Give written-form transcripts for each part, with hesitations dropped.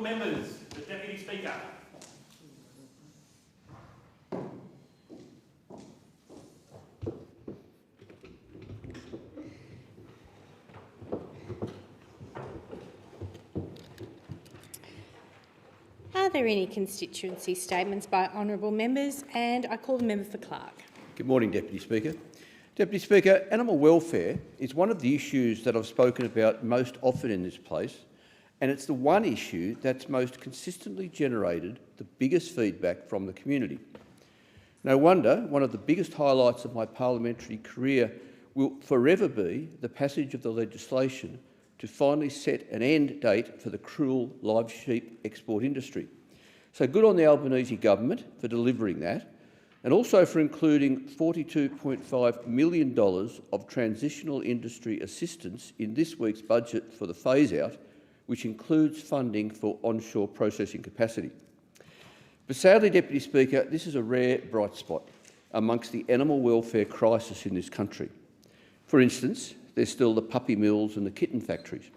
members, the Deputy Speaker. Are there any constituency statements by honourable members? And I call the member for Clark. Good morning, Deputy Speaker. Deputy Speaker, animal welfare is one of the issues that I've spoken about most often in this place, and it's the one issue that's most consistently generated the biggest feedback from the community. No wonder one of the biggest highlights of my parliamentary career will forever be the passage of the legislation to finally set an end date for the cruel live sheep export industry. So good on the Albanese government for delivering that, and also for including $42.5 million of transitional industry assistance in this week's budget for the phase-out, which includes funding for onshore processing capacity. But sadly, Deputy Speaker, this is a rare bright spot amongst the animal welfare crisis in this country. For instance, there's still the puppy mills and the kitten factories,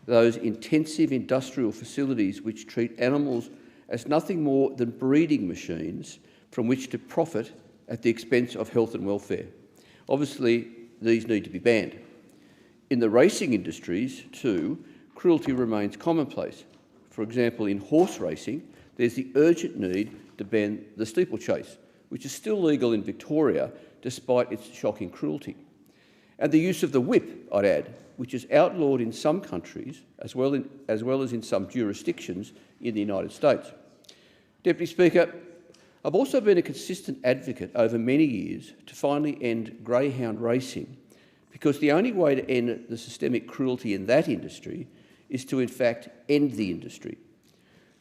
those intensive industrial facilities which treat animals as nothing more than breeding machines from which to profit at the expense of health and welfare. Obviously, these need to be banned. In the racing industries, too, cruelty remains commonplace. For example, in horse racing, there's the urgent need to ban the steeplechase, which is still legal in Victoria despite its shocking cruelty. And the use of the whip, I'd add, which is outlawed in some countries as well as in some jurisdictions in the United States. Deputy Speaker, I've also been a consistent advocate over many years to finally end greyhound racing, because the only way to end the systemic cruelty in that industry is to, in fact, end the industry.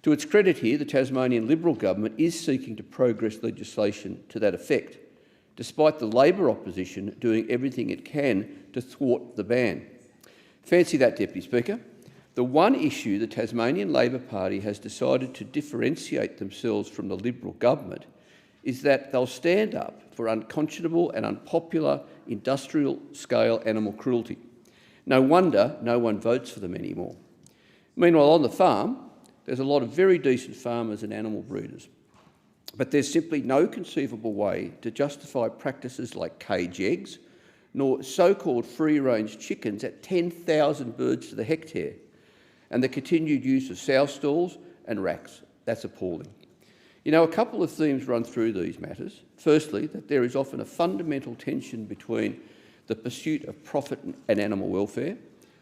To its credit here, the Tasmanian Liberal government is seeking to progress legislation to that effect, despite the Labor opposition doing everything it can to thwart the ban. Fancy that, Deputy Speaker. The one issue the Tasmanian Labor Party has decided to differentiate themselves from the Liberal government is that they'll stand up for unconscionable and unpopular industrial-scale animal cruelty. No wonder no one votes for them anymore. Meanwhile, on the farm, there's a lot of very decent farmers and animal breeders, but there's simply no conceivable way to justify practices like cage eggs, nor so-called free-range chickens at 10,000 birds to the hectare, and the continued use of sow stalls and racks. That's appalling. You know, a couple of themes run through these matters. Firstly, that there is often a fundamental tension between the pursuit of profit and animal welfare,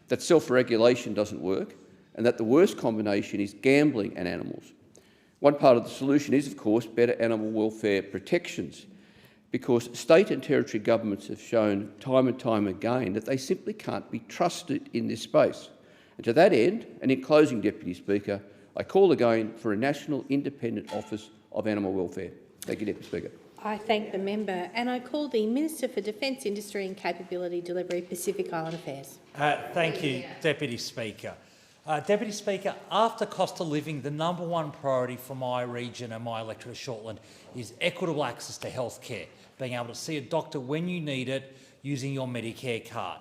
that self-regulation doesn't work, and that the worst combination is gambling and animals. One part of the solution is, of course, better animal welfare protections, because state and territory governments have shown time and time again that they simply can't be trusted in this space. And to that end, and in closing, Deputy Speaker, I call again for a National Independent Office of Animal Welfare. Thank you, Deputy Speaker. I thank the member, and I call the Minister for Defence, Industry and Capability Delivery, Pacific Island Affairs. Thank you, Deputy Speaker. Deputy Speaker, after cost of living, the #1 priority for my region and my electorate of Shortland is equitable access to health care, being able to see a doctor when you need it using your Medicare card.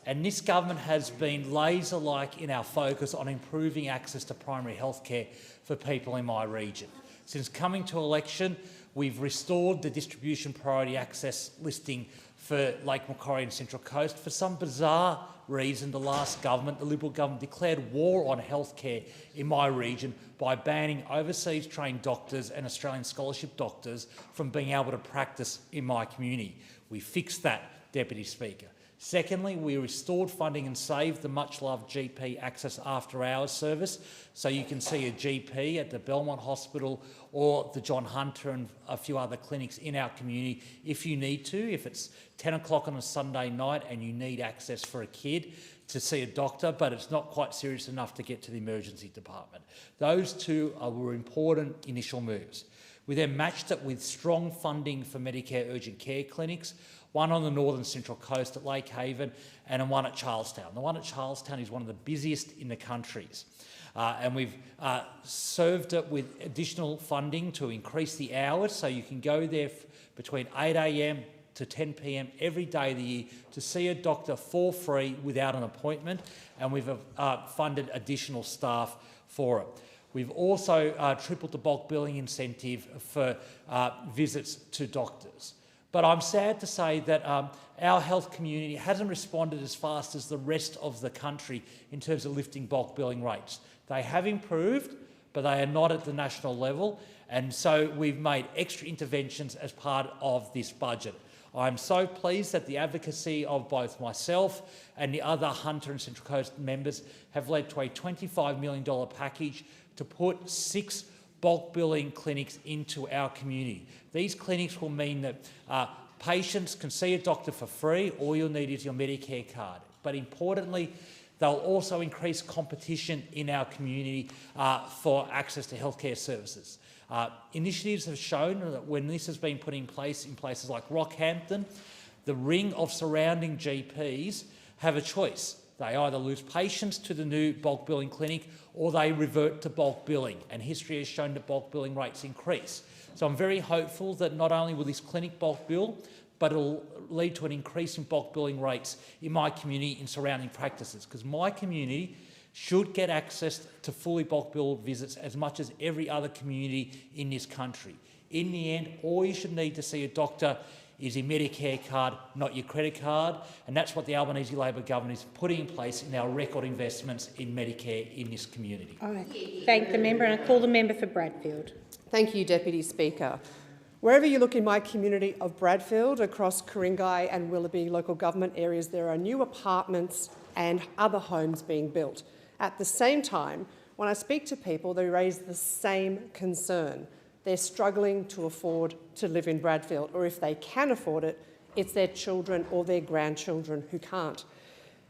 And this government has been laser-like in our focus on improving access to primary health care for people in my region. Since coming to election, we've restored the distribution priority access listing for Lake Macquarie and Central Coast. For some bizarre reason, the last government, the Liberal government, declared war on healthcare in my region by banning overseas trained doctors and Australian scholarship doctors from being able to practice in my community. We fixed that, Deputy Speaker. Secondly, we restored funding and saved the much-loved GP Access After-Hours service, so you can see a GP at the Belmont Hospital or the John Hunter and a few other clinics in our community if you need to, if it's 10 o'clock on a Sunday night and you need access for a kid to see a doctor, but it's not quite serious enough to get to the emergency department. Those two were important initial moves. We then matched it with strong funding for Medicare urgent care clinics, one on the northern Central Coast at Lake Haven and one at Charlestown. The one at Charlestown is one of the busiest in the countries. And we've served it with additional funding to increase the hours, so you can go there between 8 a.m. to 10 p.m. every day of the year to see a doctor for free without an appointment, and we've funded additional staff for it. We've also tripled the bulk billing incentive for visits to doctors. But I'm sad to say that our health community hasn't responded as fast as the rest of the country in terms of lifting bulk billing rates. They have improved, but they are not at the national level, and so we've made extra interventions as part of this budget. I'm so pleased that the advocacy of both myself and the other Hunter and Central Coast members have led to a $25 million package to put 6 bulk billing clinics into our community. These clinics will mean that patients can see a doctor for free. All you'll need is your Medicare card. But importantly, they'll also increase competition in our community for access to healthcare services. Initiatives have shown that when this has been put in place in places like Rockhampton, the ring of surrounding GPs have a choice. They either lose patients to the new bulk billing clinic or they revert to bulk billing, and history has shown that bulk billing rates increase. So I'm very hopeful that not only will this clinic bulk bill, but it'll lead to an increase in bulk billing rates in my community in surrounding practices, because my community should get access to fully bulk bill visits as much as every other community in this country. In the end, all you should need to see a doctor is your Medicare card, not your credit card, and that's what the Albanese Labor government is putting in place in our record investments in Medicare in this community. I thank the member, and I call the member for Bradfield. Thank you, Deputy Speaker. Wherever you look in my community of Bradfield, across Ku-ring-gai and Willoughby local government areas, there are new apartments and other homes being built. At the same time, when I speak to people, they raise the same concern. They're struggling to afford to live in Bradfield, or if they can afford it, it's their children or their grandchildren who can't.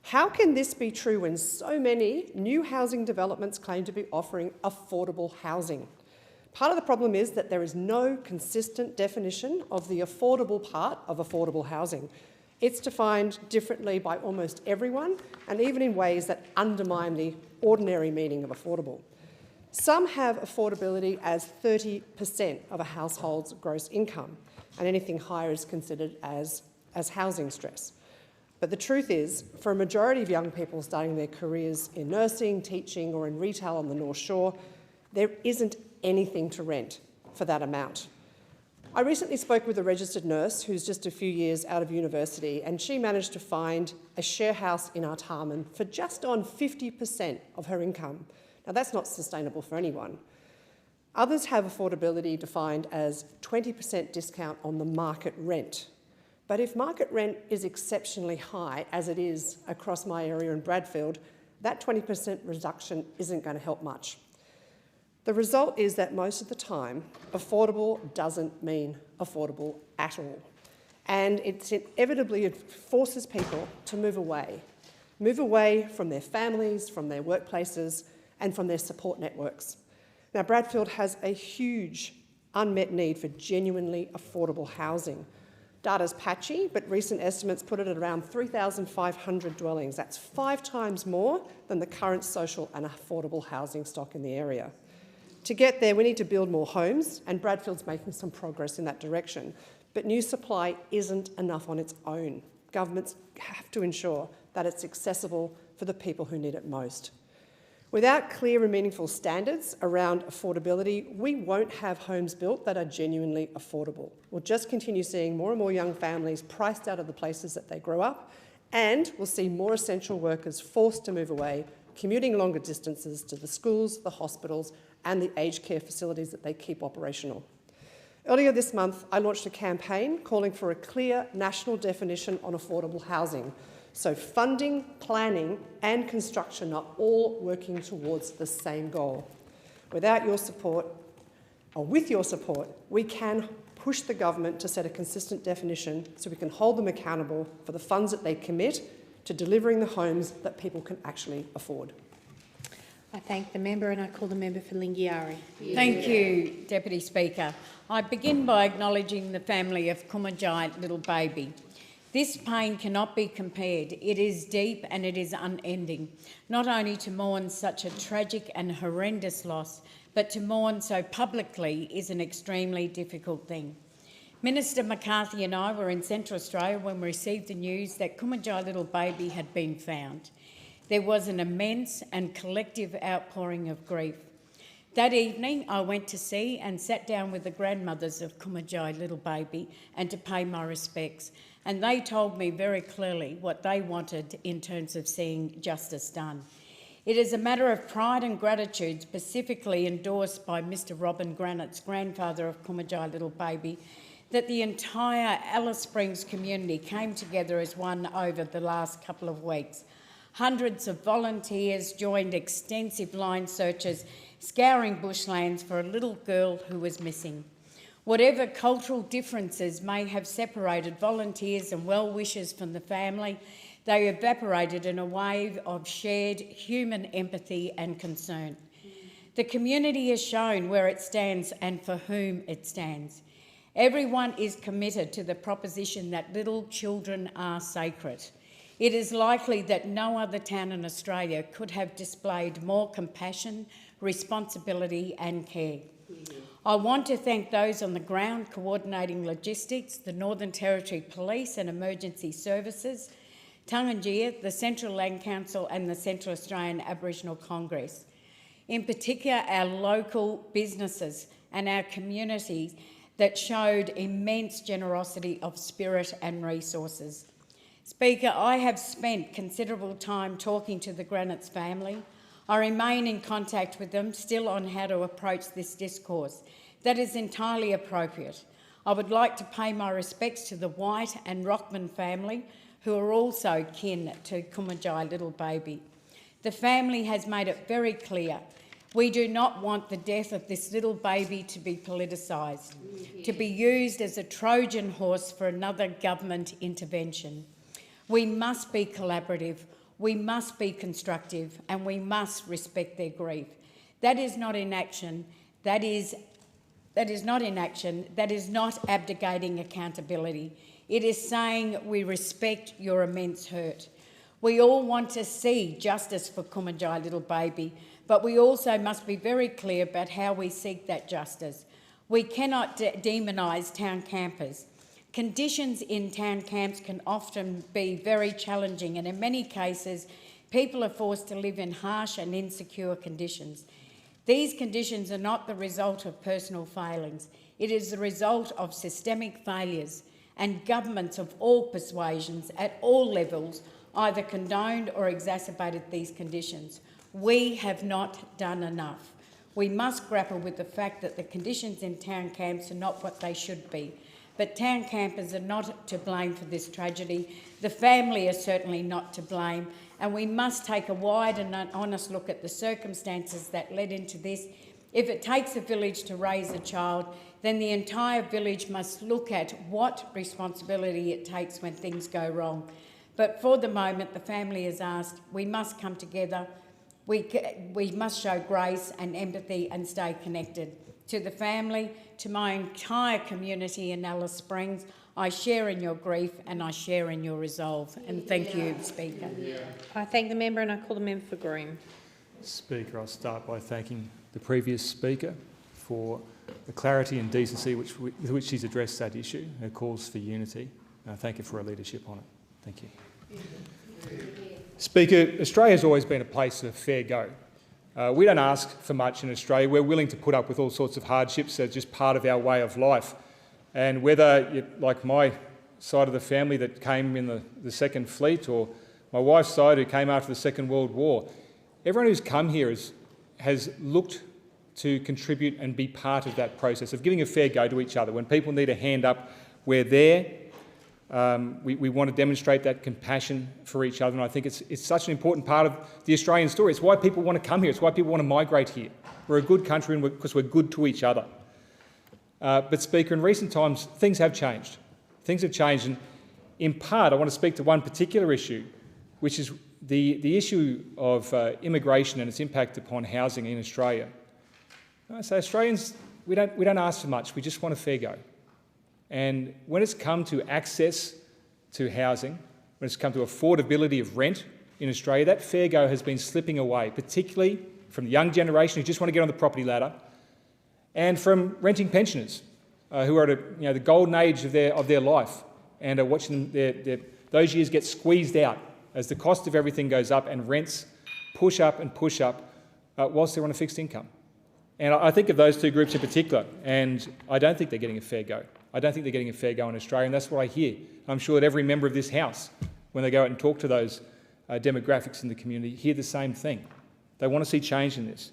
How can this be true when so many new housing developments claim to be offering affordable housing? Part of the problem is that there is no consistent definition of the affordable part of affordable housing. It's defined differently by almost everyone, and even in ways that undermine the ordinary meaning of affordable. Some have affordability as 30% of a household's gross income, and anything higher is considered as housing stress. But the truth is, for a majority of young people starting their careers in nursing, teaching, or in retail on the North Shore, there isn't anything to rent for that amount. I recently spoke with a registered nurse who's just a few years out of university, and she managed to find a share house in Artarmon for just on 50% of her income. Now, that's not sustainable for anyone. Others have affordability defined as 20% discount on the market rent. But if market rent is exceptionally high, as it is across my area in Bradfield, that 20% reduction isn't going to help much. The result is that most of the time, affordable doesn't mean affordable at all. And it inevitably forces people to move away from their families, from their workplaces, and from their support networks. Now, Bradfield has a huge unmet need for genuinely affordable housing. Data's patchy, but recent estimates put it at around 3,500 dwellings. That's 5 times more than the current social and affordable housing stock in the area. To get there, we need to build more homes, and Bradfield's making some progress in that direction. But new supply isn't enough on its own. Governments have to ensure that it's accessible for the people who need it most. Without clear and meaningful standards around affordability, we won't have homes built that are genuinely affordable. We'll just continue seeing more and more young families priced out of the places that they grow up, and we'll see more essential workers forced to move away, commuting longer distances to the schools, the hospitals, and the aged care facilities that they keep operational. Earlier this month, I launched a campaign calling for a clear national definition on affordable housing. So funding, planning, and construction are all working towards the same goal. Without your support, or with your support, we can push the government to set a consistent definition so we can hold them accountable for the funds that they commit to delivering the homes that people can actually afford. I thank the member, and I call the member for Lingiari. Thank you, Deputy Speaker. I begin by acknowledging the family of Kumajai little baby. This pain cannot be compared. It is deep and it is unending. Not only to mourn such a tragic and horrendous loss, but to mourn so publicly is an extremely difficult thing. Minister McCarthy and I were in Central Australia when we received the news that Kumajai little baby had been found. There was an immense and collective outpouring of grief. That evening, I went to see and sat down with the grandmothers of Kumajai little baby and to pay my respects. And they told me very clearly what they wanted in terms of seeing justice done. It is a matter of pride and gratitude, specifically endorsed by Mr. Robin Granite's grandfather of Kumajai little baby, that the entire Alice Springs community came together as one over the last couple of weeks. Hundreds of volunteers joined extensive line searches, scouring bushlands for a little girl who was missing. Whatever cultural differences may have separated volunteers and well-wishers from the family, they evaporated in a wave of shared human empathy and concern. The community has shown where it stands and for whom it stands. Everyone is committed to the proposition that little children are sacred. It is likely that no other town in Australia could have displayed more compassion, responsibility and care. I want to thank those on the ground coordinating logistics, the Northern Territory Police and Emergency Services, Tunganjia, the Central Land Council and the Central Australian Aboriginal Congress. In particular, our local businesses and our communities that showed immense generosity of spirit and resources. Speaker, I have spent considerable time talking to the Granites family. I remain in contact with them still on how to approach this discourse. That is entirely appropriate. I would like to pay my respects to the White and Rockman family, who are also kin to Kumajai little baby. The family has made it very clear we do not want the death of this little baby to be politicised, to be used as a Trojan horse for another government intervention. We must be collaborative, we must be constructive, and we must respect their grief. That is not inaction, that is not abdicating accountability. It is saying we respect your immense hurt. We all want to see justice for Kumajai little baby, but we also must be very clear about how we seek that justice. We cannot demonise town campers. Conditions in town camps can often be very challenging, and in many cases, people are forced to live in harsh and insecure conditions. These conditions are not the result of personal failings. It is the result of systemic failures, and governments of all persuasions at all levels either condoned or exacerbated these conditions. We have not done enough. We must grapple with the fact that the conditions in town camps are not what they should be. But town campers are not to blame for this tragedy. The family are certainly not to blame, and we must take a wide and honest look at the circumstances that led into this. If it takes a village to raise a child, then the entire village must look at what responsibility it takes when things go wrong. But for the moment, the family has asked, we must come together, we must show grace and empathy and stay connected. To the family, to my entire community in Alice Springs, I share in your grief and I share in your resolve. And thank you, Speaker. I thank the member and I call the member for Groom. Speaker, I'll start by thanking the previous speaker for the clarity and decency with which she's addressed that issue, her calls for unity. I thank her for her leadership on it. Thank you. Speaker, Australia's always been a place of fair go. We don't ask for much in Australia. We're willing to put up with all sorts of hardships as just part of our way of life. And whether you're like my side of the family that came in the Second Fleet, or my wife's side who came after the Second World War, everyone who's come here has looked to contribute and be part of that process of giving a fair go to each other. When people need a hand up, we're there. We want to demonstrate that compassion for each other, and I think it's such an important part of the Australian story. It's why people want to come here. It's why people want to migrate here. We're a good country because we're good to each other. But, Speaker, in recent times, things have changed. Things have changed, and in part, I want to speak to one particular issue, which is the issue of immigration and its impact upon housing in Australia. So Australians, we don't ask for much. We just want a fair go. And when it's come to access to housing, when it's come to affordability of rent in Australia, that fair go has been slipping away, particularly from the young generation who just want to get on the property ladder, and from renting pensioners who are at the golden age of their life and are watching those years get squeezed out as the cost of everything goes up and rents push up whilst they're on a fixed income. And I think of those two groups in particular, and I don't think they're getting a fair go. I don't think they're getting a fair go in Australia, and that's what I hear. I'm sure that every member of this House, when they go out and talk to those demographics in the community, hear the same thing. They want to see change in this.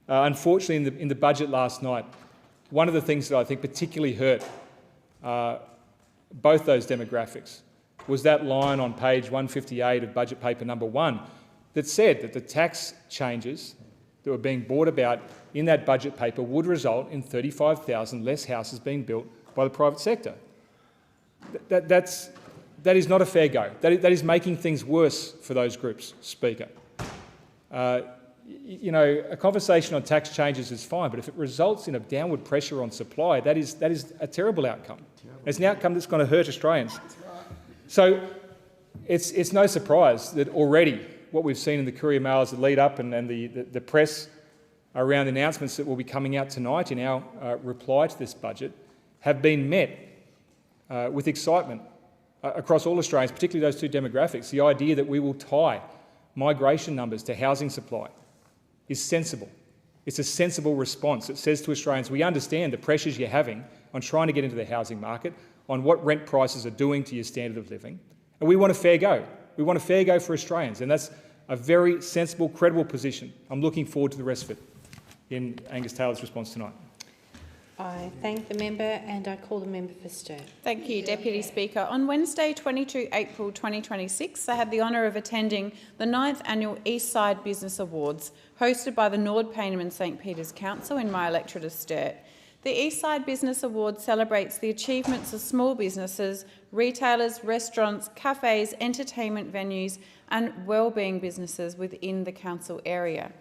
Unfortunately, in the budget last night, one of the things that I think particularly hurt both those demographics was that line on page 158 of budget paper number 1 that said that the tax changes that were being brought about in that budget paper would result in 35,000 less houses being built by the private sector. That is not a fair go. That is making things worse for those groups, Speaker. You know, a conversation on tax changes is fine, but if it results in a downward pressure on supply, that is a terrible outcome. It's an outcome that's going to hurt Australians. So it's no surprise that already what we've seen in the Courier Mail as the lead up and the press around the announcements that will be coming out tonight in our reply to this budget have been met with excitement across all Australians, particularly those two demographics. The idea that we will tie migration numbers to housing supply is sensible. It's a sensible response. It says to Australians, we understand the pressures you're having on trying to get into the housing market, on what rent prices are doing to your standard of living, and we want a fair go. We want a fair go for Australians, and that's a very sensible, credible position. I'm looking forward to the rest of it in Angus Taylor's response tonight. I thank the member and I call the member for Sturt. Thank you, Deputy Speaker. On Wednesday, 22 April 2026, I had the honour of attending the 9th Annual Eastside Business Awards, hosted by the Nord Payneham and St Peters Council in my electorate of Sturt. The Eastside Business Award celebrates the achievements of small businesses, retailers, restaurants, cafes, entertainment venues and wellbeing businesses within the council area.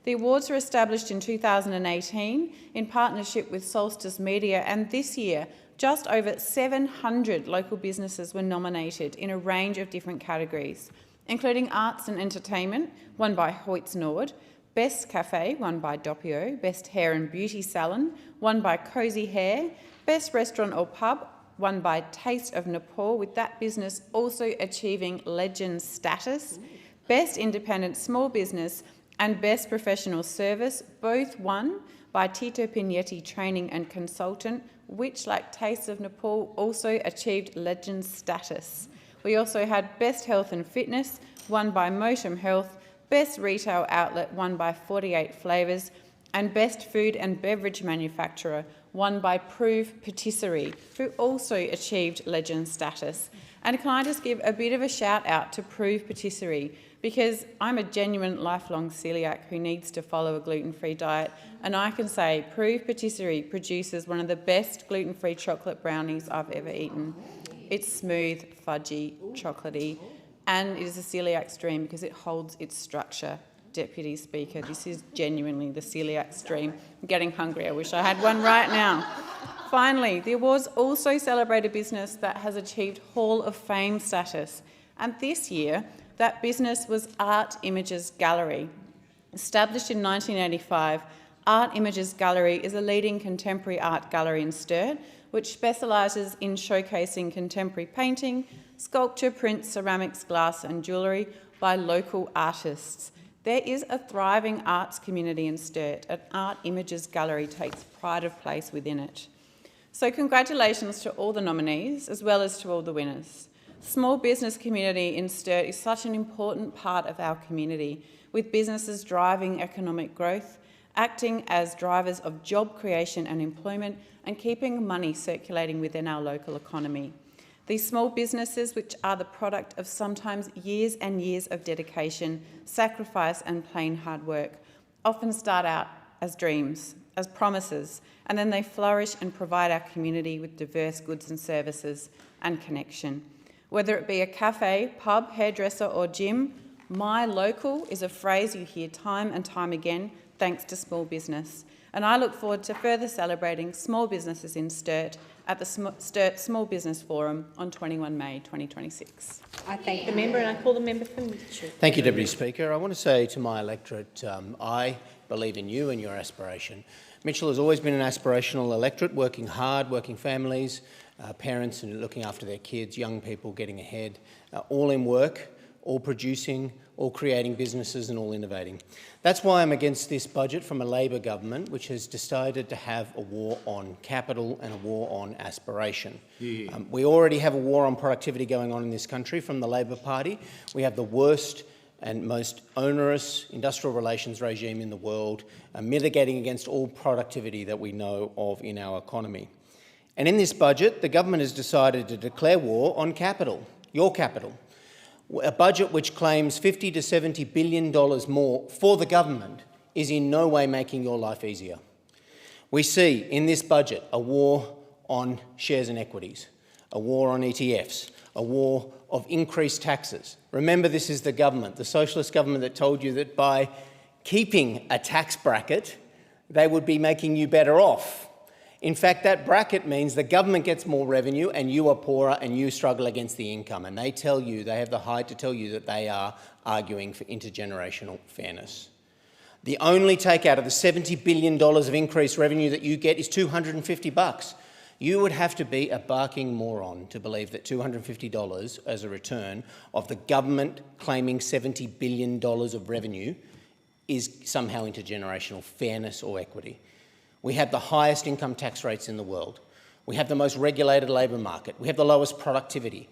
The awards were established in 2018 in partnership with Solstice Media, and this year just over 700 local businesses were nominated in a range of different categories, including Arts and Entertainment, won by Hoyts Nord, Best Cafe, won by Doppio, Best Hair and Beauty Salon, won by Cozy Hair, Best Restaurant or Pub, won by Taste of Nepal, with that business also achieving legend status, Best Independent Small Business and Best Professional Service, both won by Tito Pinetti Training and Consultant, which, like Taste of Nepal, also achieved legend status. We also had Best Health and Fitness, won by Motum Health, Best Retail Outlet, won by 48 Flavours, and Best Food and Beverage Manufacturer, won by Prove Patisserie, who also achieved legend status. And can I just give a bit of a shout out to Prove Patisserie, because I'm a genuine lifelong celiac who needs to follow a gluten-free diet, and I can say Prove Patisserie produces one of the best gluten-free chocolate brownies I've ever eaten. It's smooth, fudgy, chocolatey, and it is a celiac's dream because it holds its structure. Deputy Speaker, this is genuinely the celiac's dream. I'm getting hungry. I wish I had one right now. Finally, the awards also celebrate a business that has achieved Hall of Fame status, and this year that business was Art Images Gallery. Established in 1985, Art Images Gallery is a leading contemporary art gallery in Sturt, which specialises in showcasing contemporary painting, sculpture, prints, ceramics, glass and jewellery by local artists. There is a thriving arts community in Sturt, and Art Images Gallery takes pride of place within it. So congratulations to all the nominees, as well as to all the winners. Small business community in Sturt is such an important part of our community, with businesses driving economic growth, acting as drivers of job creation and employment, and keeping money circulating within our local economy. These small businesses, which are the product of sometimes years and years of dedication, sacrifice and plain hard work, often start out as dreams, as promises, and then they flourish and provide our community with diverse goods and services and connection. Whether it be a cafe, pub, hairdresser or gym, my local is a phrase you hear time and time again, thanks to small business. And I look forward to further celebrating small businesses in Sturt at the Sturt Small Business Forum on 21 May 2026. I thank the member and I call the member for Mitchell. Thank you, Deputy Speaker. I want to say to my electorate, I believe in you and your aspiration. Mitchell has always been an aspirational electorate, working hard, working families, parents and looking after their kids, young people getting ahead, all in work, all producing, all creating businesses and all innovating. That's why I'm against this budget from a Labor government which has decided to have a war on capital and a war on aspiration. We already have a war on productivity going on in this country from the Labor Party. We have the worst and most onerous industrial relations regime in the world, mitigating against all productivity that we know of in our economy. And in this budget, the government has decided to declare war on capital, your capital. A budget which claims $50 to $70 billion more for the government is in no way making your life easier. We see in this budget a war on shares and equities, a war on ETFs, a war of increased taxes. Remember, this is the government, the socialist government, that told you that by keeping a tax bracket, they would be making you better off. In fact, that bracket means the government gets more revenue and you are poorer and you struggle against the income. And they tell you, they have the height to tell you that they are arguing for intergenerational fairness. The only take out of the $70 billion of increased revenue that you get is $250. You would have to be a barking moron to believe that $250 as a return of the government claiming $70 billion of revenue is somehow intergenerational fairness or equity. We have the highest income tax rates in the world. We have the most regulated labour market. We have the lowest productivity.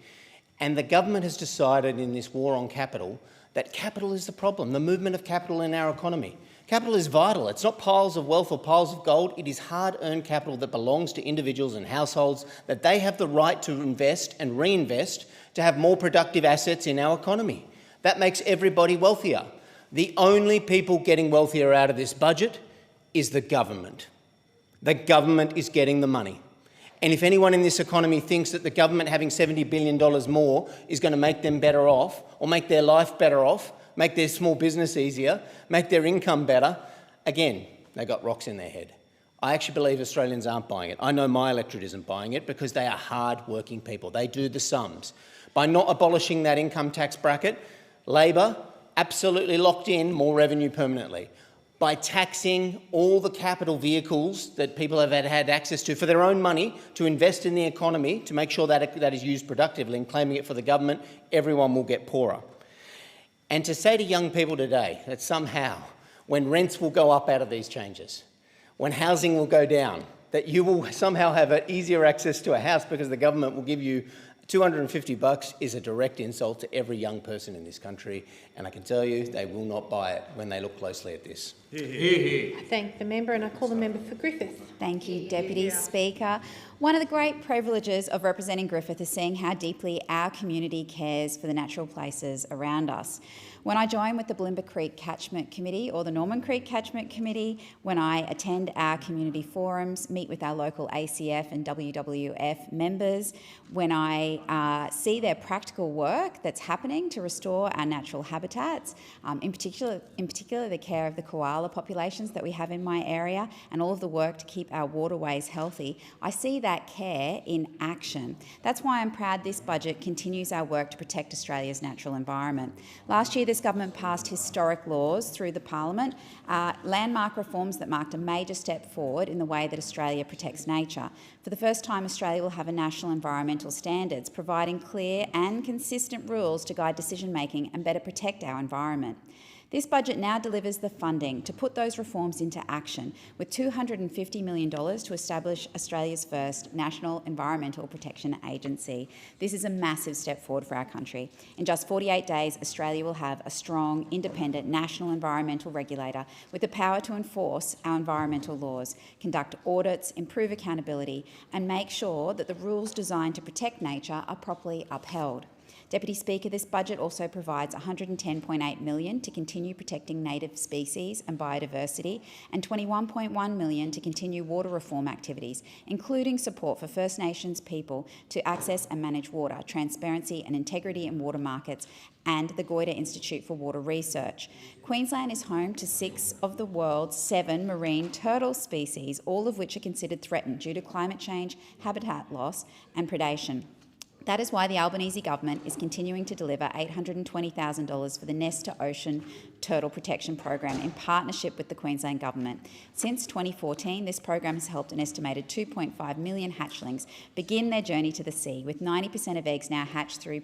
And the government has decided in this war on capital that capital is the problem, the movement of capital in our economy. Capital is vital. It's not piles of wealth or piles of gold. It is hard-earned capital that belongs to individuals and households that they have the right to invest and reinvest to have more productive assets in our economy. That makes everybody wealthier. The only people getting wealthier out of this budget is the government. The government is getting the money. And if anyone in this economy thinks that the government having $70 billion more is going to make them better off, or make their life better off, make their small business easier, make their income better, again, they've got rocks in their head. I actually believe Australians aren't buying it. I know my electorate isn't buying it because they are hard-working people. They do the sums. By not abolishing that income tax bracket, Labor absolutely locked in more revenue permanently. By taxing all the capital vehicles that people have had access to for their own money to invest in the economy, to make sure that that is used productively, and claiming it for the government, everyone will get poorer. And to say to young people today that somehow, when rents will go up out of these changes, when housing will go down, that you will somehow have an easier access to a house because the government will give you $250 is a direct insult to every young person in this country, and I can tell you they will not buy it when they look closely at this. I thank the member and I call the member for Griffith. Thank you, Deputy Speaker. One of the great privileges of representing Griffith is seeing how deeply our community cares for the natural places around us. When I join with the Blimber Creek Catchment Committee or the Norman Creek Catchment Committee, when I attend our community forums, meet with our local ACF and WWF members, when I see their practical work that's happening to restore our natural habitats, in particular the care of the koala populations that we have in my area and all of the work to keep our waterways healthy, I see that care in action. That's why I'm proud this budget continues our work to protect Australia's natural environment. Last year, this government passed historic laws through the Parliament, landmark reforms that marked a major step forward in the way that Australia protects nature. For the first time, Australia will have a national environmental standards, providing clear and consistent rules to guide decision-making and better protect our environment. This budget now delivers the funding to put those reforms into action, with $250 million to establish Australia's first National Environmental Protection Agency. This is a massive step forward for our country. In just 48 days, Australia will have a strong, independent national environmental regulator with the power to enforce our environmental laws, conduct audits, improve accountability, and make sure that the rules designed to protect nature are properly upheld. Deputy Speaker, this budget also provides $110.8 million to continue protecting native species and biodiversity and $21.1 million to continue water reform activities, including support for First Nations people to access and manage water, transparency and integrity in water markets, and the Goyder Institute for Water Research. Queensland is home to 6 of the world's 7 marine turtle species, all of which are considered threatened due to climate change, habitat loss and predation. That is why the Albanese government is continuing to deliver $820,000 for the Nest to Ocean Turtle Protection Program in partnership with the Queensland Government. Since 2014, this program has helped an estimated 2.5 million hatchlings begin their journey to the sea, with 90% of eggs now hatched through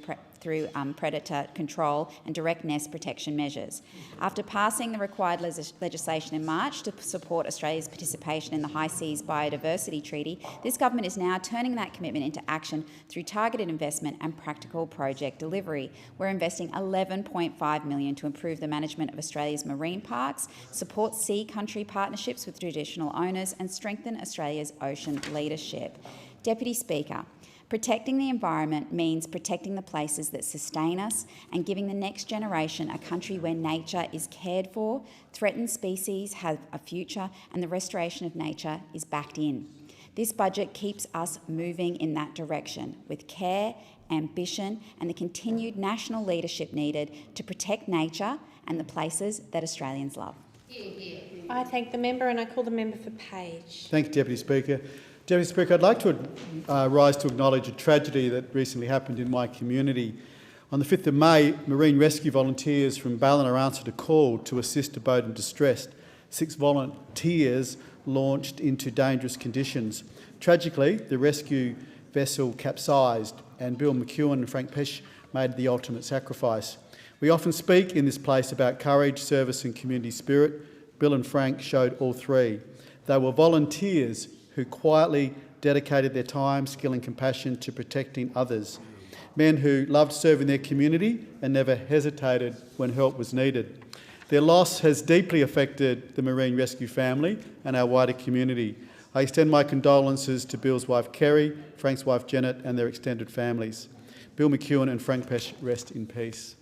predator control and direct nest protection measures. After passing the required legislation in March to support Australia's participation in the High Seas Biodiversity Treaty, this government is now turning that commitment into action through targeted investment and practical project delivery. We're investing $11.5 million to improve the management of Australia's marine parks, support sea country partnerships with traditional owners, and strengthen Australia's ocean leadership. Deputy Speaker, protecting the environment means protecting the places that sustain us and giving the next generation a country where nature is cared for, threatened species have a future, and the restoration of nature is backed in. This budget keeps us moving in that direction with care, ambition, and the continued national leadership needed to protect nature and the places that Australians love. I thank the member and I call the member for Page. Thank you, Deputy Speaker. Deputy Speaker, I'd like to rise to acknowledge a tragedy that recently happened in my community. On the 5th of May, marine rescue volunteers from Ballina answered a call to assist a boat in distress. 6 volunteers launched into dangerous conditions. Tragically, the rescue vessel capsized and Bill McEwen and Frank Pesh made the ultimate sacrifice. We often speak in this place about courage, service and community spirit. Bill and Frank showed all three. They were volunteers who quietly dedicated their time, skill and compassion to protecting others. Men who loved serving their community and never hesitated when help was needed. Their loss has deeply affected the marine rescue family and our wider community. I extend my condolences to Bill's wife Kerry, Frank's wife Janet and their extended families. Bill McEwen and Frank Pesh rest in peace.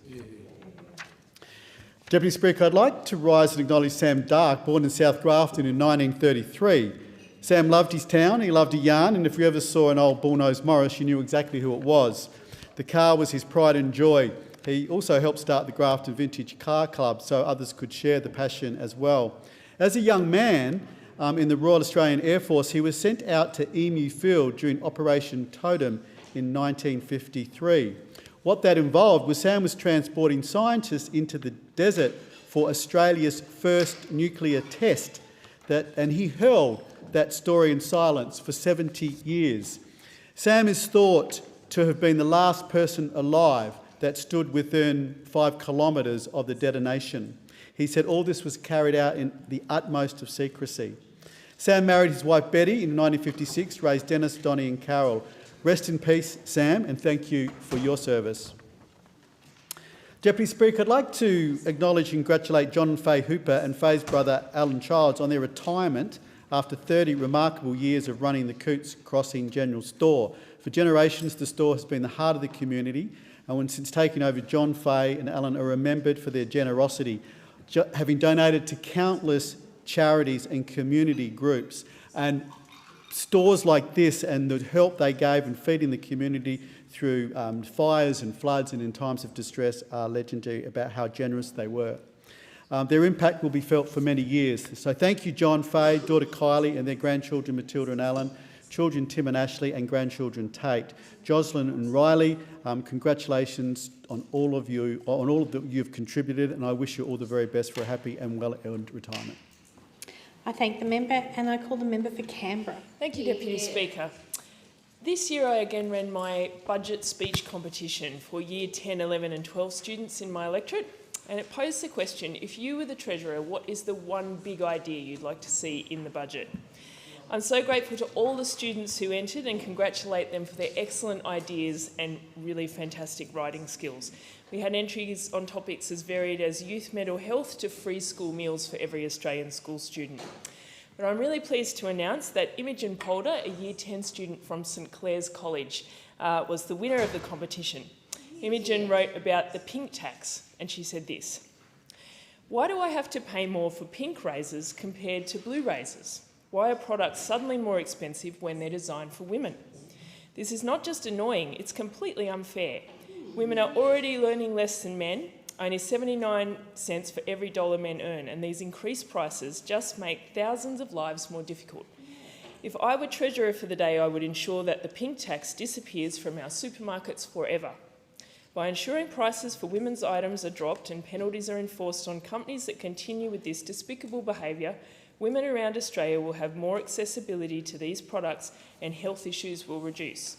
Deputy Speaker, I'd like to rise and acknowledge Sam Dark, born in South Grafton in 1933. Sam loved his town, he loved a yarn, and if you ever saw an old bullnose Morris, you knew exactly who it was. The car was his pride and joy. He also helped start the Grafton Vintage Car Club so others could share the passion as well. As a young man in the Royal Australian Air Force, he was sent out to Emu Field during Operation Totem in 1953. What that involved was Sam was transporting scientists into the desert for Australia's first nuclear test, and he held that story in silence for 70 years. Sam is thought to have been the last person alive that stood within 5 kilometres of the detonation. He said all this was carried out in the utmost of secrecy. Sam married his wife Betty in 1956, raised Dennis, Donnie and Carol. Rest in peace, Sam, and thank you for your service. Deputy Speaker, I'd like to acknowledge and congratulate John and Faye Hooper and Faye's brother Alan Childs on their retirement after 30 remarkable years of running the Cootes Crossing General Store. For generations, the store has been the heart of the community, and since taking over, John, Faye and Alan are remembered for their generosity, having donated to countless charities and community groups. And stores like this and the help they gave in feeding the community through fires and floods and in times of distress are legendary about how generous they were. Their impact will be felt for many years. So thank you, John, Faye, daughter Kylie and their grandchildren Matilda and Alan, children Tim and Ashley and grandchildren Tate. Jocelyn and Riley, congratulations on all of you, on all that you've contributed, and I wish you all the very best for a happy and well-earned retirement. I thank the member and I call the member for Canberra. Thank you, Deputy Speaker. This year I again ran my budget speech competition for Year 10, 11 and 12 students in my electorate, and it posed the question, if you were the Treasurer, what is the one big idea you'd like to see in the budget? I'm so grateful to all the students who entered and congratulate them for their excellent ideas and really fantastic writing skills. We had entries on topics as varied as youth mental health to free school meals for every Australian school student. But I'm really pleased to announce that Imogen Polder, a Year 10 student from St Clair's College, was the winner of the competition. Imogen wrote about the pink tax, and she said this: "Why do I have to pay more for pink razors compared to blue razors? Why are products suddenly more expensive when they're designed for women? This is not just annoying, it's completely unfair. Women are already earning less than men, only 79 cents for every dollar men earn, and these increased prices just make thousands of lives more difficult. If I were Treasurer for the day, I would ensure that the pink tax disappears from our supermarkets forever. By ensuring prices for women's items are dropped and penalties are enforced on companies that continue with this despicable behaviour, women around Australia will have more accessibility to these products and health issues will reduce.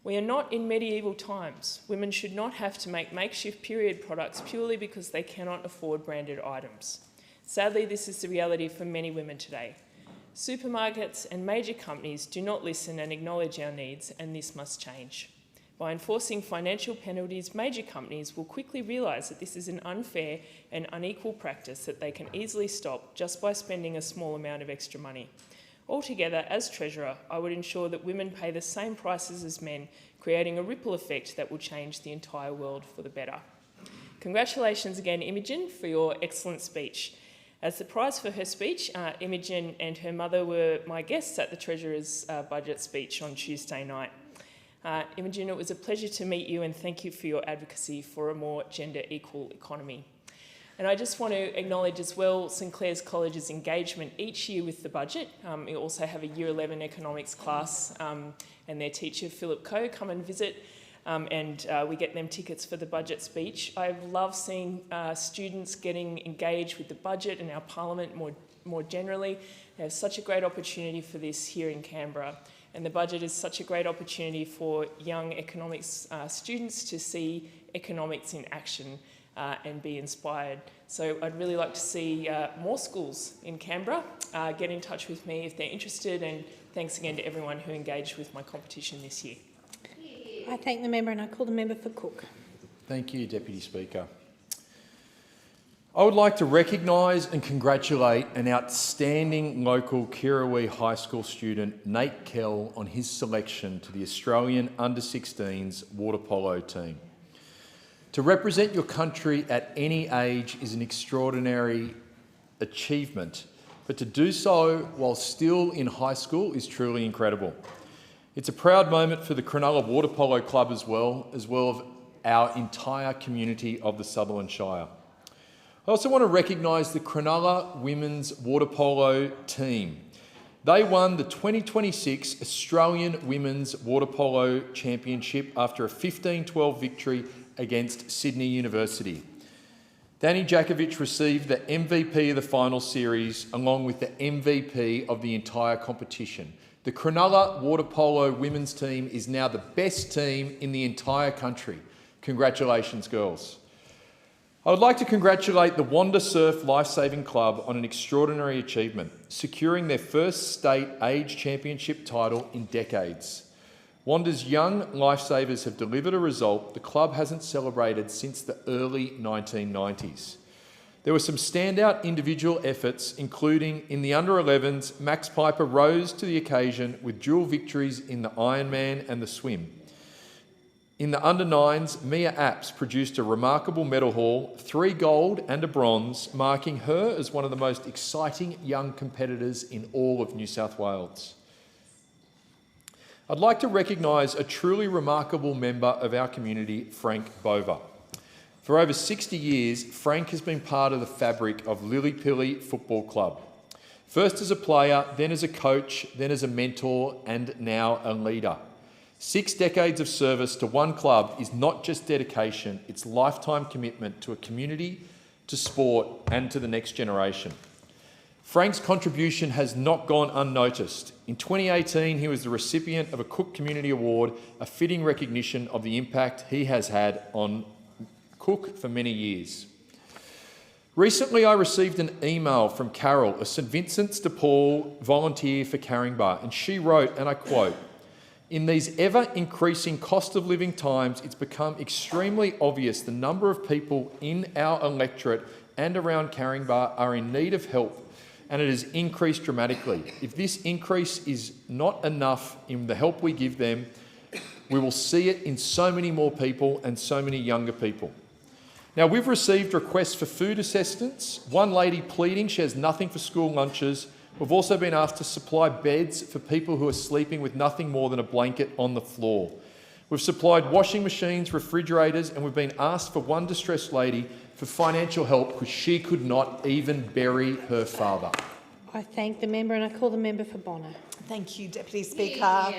We are not in medieval times. Women should not have to make makeshift period products purely because they cannot afford branded items. Sadly, this is the reality for many women today. Supermarkets and major companies do not listen and acknowledge our needs, and this must change. By enforcing financial penalties, major companies will quickly realise that this is an unfair and unequal practice that they can easily stop just by spending a small amount of extra money. Altogether, as Treasurer, I would ensure that women pay the same prices as men, creating a ripple effect that will change the entire world for the better. Congratulations again, Imogen, for your excellent speech. As the prize for her speech, Imogen and her mother were my guests at the Treasurer's budget speech on Tuesday night. Imogen, it was a pleasure to meet you, and thank you for your advocacy for a more gender-equal economy. And I just want to acknowledge as well St Clair's College's engagement each year with the budget. We also have a Year 11 economics class and their teacher, Philip Coe, come and visit, and we get them tickets for the budget speech. I love seeing students getting engaged with the budget and our parliament more generally. They have such a great opportunity for this here in Canberra. And the budget is such a great opportunity for young economics students to see economics in action and be inspired. So I'd really like to see more schools in Canberra get in touch with me if they're interested, and thanks again to everyone who engaged with my competition this year. I thank the member and I call the member for Cook. Thank you, Deputy Speaker. I would like to recognise and congratulate an outstanding local Kirrawee High School student, Nate Kell, on his selection to the Australian Under-16s water polo team. To represent your country at any age is an extraordinary achievement, but to do so while still in high school is truly incredible. It's a proud moment for the Cronulla Water Polo Club as well as our entire community of the Sutherland Shire. I also want to recognise the Cronulla Women's Water Polo team. They won the 2026 Australian Women's Water Polo Championship after a 15-12 victory against Sydney University. Danny Jakovic received the MVP of the final series along with the MVP of the entire competition. The Cronulla Water Polo women's team is now the best team in the entire country. Congratulations, girls. I would like to congratulate the Wanda Surf Lifesaving Club on an extraordinary achievement, securing their first state age championship title in decades. Wanda's young lifesavers have delivered a result the club hasn't celebrated since the early 1990s. There were some standout individual efforts, including in the under-11s, Max Piper rose to the occasion with dual victories in the Ironman and the swim. In the under-9s, Mia Apps produced a remarkable medal haul, 3 gold and a bronze, marking her as one of the most exciting young competitors in all of New South Wales. I'd like to recognise a truly remarkable member of our community, Frank Bova. For over 60 years, Frank has been part of the fabric of Lillypilly Football Club. First as a player, then as a coach, then as a mentor, and now a leader. 6 decades of service to one club is not just dedication, it's lifetime commitment to a community, to sport, and to the next generation. Frank's contribution has not gone unnoticed. In 2018, he was the recipient of a Cook Community Award, a fitting recognition of the impact he has had on Cook for many years. Recently, I received an email from Carol, a St Vincent's de Paul volunteer for Caringbah, and she wrote, and I quote, "In these ever-increasing cost of living times, it's become extremely obvious the number of people in our electorate and around Caringbah are in need of help, and it has increased dramatically. If this increase is not enough in the help we give them, we will see it in so many more people and so many younger people." Now, we've received requests for food assistance, one lady pleading she has nothing for school lunches. We've also been asked to supply beds for people who are sleeping with nothing more than a blanket on the floor. We've supplied washing machines, refrigerators, and we've been asked for one distressed lady for financial help because she could not even bury her father. I thank the member and I call the member for Bonner. Thank you, Deputy Speaker.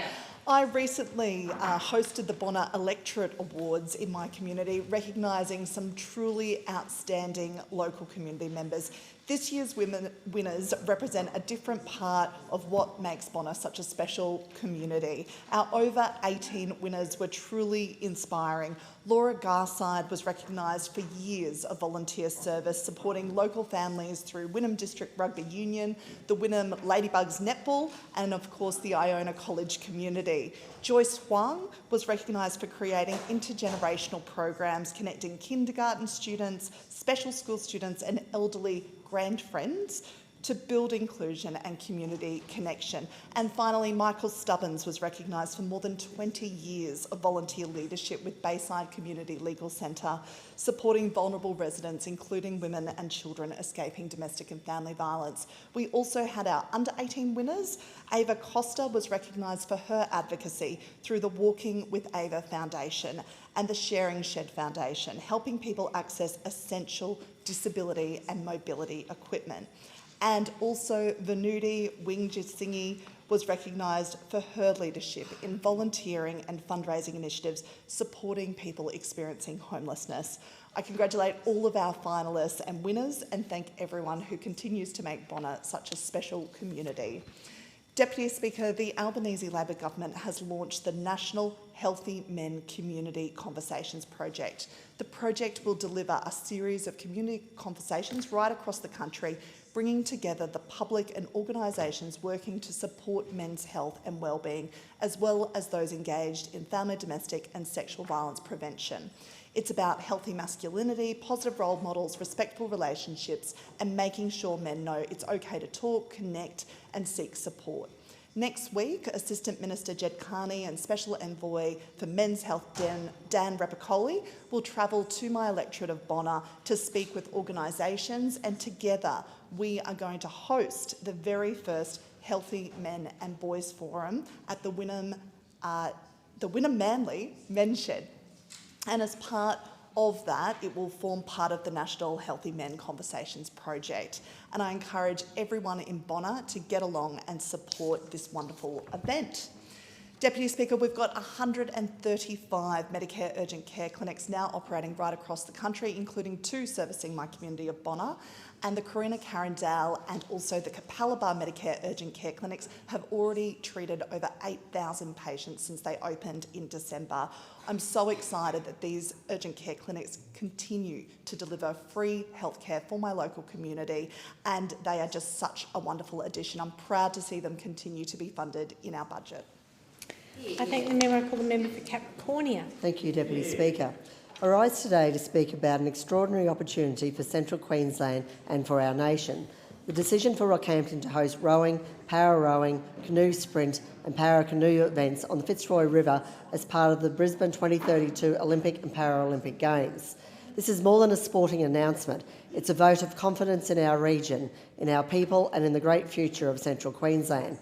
I recently hosted the Bonner Electorate Awards in my community, recognising some truly outstanding local community members. This year's winners represent a different part of what makes Bonner such a special community. Our over 18 winners were truly inspiring. Laura Garside was recognised for years of volunteer service, supporting local families through Wynnum District Rugby Union, the Wynnum Ladybugs Netball, and of course the Iona College community. Joyce Huang was recognised for creating intergenerational programs connecting kindergarten students, special school students and elderly grandfriends to build inclusion and community connection. And finally, Michael Stubbins was recognised for more than 20 years of volunteer leadership with Bayside Community Legal Centre, supporting vulnerable residents, including women and children escaping domestic and family violence. We also had our under-18 winners. Ava Costa was recognised for her advocacy through the Walking with Ava Foundation and the Sharing Shed Foundation, helping people access essential disability and mobility equipment. And also Vanudi Wingjisingi was recognised for her leadership in volunteering and fundraising initiatives supporting people experiencing homelessness. I congratulate all of our finalists and winners and thank everyone who continues to make Bonner such a special community. Deputy Speaker, the Albanese Labor Government has launched the National Healthy Men Community Conversations Project. The project will deliver a series of community conversations right across the country, bringing together the public and organisations working to support men's health and wellbeing, as well as those engaged in family, domestic and sexual violence prevention. It's about healthy masculinity, positive role models, respectful relationships, and making sure men know it's okay to talk, connect, and seek support. Next week, Assistant Minister Jed Carney and Special Envoy for Men's Health Dan Rapicoli will travel to my electorate of Bonner to speak with organisations, and together we are going to host the very first Healthy Men and Boys Forum at the Wynnum Manly Men's Shed. And as part of that, it will form part of the National Healthy Men Conversations project. And I encourage everyone in Bonner to get along and support this wonderful event. Deputy Speaker, we've got 135 Medicare urgent care clinics now operating right across the country, including 2 servicing my community of Bonner. And the Carina Carindale and also the Capalaba Medicare urgent care clinics have already treated over 8,000 patients since they opened in December. I'm so excited that these urgent care clinics continue to deliver free healthcare for my local community, and they are just such a wonderful addition. I'm proud to see them continue to be funded in our budget. I thank the member. I call the member for Capricornia. Thank you, Deputy Speaker. I rise today to speak about an extraordinary opportunity for Central Queensland and for our nation. The decision for Rockhampton to host rowing, canoe sprint and para canoe events on the Fitzroy River as part of the Brisbane 2032 Olympic and Paralympic Games. This is more than a sporting announcement. It's a vote of confidence in our region, in our people and in the great future of Central Queensland.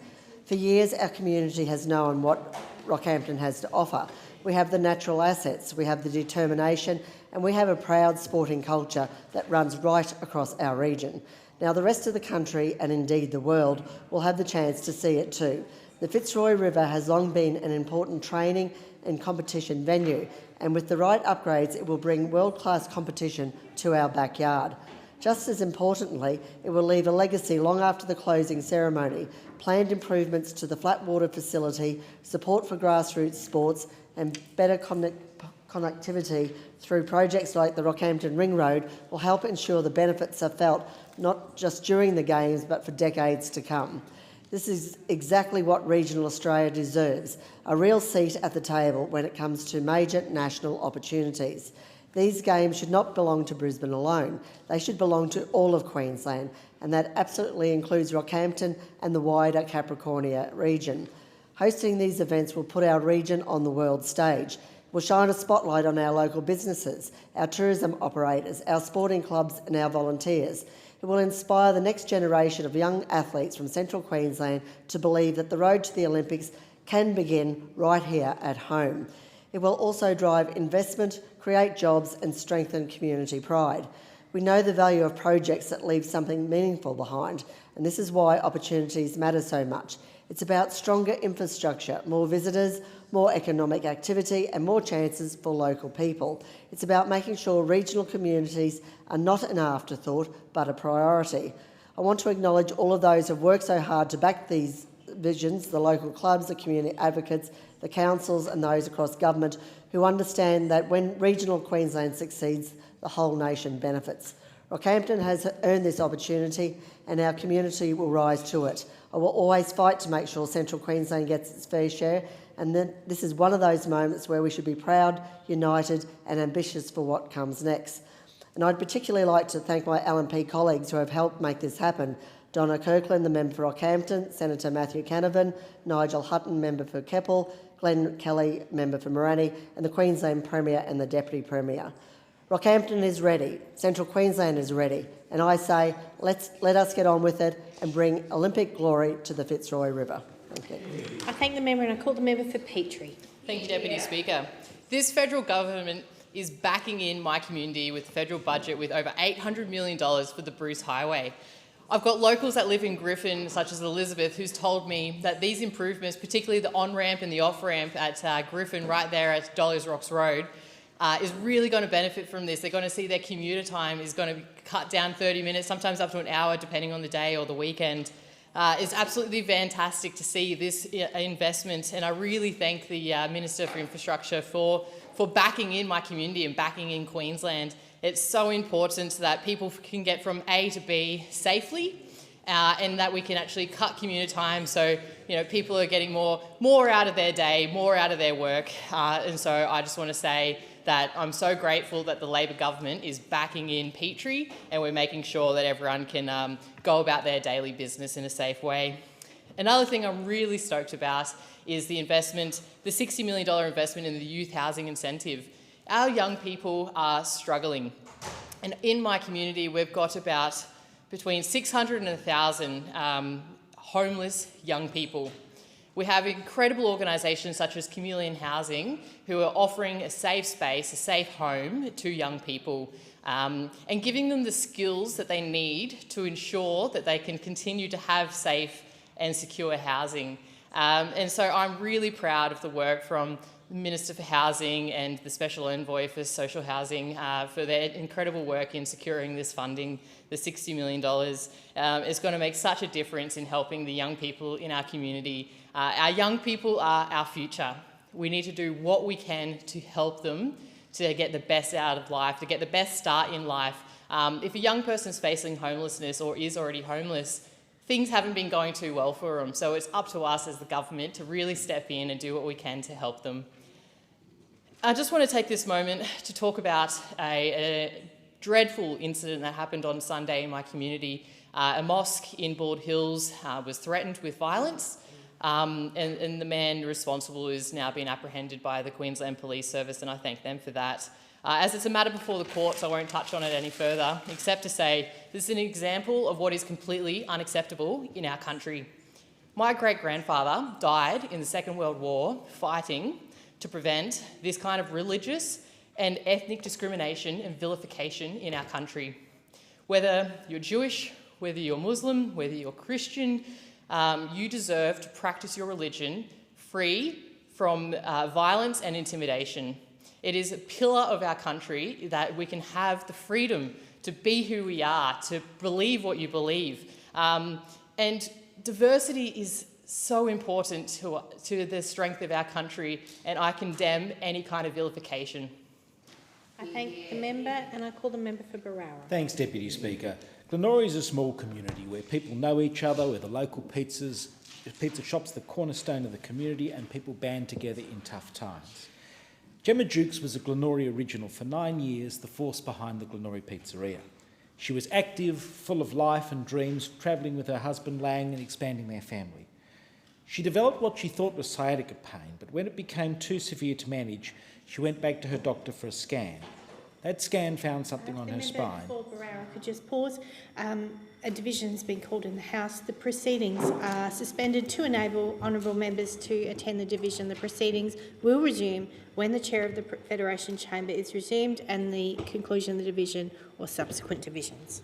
For years, our community has known what Rockhampton has to offer. We have the natural assets, we have the determination, and we have a proud sporting culture that runs right across our region. Now, the rest of the country, and indeed the world, will have the chance to see it too. The Fitzroy River has long been an important training and competition venue, and with the right upgrades, it will bring world-class competition to our backyard. Just as importantly, it will leave a legacy long after the closing ceremony. Planned improvements to the flat water facility, support for grassroots sports and better connectivity through projects like the Rockhampton Ring Road will help ensure the benefits are felt not just during the Games but for decades to come. This is exactly what regional Australia deserves, a real seat at the table when it comes to major national opportunities. These games should not belong to Brisbane alone. They should belong to all of Queensland, and that absolutely includes Rockhampton and the wider Capricornia region. Hosting these events will put our region on the world stage. It will shine a spotlight on our local businesses, our tourism operators, our sporting clubs and our volunteers. It will inspire the next generation of young athletes from Central Queensland to believe that the road to the Olympics can begin right here at home. It will also drive investment, create jobs and strengthen community pride. We know the value of projects that leave something meaningful behind, and this is why opportunities matter so much. It's about stronger infrastructure, more visitors, more economic activity and more chances for local people. It's about making sure regional communities are not an afterthought but a priority. I want to acknowledge all of those who have worked so hard to back these visions, the local clubs, the community advocates, the councils and those across government who understand that when regional Queensland succeeds, the whole nation benefits. Rockhampton has earned this opportunity and our community will rise to it. I will always fight to make sure Central Queensland gets its fair share, and then this is one of those moments where we should be proud, united and ambitious for what comes next. And I'd particularly like to thank my LNP colleagues who have helped make this happen. Donna Kirkland, the member for Rockhampton, Senator Matthew Canavan, Nigel Hutton, member for Keppel, Glenn Kelly, member for Morani, and the Queensland Premier and the Deputy Premier. Rockhampton is ready, Central Queensland is ready, and I say let us get on with it and bring Olympic glory to the Fitzroy River. Thank you. I thank the member and I call the member for Petrie. Thank you, Deputy Speaker. This federal government is backing in my community with the federal budget with over $800 million for the Bruce Highway. I've got locals that live in Griffin, such as Elizabeth, who's told me that these improvements, particularly the on-ramp and the off-ramp at Griffin, right there at Dolly's Rocks Road, is really going to benefit from this. They're going to see their commuter time is going to be cut down 30 minutes, sometimes up to an hour, depending on the day or the weekend. It's absolutely fantastic to see this investment, and I really thank the Minister for Infrastructure for backing in my community and backing in Queensland. It's so important that people can get from A to B safely, and that we can actually cut commuter time so people are getting more out of their day, more out of their work. And so I just want to say that I'm so grateful that the Labor government is backing in Petrie and we're making sure that everyone can go about their daily business in a safe way. Another thing I'm really stoked about is the investment, the $60 million investment in the youth housing incentive. Our young people are struggling, and in my community we've got about between 600 and 1,000 homeless young people. We have incredible organisations such as Chameleon Housing who are offering a safe space, a safe home to young people, and giving them the skills that they need to ensure that they can continue to have safe and secure housing. And so I'm really proud of the work from the Minister for Housing and the Special Envoy for Social Housing for their incredible work in securing this funding. The $60 million is going to make such a difference in helping the young people in our community. Our young people are our future. We need to do what we can to help them to get the best out of life, to get the best start in life. If a young person is facing homelessness or is already homeless, things haven't been going too well for them. So it's up to us as the government to really step in and do what we can to help them. I just want to take this moment to talk about a dreadful incident that happened on Sunday in my community. A mosque in Bald Hills was threatened with violence, and the man responsible is now being apprehended by the Queensland Police Service, and I thank them for that. As it's a matter before the courts, I won't touch on it any further, except to say this is an example of what is completely unacceptable in our country. My great-grandfather died in the Second World War fighting to prevent this kind of religious and ethnic discrimination and vilification in our country. Whether you're Jewish, whether you're Muslim, whether you're Christian, you deserve to practice your religion free from violence and intimidation. It is a pillar of our country that we can have the freedom to be who we are, to believe what you believe. And diversity is so important to the strength of our country, and I condemn any kind of vilification. I thank the member and I call the member for Barara. Thanks, Deputy Speaker. Glenorrhea is a small community where people know each other, where the local pizza shop's the cornerstone of the community and people band together in tough times. Gemma Jukes was a Glenorrhea original for 9 years, the force behind the Glenorrhea Pizzeria. She was active, full of life and dreams, travelling with her husband Lang and expanding their family. She developed what she thought was sciatica pain, but when it became too severe to manage, she went back to her doctor for a scan. That scan found something on her spine. Before Barrera could just pause. A division has been called in the House. The proceedings are suspended to enable honourable members to attend the division. The proceedings will resume when the chair of the Federation Chamber is resumed and the conclusion of the division or subsequent divisions.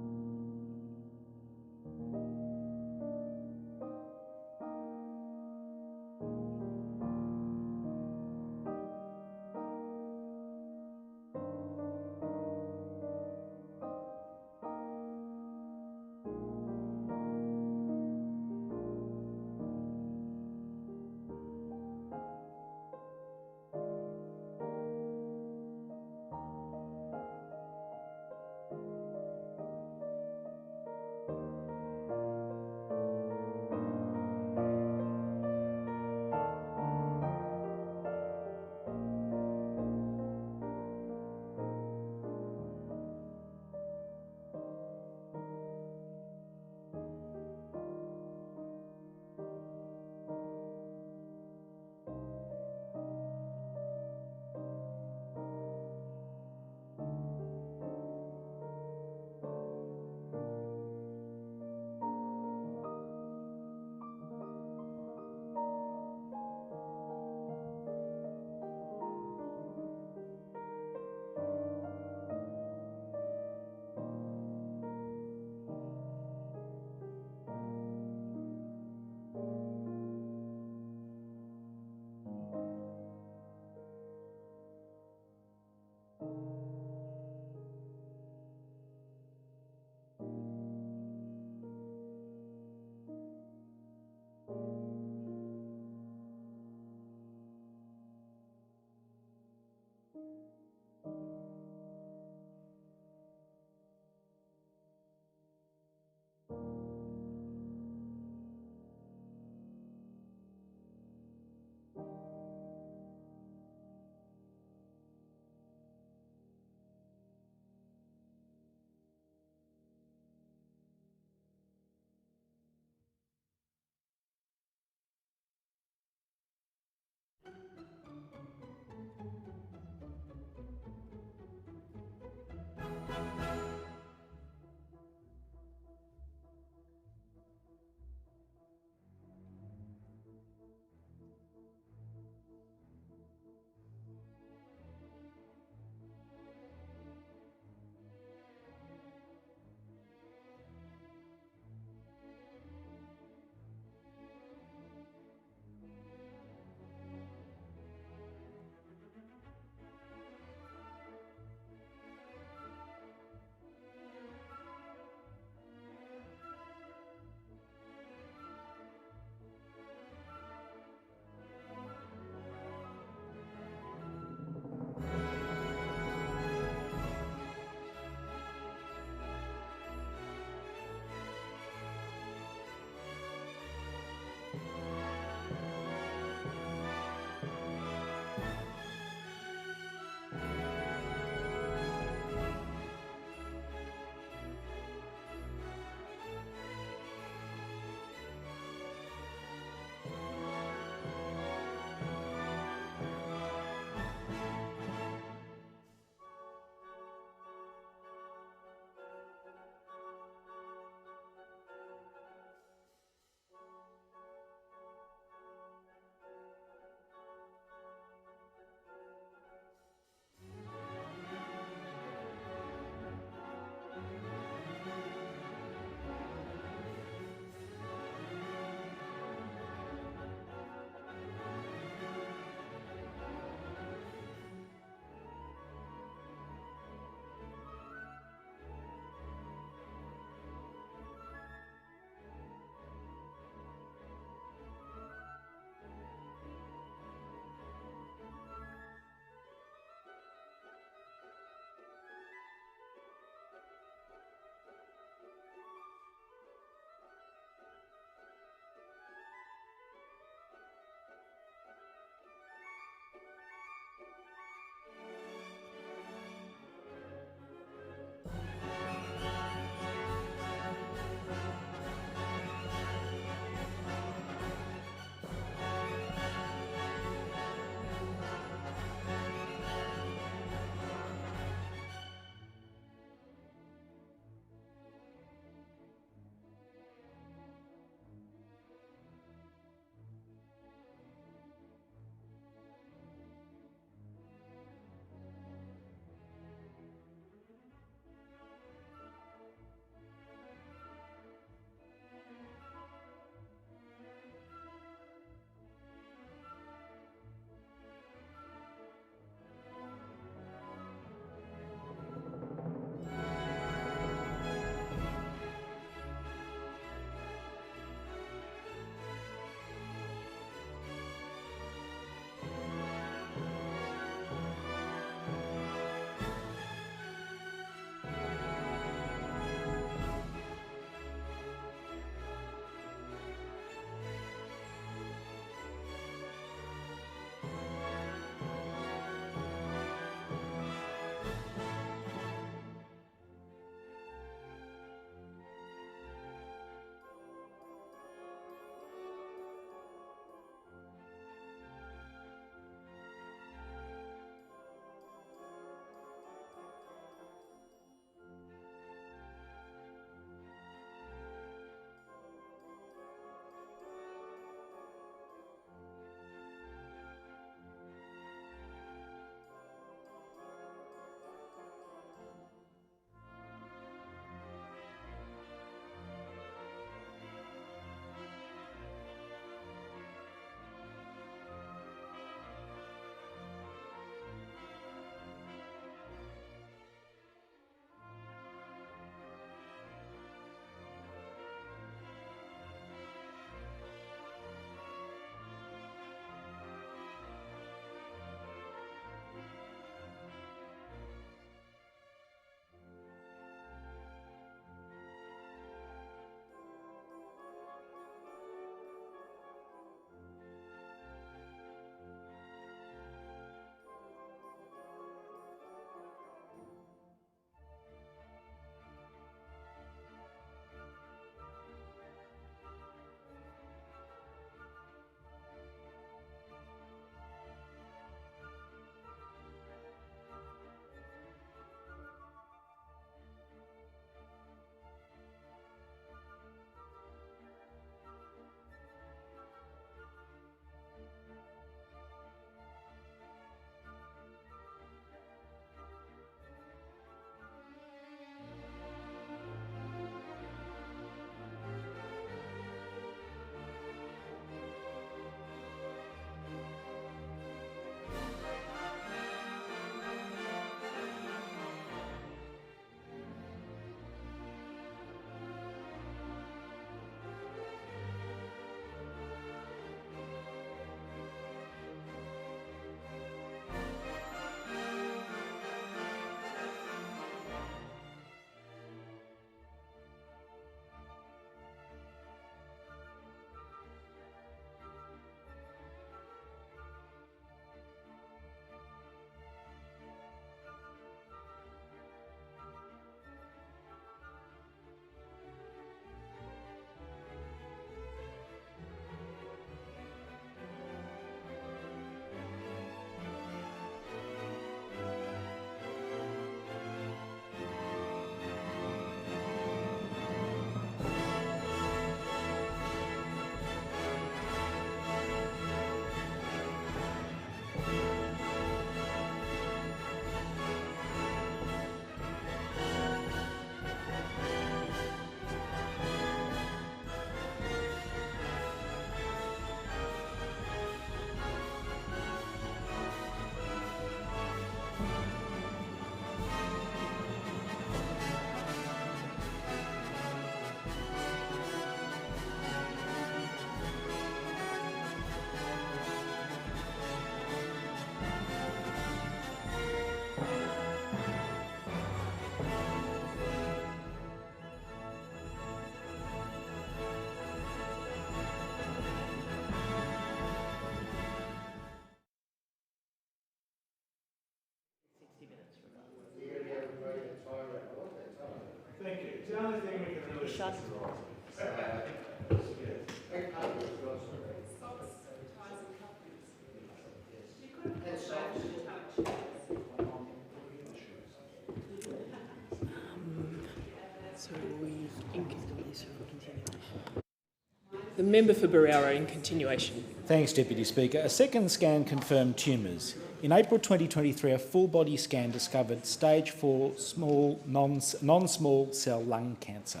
The member for Berowra in continuation. Thanks, Deputy Speaker. A second scan confirmed tumours. In April 2023, a full-body scan discovered stage 4 small non-small cell lung cancer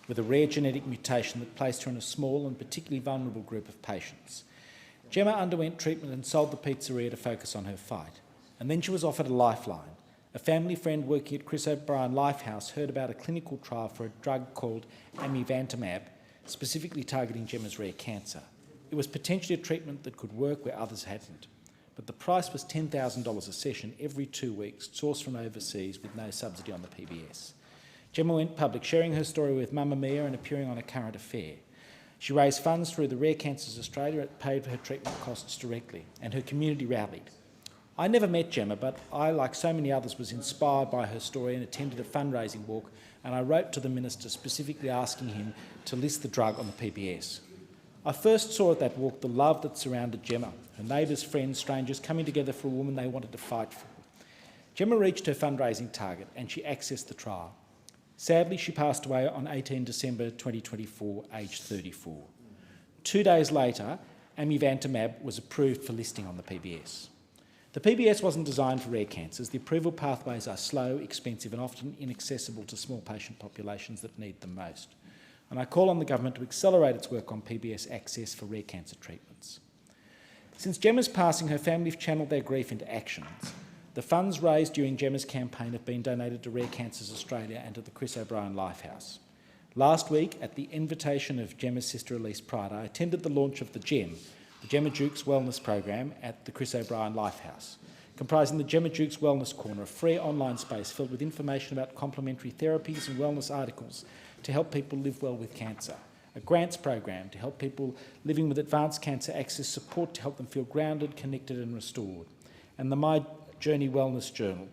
with a rare genetic mutation that placed her in a small and particularly vulnerable group of patients. Gemma underwent treatment and sold the pizzeria to focus on her fight. And then she was offered a lifeline. A family friend working at Chris O'Brien Lifehouse heard about a clinical trial for a drug called amivantamab, specifically targeting Gemma's rare cancer. It was potentially a treatment that could work where others hadn't. But the price was $10,000 a session every 2 weeks, sourced from overseas with no subsidy on the PBS. Gemma went public, sharing her story with Mamma Mia and appearing on A Current Affair. She raised funds through the Rare Cancers Australia. It paid for her treatment costs directly, and her community rallied. I never met Gemma, but I, like so many others, was inspired by her story and attended a fundraising walk, and I wrote to the Minister specifically asking him to list the drug on the PBS. I first saw at that walk the love that surrounded Gemma, her neighbours, friends, strangers coming together for a woman they wanted to fight for. Gemma reached her fundraising target and she accessed the trial. Sadly, she passed away on 18 December 2024, aged 34. 2 days later, amivantamab was approved for listing on the PBS. The PBS wasn't designed for rare cancers. The approval pathways are slow, expensive and often inaccessible to small patient populations that need them most. And I call on the government to accelerate its work on PBS access for rare cancer treatments. Since Gemma's passing, her family have channelled their grief into actions. The funds raised during Gemma's campaign have been donated to Rare Cancers Australia and to the Chris O'Brien Lifehouse. Last week, at the invitation of Gemma's sister Elise Pride, I attended the launch of the Gemma Jukes Wellness Program at the Chris O'Brien Lifehouse, comprising the Gemma Jukes Wellness Corner, a free online space filled with information about complementary therapies and wellness articles to help people live well with cancer, a grants program to help people living with advanced cancer access support to help them feel grounded, connected and restored, and the My Journey Wellness Journal,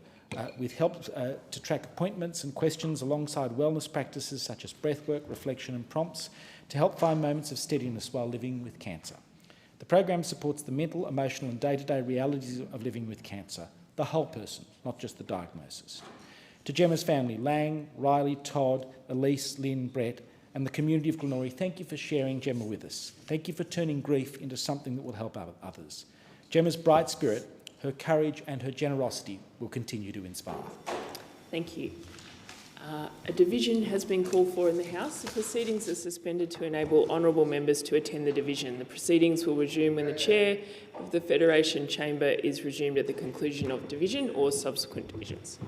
with help to track appointments and questions alongside wellness practices such as breathwork, reflection and prompts to help find moments of steadiness while living with cancer. The program supports the mental, emotional and day-to-day realities of living with cancer, the whole person, not just the diagnosis. To Gemma's family, Lang, Riley, Todd, Elise, Lynn, Brett and the community of Glenorrhy, thank you for sharing Gemma with us. Thank you for turning grief into something that will help others. Gemma's bright spirit, her courage and her generosity will continue to inspire. Thank you. A division has been called for in the House. The proceedings are suspended to enable honourable members to attend the division. The proceedings will resume when the Chair of the Federation Chamber is resumed at the conclusion of division or subsequent divisions.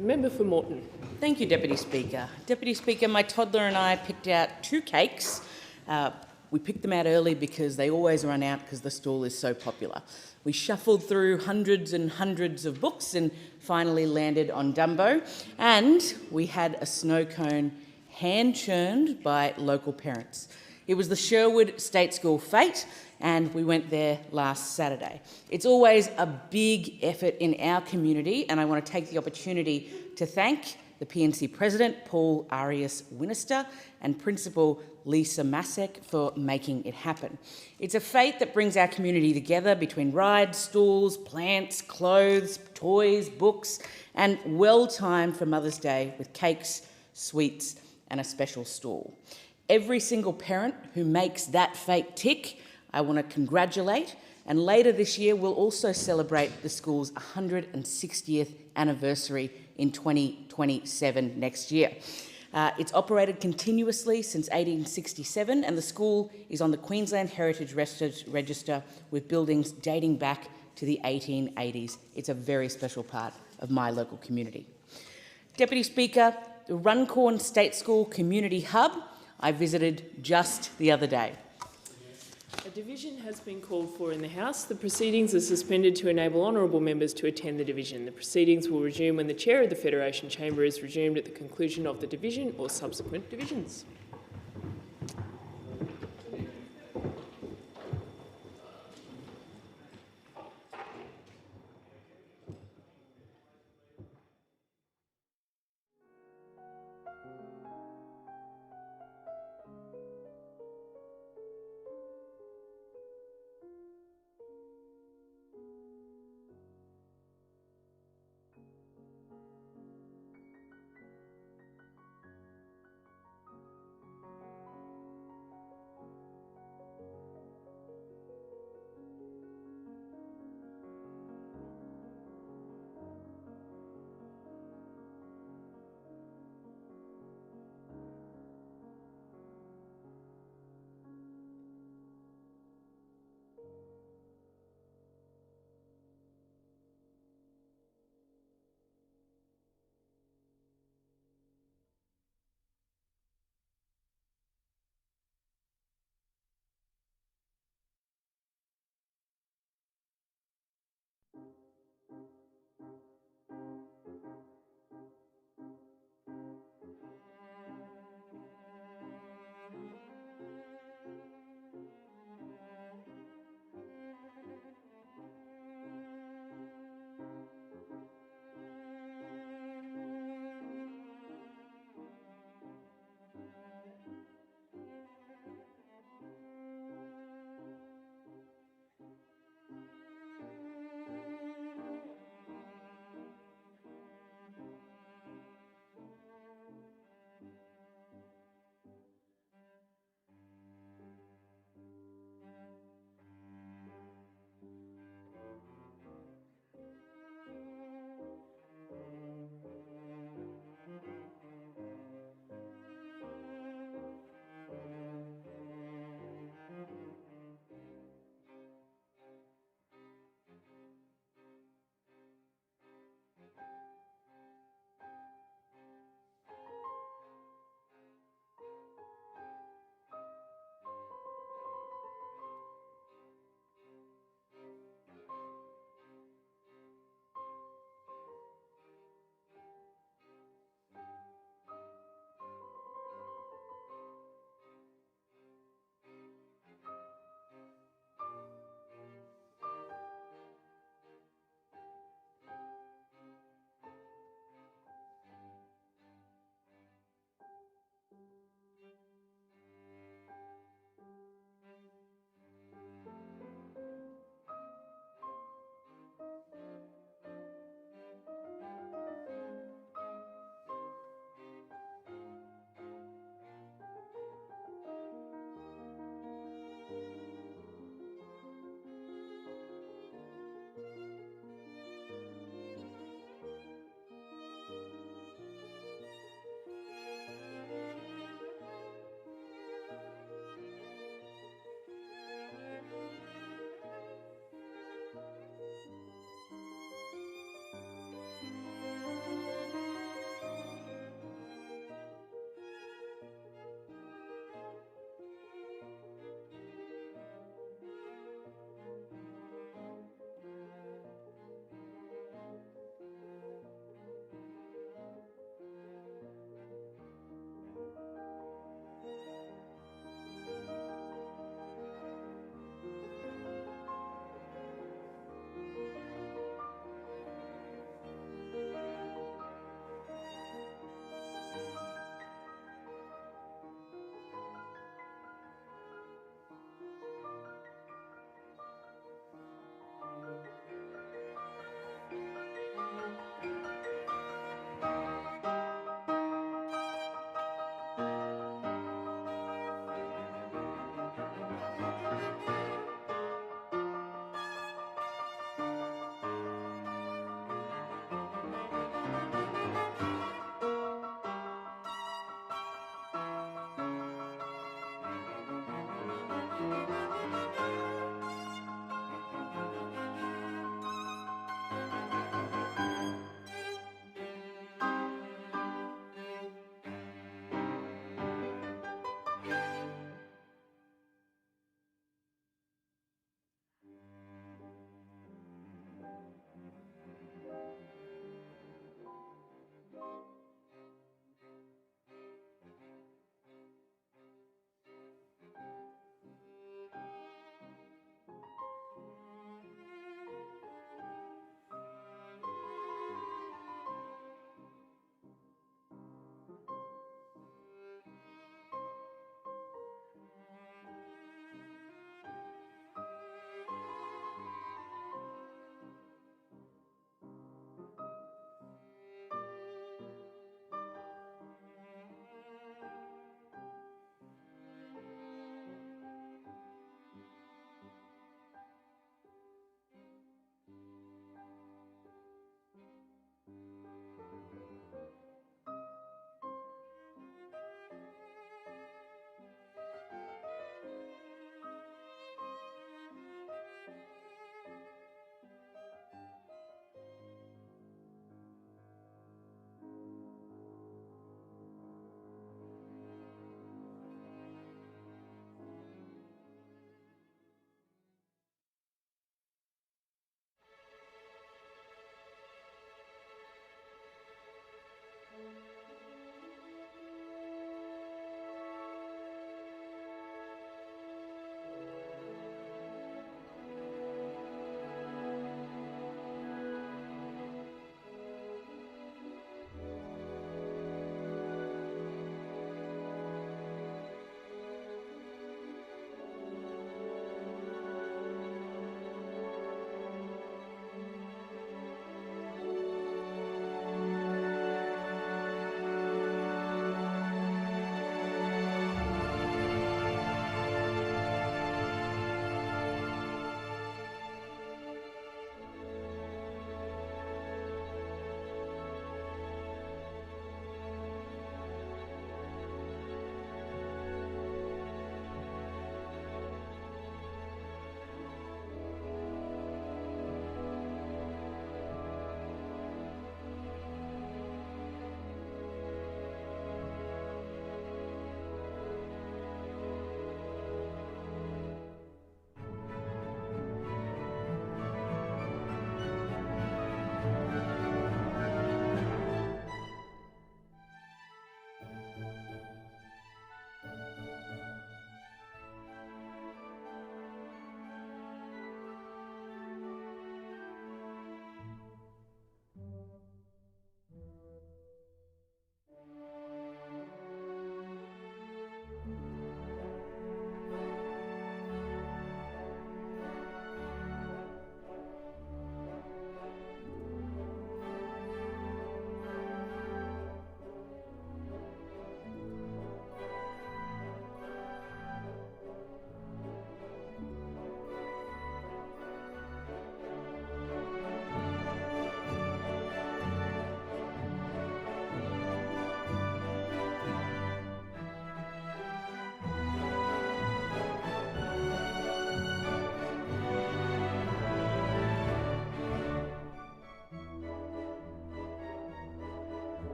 The member for Moreton. Thank you, Deputy Speaker. Deputy Speaker, my toddler and I picked out 2 cakes. We picked them out early because they always run out because the stall is so popular. We shuffled through hundreds and hundreds of books and finally landed on Dumbo. And we had a snow cone hand-churned by local parents. It was the Sherwood State School Fete, and we went there last Saturday. It's always a big effort in our community, and I want to take the opportunity to thank the PNC President, Paul Arias-Winnister, and Principal Lisa Masek for making it happen. It's a fete that brings our community together between rides, stalls, plants, clothes, toys, books, and well-timed for Mother's Day with cakes, sweets, and a special stall. Every single parent who makes that fete tick, I want to congratulate, and later this year we'll also celebrate the school's 160th anniversary in 2027 next year. It's operated continuously since 1867, and the school is on the Queensland Heritage Register with buildings dating back to the 1880s. It's a very special part of my local community. Deputy Speaker, the Runcorn State School Community Hub I visited just the other day. A division has been called for in the House. The proceedings are suspended to enable honourable members to attend the division. The proceedings will resume when the Chair of the Federation Chamber is resumed at the conclusion of the division or subsequent divisions.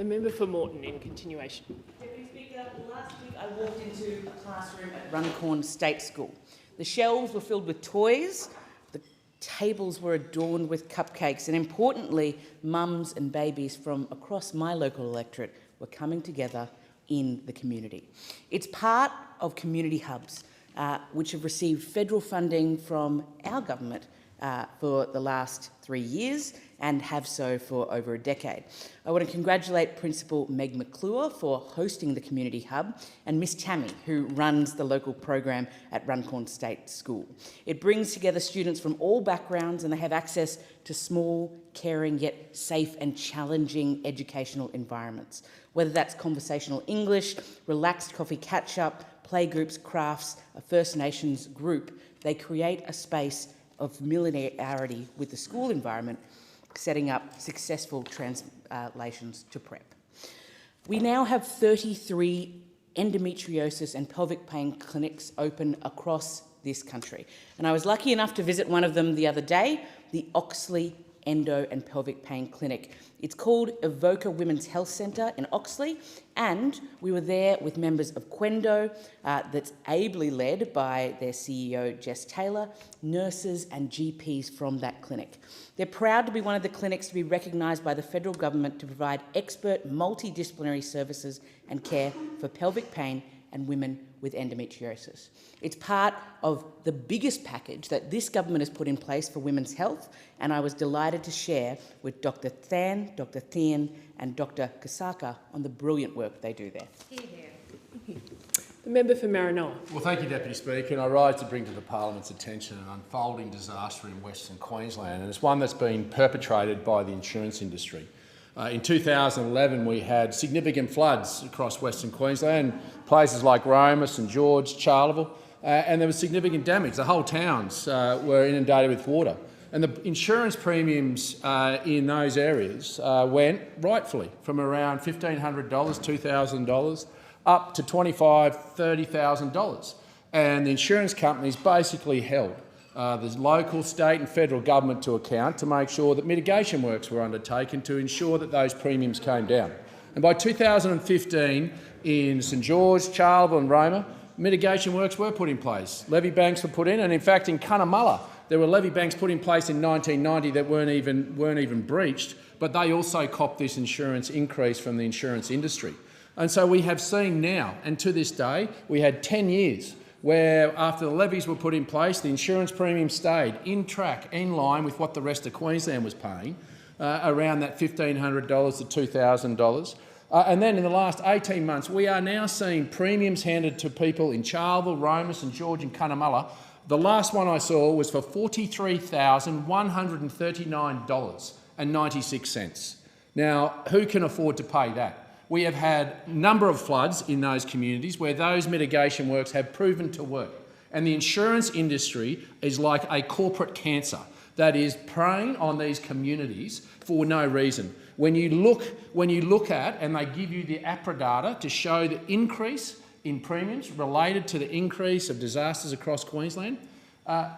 The member for Moreton in continuation. Deputy Speaker, last week I walked into a classroom at Runcorn State School. The shelves were filled with toys, the tables were adorned with cupcakes, and importantly, mums and babies from across my local electorate were coming together in the community. It's part of community hubs, which have received federal funding from our government for the last 3 years and have so for over a decade. I want to congratulate Principal Meg McClure for hosting the community hub and Miss Tammy, who runs the local program at Runcorn State School. It brings together students from all backgrounds and they have access to small, caring yet safe and challenging educational environments. Whether that's conversational English, relaxed coffee catch-up, playgroups, crafts, a First Nations group, they create a space of familiarity with the school environment, setting up successful translations to prep. We now have 33 endometriosis and pelvic pain clinics open across this country. And I was lucky enough to visit one of them the other day, the Oxley Endo and Pelvic Pain Clinic. It's called Evoca Women's Health Centre in Oxley, and we were there with members of Quendo, that's ably led by their CEO, Jess Taylor, nurses and GPs from that clinic. They're proud to be one of the clinics to be recognised by the federal government to provide expert multidisciplinary services and care for pelvic pain and women with endometriosis. It's part of the biggest package that this government has put in place for women's health, and I was delighted to share with Dr. Than, Dr. Thien and Dr. Kasaka on the brilliant work they do there. The member for Maranoa. Well, thank you, Deputy Speaker, and I rise to bring to the Parliament's attention an unfolding disaster in Western Queensland, and it's one that's been perpetrated by the insurance industry. In 2011, we had significant floods across Western Queensland, places like Roma, St George, Charleville, and there was significant damage. The whole towns were inundated with water. And the insurance premiums in those areas went, rightfully, from around $1,500, $2,000, up to $25,000, $30,000. And the insurance companies basically held the local, state and federal government to account to make sure that mitigation works were undertaken to ensure that those premiums came down. And by 2015, in St George, Charleville and Roma, mitigation works were put in place. Levy banks were put in, and in fact in Cunnamulla, there were levy banks put in place in 1990 that weren't even breached, but they also copped this insurance increase from the insurance industry. And so we have seen now, and to this day, we had 10 years where after the levies were put in place, the insurance premium stayed in track, in line with what the rest of Queensland was paying, around that $1,500 to $2,000. And then in the last 18 months, we are now seeing premiums handed to people in Charleville, Roma, St George and Cunnamulla. The last one I saw was for $43,139.96. Now, who can afford to pay that? We have had a number of floods in those communities where those mitigation works have proven to work. And the insurance industry is like a corporate cancer that is preying on these communities for no reason. When you look at, and they give you the APRA data to show the increase in premiums related to the increase of disasters across Queensland,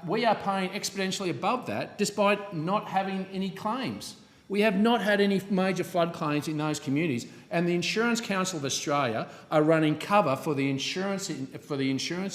we are paying exponentially above that despite not having any claims. We have not had any major flood claims in those communities, and the Insurance Council of Australia are running cover for the insurance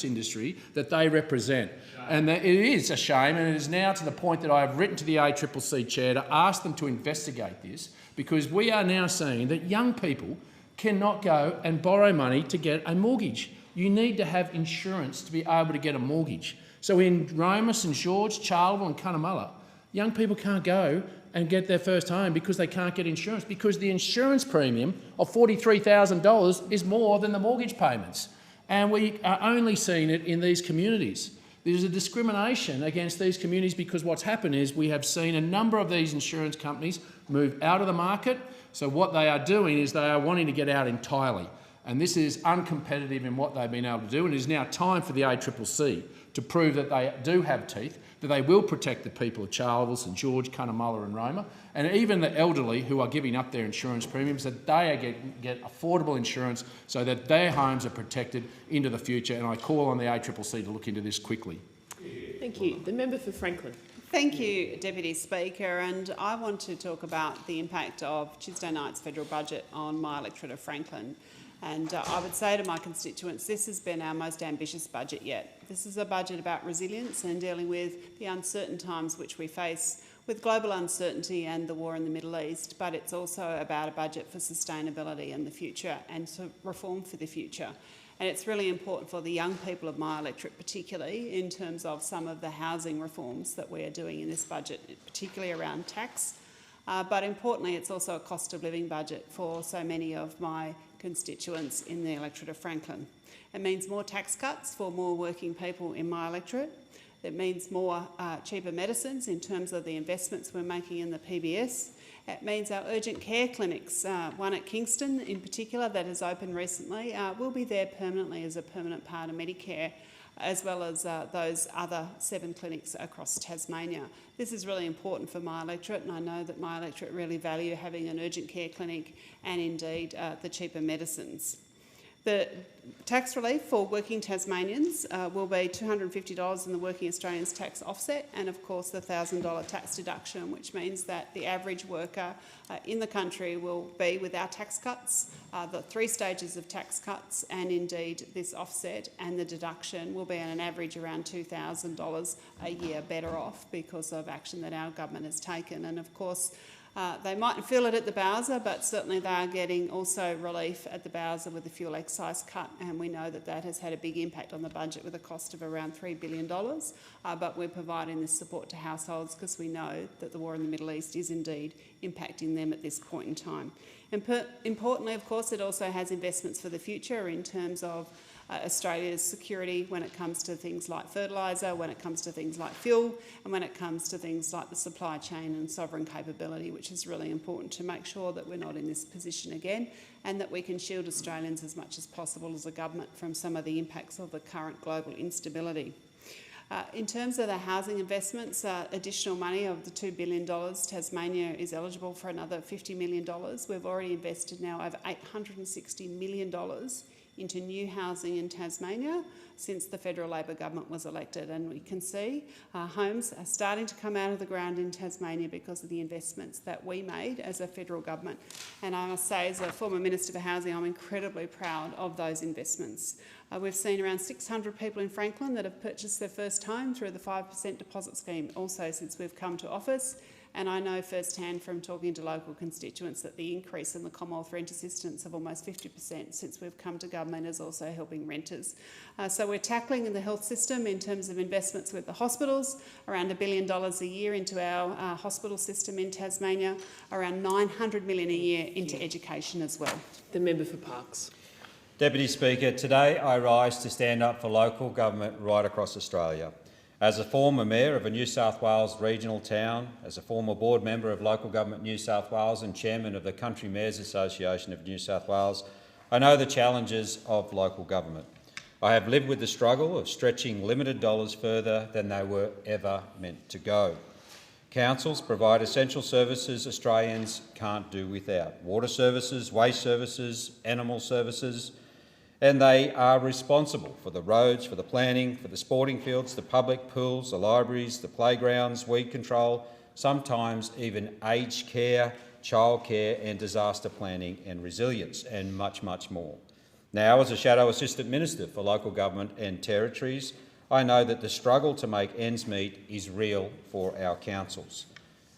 industry that they represent. And it is a shame, and it is now to the point that I have written to the ACCC chair to ask them to investigate this, because we are now seeing that young people cannot go and borrow money to get a mortgage. You need to have insurance to be able to get a mortgage. So in Roma, St George, Charleville and Cunnamulla, young people can't go and get their first home because they can't get insurance, because the insurance premium of $43,000 is more than the mortgage payments. And we are only seeing it in these communities. There's a discrimination against these communities because what's happened is we have seen a number of these insurance companies move out of the market. So what they are doing is they are wanting to get out entirely. And this is uncompetitive in what they've been able to do, and it is now time for the ACCC to prove that they do have teeth, that they will protect the people of Charleville, St George, Cunnamulla and Roma, and even the elderly who are giving up their insurance premiums, that they get affordable insurance so that their homes are protected into the future. And I call on the ACCC to look into this quickly. Thank you. The member for Franklin. Thank you, Deputy Speaker, and I want to talk about the impact of Tuesday night's federal budget on my electorate of Franklin. And I would say to my constituents, this has been our most ambitious budget yet. This is a budget about resilience and dealing with the uncertain times which we face with global uncertainty and the war in the Middle East, but it's also about a budget for sustainability and the future and to reform for the future. And it's really important for the young people of my electorate, particularly in terms of some of the housing reforms that we are doing in this budget, particularly around tax. But importantly, it's also a cost of living budget for so many of my constituents in the electorate of Franklin. It means more tax cuts for more working people in my electorate. It means more cheaper medicines in terms of the investments we're making in the PBS. It means our urgent care clinics, one at Kingston in particular that has opened recently, will be there permanently as a permanent part of Medicare, as well as those other 7 clinics across Tasmania. This is really important for my electorate, and I know that my electorate really value having an urgent care clinic and indeed the cheaper medicines. The tax relief for working Tasmanians will be $250 in the Working Australians tax offset, and of course the $1,000 tax deduction, which means that the average worker in the country will be, with our tax cuts, the 3 stages of tax cuts, and indeed this offset and the deduction will be on an average around $2,000 a year better off because of action that our government has taken. And of course, they mightn't feel it at the Bowser, but certainly they are getting also relief at the Bowser with the fuel excise cut, and we know that that has had a big impact on the budget with a cost of around $3 billion. But we're providing this support to households because we know that the war in the Middle East is indeed impacting them at this point in time. Importantly, of course, it also has investments for the future in terms of Australia's security when it comes to things like fertiliser, when it comes to things like fuel, and when it comes to things like the supply chain and sovereign capability, which is really important to make sure that we're not in this position again and that we can shield Australians as much as possible as a government from some of the impacts of the current global instability. In terms of the housing investments, additional money of the $2 billion, Tasmania is eligible for another $50 million. We've already invested now over $860 million into new housing in Tasmania since the federal Labor government was elected, and we can see homes are starting to come out of the ground in Tasmania because of the investments that we made as a federal government. And I must say, as a former Minister for Housing, I'm incredibly proud of those investments. We've seen around 600 people in Franklin that have purchased their first home through the 5% deposit scheme also since we've come to office. And I know firsthand from talking to local constituents that the increase in the Commonwealth rent assistance of almost 50% since we've come to government is also helping renters. So we're tackling in the health system in terms of investments with the hospitals, around $1 billion a year into our hospital system in Tasmania, around $900 million a year into education as well. The member for Parkes. Deputy Speaker, today I rise to stand up for local government right across Australia. As a former mayor of a New South Wales regional town, as a former board member of Local Government New South Wales and chairman of the Country Mayors Association of New South Wales, I know the challenges of local government. I have lived with the struggle of stretching limited dollars further than they were ever meant to go. Councils provide essential services Australians can't do without: water services, waste services, animal services, and they are responsible for the roads, for the planning, for the sporting fields, the public pools, the libraries, the playgrounds, weed control, sometimes even aged care, childcare and disaster planning and resilience, and much, much more. Now, as a Shadow Assistant Minister for Local Government and Territories, I know that the struggle to make ends meet is real for our councils.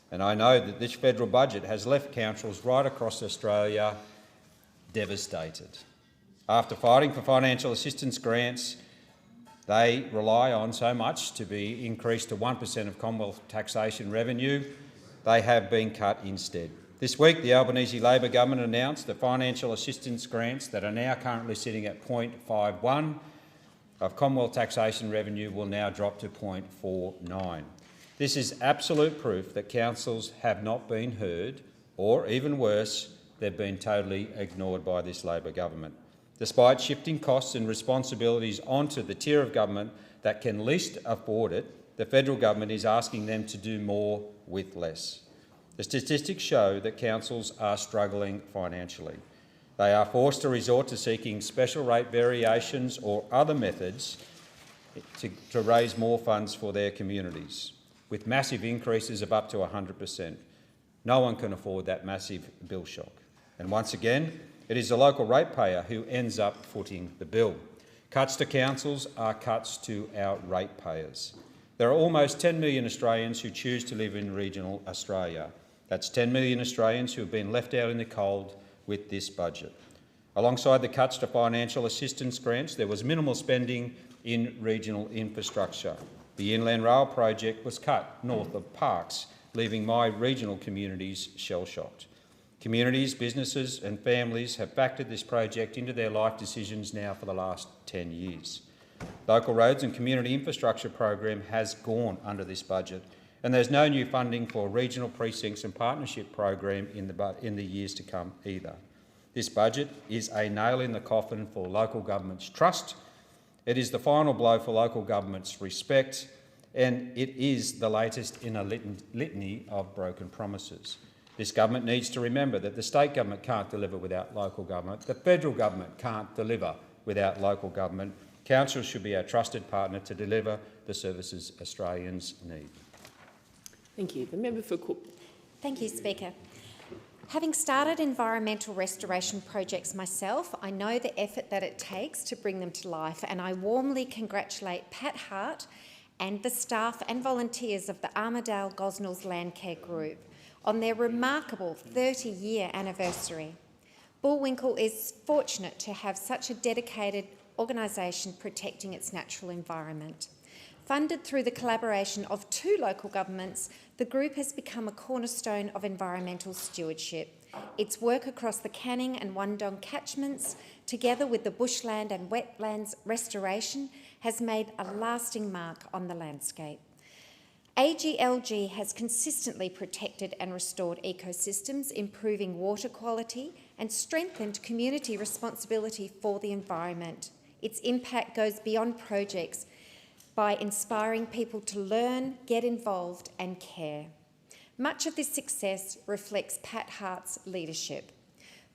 And I know that this federal budget has left councils right across Australia devastated. After fighting for financial assistance grants, they rely on so much to be increased to 1% of Commonwealth taxation revenue, they have been cut instead. This week, the Albanese Labor government announced that financial assistance grants that are now currently sitting at 0.51 of Commonwealth taxation revenue will now drop to 0.49. This is absolute proof that councils have not been heard, or even worse, they've been totally ignored by this Labor government. Despite shifting costs and responsibilities onto the tier of government that can least afford it, the federal government is asking them to do more with less. The statistics show that councils are struggling financially. They are forced to resort to seeking special rate variations or other methods to raise more funds for their communities. with massive increases of up to 100%. No one can afford that massive bill shock. And once again, it is the local ratepayer who ends up footing the bill. Cuts to councils are cuts to our ratepayers. There are almost 10 million Australians who choose to live in regional Australia. That's 10 million Australians who have been left out in the cold with this budget. Alongside the cuts to financial assistance grants, there was minimal spending in regional infrastructure. The Inland Rail project was cut north of Parkes, leaving my regional communities shell-shocked. Communities, businesses and families have factored this project into their life decisions now for the last 10 years. Local roads and community infrastructure program has gone under this budget, and there's no new funding for regional precincts and partnership program in the years to come either. This budget is a nail in the coffin for local government's trust. It is the final blow for local government's respect, and it is the latest in a litany of broken promises. This government needs to remember that the state government can't deliver without local government. The federal government can't deliver without local government. Council should be our trusted partner to deliver the services Australians need. Thank you. The member for Cook. Thank you, Speaker. Having started environmental restoration projects myself, I know the effort that it takes to bring them to life, and I warmly congratulate Pat Hart and the staff and volunteers of the Armidale Gosnells Landcare Group on their remarkable 30-year anniversary. Bullwinkle is fortunate to have such a dedicated organisation protecting its natural environment. Funded through the collaboration of 2 local governments, the group has become a cornerstone of environmental stewardship. Its work across the Canning and Wandong catchments, together with the bushland and wetlands restoration, has made a lasting mark on the landscape. AGLG has consistently protected and restored ecosystems, improving water quality and strengthened community responsibility for the environment. Its impact goes beyond projects by inspiring people to learn, get involved and care. Much of this success reflects Pat Hart's leadership.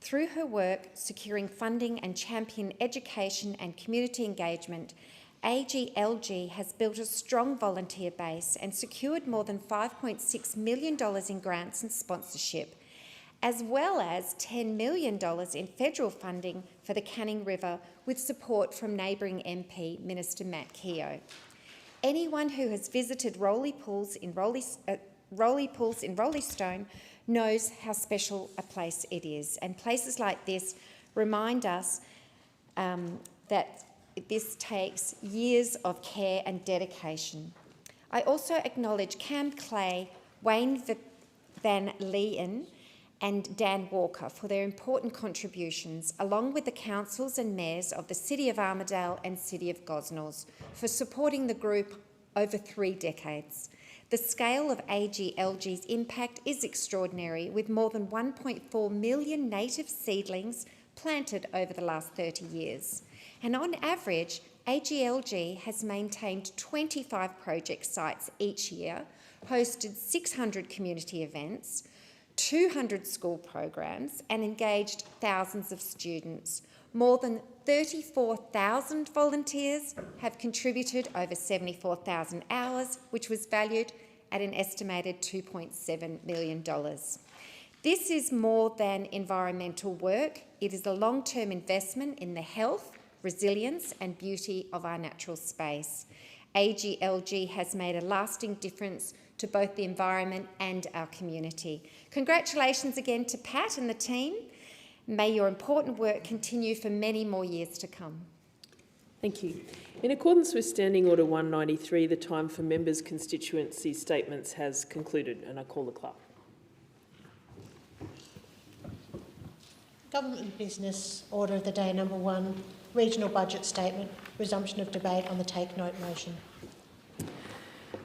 Through her work securing funding and champion education and community engagement, AGLG has built a strong volunteer base and secured more than $5.6 million in grants and sponsorship, as well as $10 million in federal funding for the Canning River, with support from neighbouring MP Minister Matt Keogh. Anyone who has visited Roley Pools in Roleystone knows how special a place it is, and places like this remind us that this takes years of care and dedication. I also acknowledge Cam Clay, Wayne Van Leyen and Dan Walker for their important contributions, along with the councils and mayors of the City of Armidale and City of Gosnells for supporting the group over 3 decades. The scale of AGLG's impact is extraordinary, with more than 1.4 million native seedlings planted over the last 30 years. And on average, AGLG has maintained 25 project sites each year, hosted 600 community events, 200 school programs, and engaged thousands of students. More than 34,000 volunteers have contributed over 74,000 hours, which was valued at an estimated $2.7 million. This is more than environmental work. It is a long-term investment in the health, resilience and beauty of our natural space. AGLG has made a lasting difference to both the environment and our community. Congratulations again to Pat and the team. May your important work continue for many more years to come. Thank you. In accordance with Standing Order 193, the time for members' constituency statements has concluded, and I call the clerk. Government business, order of the day number 1, regional budget statement, resumption of debate on the take note motion.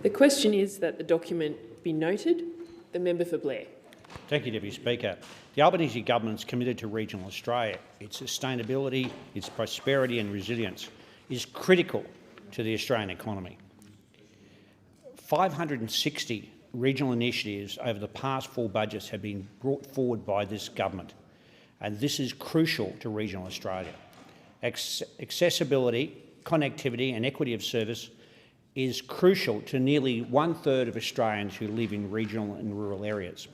The question is that the document be noted. The member for Blair. Thank you, Deputy Speaker. The Albanese government's committed to regional Australia. Its sustainability, its prosperity and resilience is critical to the Australian economy. 560 regional initiatives over the past 4 budgets have been brought forward by this government, and this is crucial to regional Australia. Accessibility, connectivity and equity of service is crucial to nearly 1/3 of Australians who live in regional and rural areas.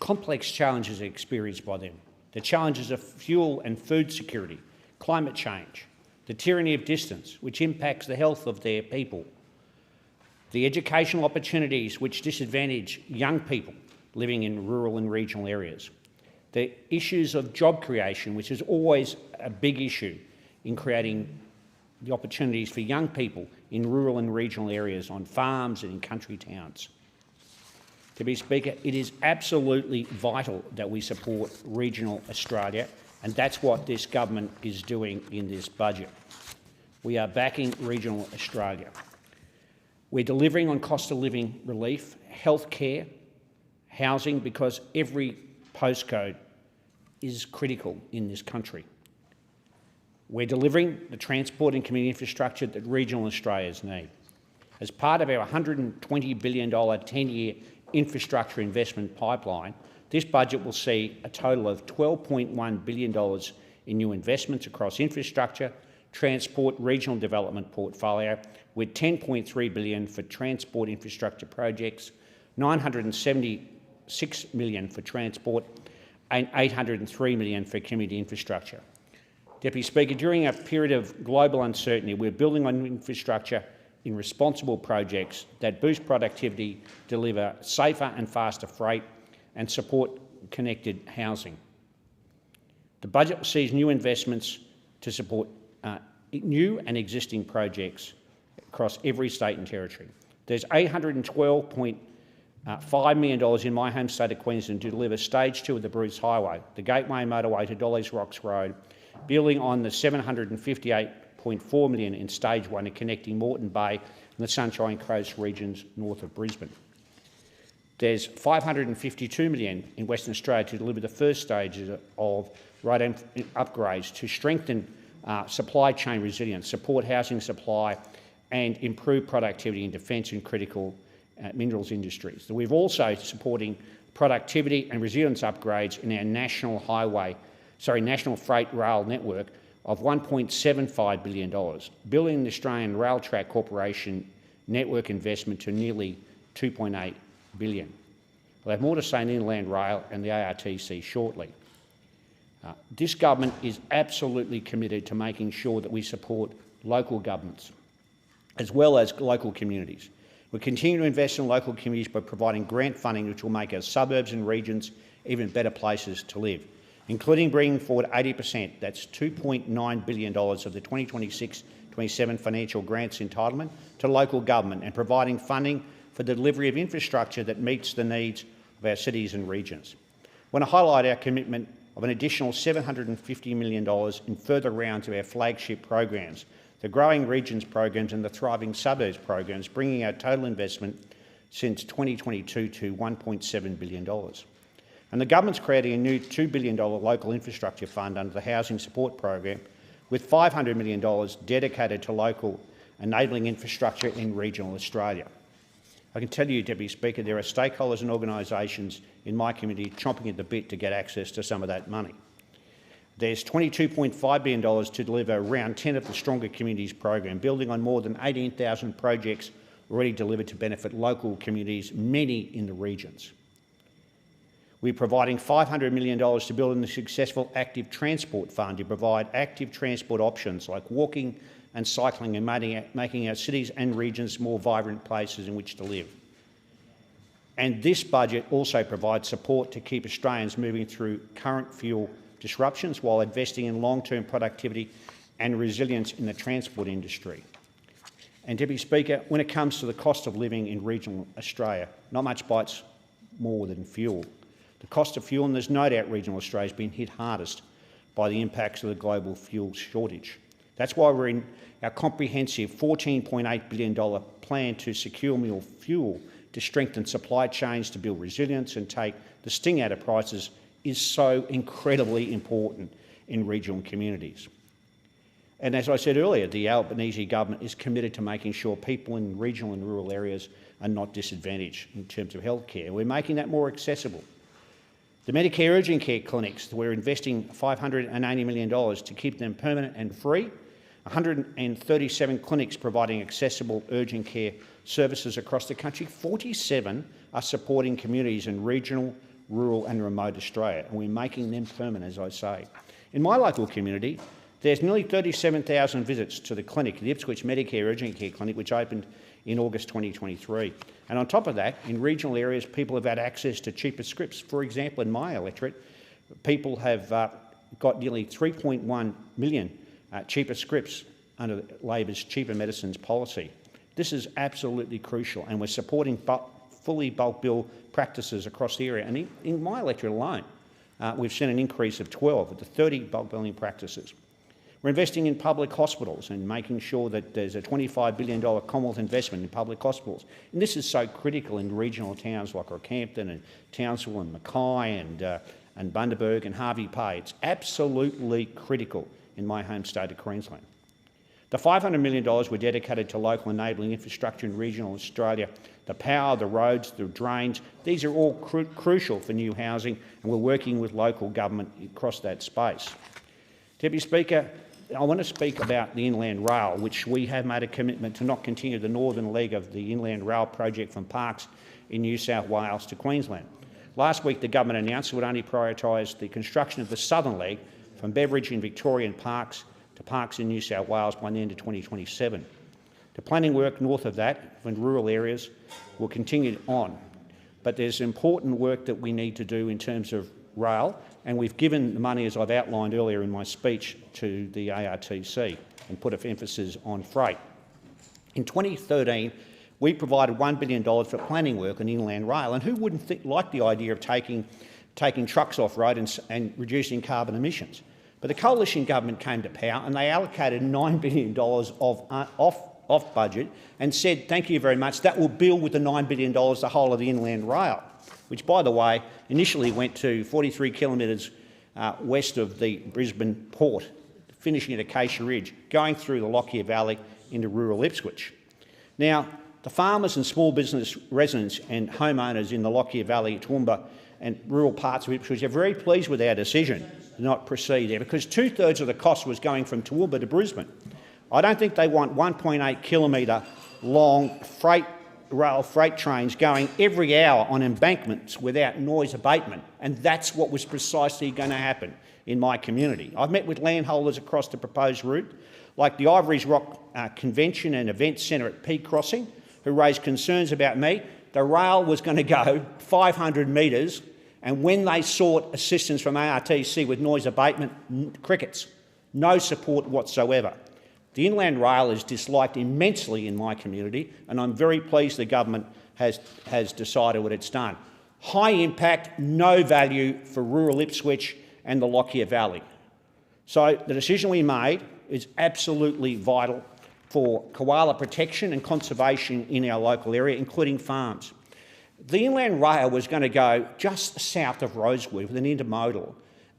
Complex challenges are experienced by them. The challenges of fuel and food security, climate change, the tyranny of distance, which impacts the health of their people, the educational opportunities which disadvantage young people living in rural and regional areas, the issues of job creation, which is always a big issue in creating the opportunities for young people in rural and regional areas on farms and in country towns. Deputy Speaker, it is absolutely vital that we support regional Australia, and that's what this government is doing in this budget. We are backing regional Australia. We're delivering on cost of living relief, healthcare, housing, because every postcode is critical in this country. We're delivering the transport and community infrastructure that regional Australians need. As part of our $120 billion 10-year infrastructure investment pipeline, this budget will see a total of $12.1 billion in new investments across infrastructure, transport, regional development portfolio, with $10.3 billion for transport infrastructure projects, $976 million for transport and $803 million for community infrastructure. Deputy Speaker, during a period of global uncertainty, we're building on infrastructure in responsible projects that boost productivity, deliver safer and faster freight and support connected housing. The budget sees new investments to support new and existing projects across every state and territory. There's $812.5 million in my home state of Queensland to deliver Stage 2 of the Bruce Highway, the Gateway Motorway to Dolly's Rocks Road, building on the $758.4 million in Stage 1 and connecting Moreton Bay and the Sunshine Coast regions north of Brisbane. There's $552 million in Western Australia to deliver the first stages of road upgrades to strengthen supply chain resilience, support housing supply and improve productivity in defence and critical minerals industries. We're also supporting productivity and resilience upgrades in our national freight rail network of $1.75 billion, building the Australian Rail Track Corporation network investment to nearly $2.8 billion. We'll have more to say in Inland Rail and the ARTC shortly. This government is absolutely committed to making sure that we support local governments as well as local communities. We continue to invest in local communities by providing grant funding which will make our suburbs and regions even better places to live, including bringing forward 80%, that's $2.9 billion of the 2026-27 financial grants entitlement to local government and providing funding for the delivery of infrastructure that meets the needs of our cities and regions. I want to highlight our commitment of an additional $750 million in further rounds of our flagship programs, the Growing Regions programs and the Thriving Suburbs programs, bringing our total investment since 2022 to $1.7 billion. And the government's creating a new $2 billion local infrastructure fund under the Housing Support Program, with $500 million dedicated to local enabling infrastructure in regional Australia. I can tell you, Deputy Speaker, there are stakeholders and organisations in my community chomping at the bit to get access to some of that money. There's $22.5 billion to deliver round 10 of the Stronger Communities program, building on more than 18,000 projects already delivered to benefit local communities, many in the regions. We're providing $500 million to build in the successful Active Transport Fund to provide active transport options like walking and cycling and making our cities and regions more vibrant places in which to live. And this budget also provides support to keep Australians moving through current fuel disruptions while investing in long-term productivity and resilience in the transport industry. And Deputy Speaker, when it comes to the cost of living in regional Australia, not much bites more than fuel. The cost of fuel, and there's no doubt regional Australia has been hit hardest by the impacts of the global fuel shortage. That's why we're in our comprehensive $14.8 billion plan to secure more fuel to strengthen supply chains, to build resilience and take the sting out of prices is so incredibly important in regional communities. And as I said earlier, the Albanese government is committed to making sure people in regional and rural areas are not disadvantaged in terms of healthcare. We're making that more accessible. The Medicare urgent care clinics, we're investing $580 million to keep them permanent and free 137 clinics providing accessible urgent care services across the country. 47 are supporting communities in regional, rural and remote Australia, and we're making them permanent, as I say. In my local community, there's nearly 37,000 visits to the clinic, the Ipswich Medicare Urgent Care Clinic, which opened in August 2023. And on top of that, in regional areas, people have had access to cheaper scripts. For example, in my electorate, people have got nearly 3.1 million cheaper scripts under Labor's cheaper medicines policy. This is absolutely crucial, and we're supporting fully bulk bill practices across the area. And in my electorate alone, we've seen an increase of 12 to 30 bulk billing practices. We're investing in public hospitals and making sure that there's a $25 billion Commonwealth investment in public hospitals. And this is so critical in regional towns like Rockhampton and Townsville and Mackay and Bundaberg and Harvey Bay. It's absolutely critical in my home state of Queensland. The $500 million were dedicated to local enabling infrastructure in regional Australia. The power, the roads, the drains, these are all crucial for new housing, and we're working with local government across that space. Deputy Speaker, I want to speak about the Inland Rail, which we have made a commitment to not continue the northern leg of the Inland Rail project from Parkes in New South Wales to Queensland. Last week, the government announced it would only prioritise the construction of the southern leg from Beveridge in Victoria and Parkes to Parkes in New South Wales by the end of 2027. The planning work north of that, in rural areas, will continue on, but there's important work that we need to do in terms of rail, and we've given the money, as I've outlined earlier in my speech, to the ARTC and put an emphasis on freight. In 2013, we provided $1 billion for planning work on inland rail, and who wouldn't like the idea of taking trucks off-road and reducing carbon emissions? But the coalition government came to power and they allocated $9 billion off budget and said, thank you very much, that will bill with the $9 billion the whole of the inland rail, which, by the way, initially went to 43 kilometres west of the Brisbane port, finishing at Acacia Ridge, going through the Lockyer Valley into rural Ipswich. Now, the farmers and small business residents and homeowners in the Lockyer Valley, Toowoomba and rural parts of Ipswich are very pleased with our decision to not proceed there, because 2/3 of the cost was going from Toowoomba to Brisbane. I don't think they want 1.8 kilometre long rail freight trains going every hour on embankments without noise abatement, and that's what was precisely going to happen in my community. I've met with landholders across the proposed route, like the Ivory's Rock Convention and Event Centre at Peak Crossing, who raised concerns about me. The rail was going to go 500 metres, and when they sought assistance from ARTC with noise abatement, crickets, no support whatsoever. The Inland Rail is disliked immensely in my community, and I'm very pleased the government has decided what it's done. High impact, no value for rural Ipswich and the Lockyer Valley. So the decision we made is absolutely vital for koala protection and conservation in our local area, including farms. The Inland Rail was going to go just south of Rosewood with an intermodal,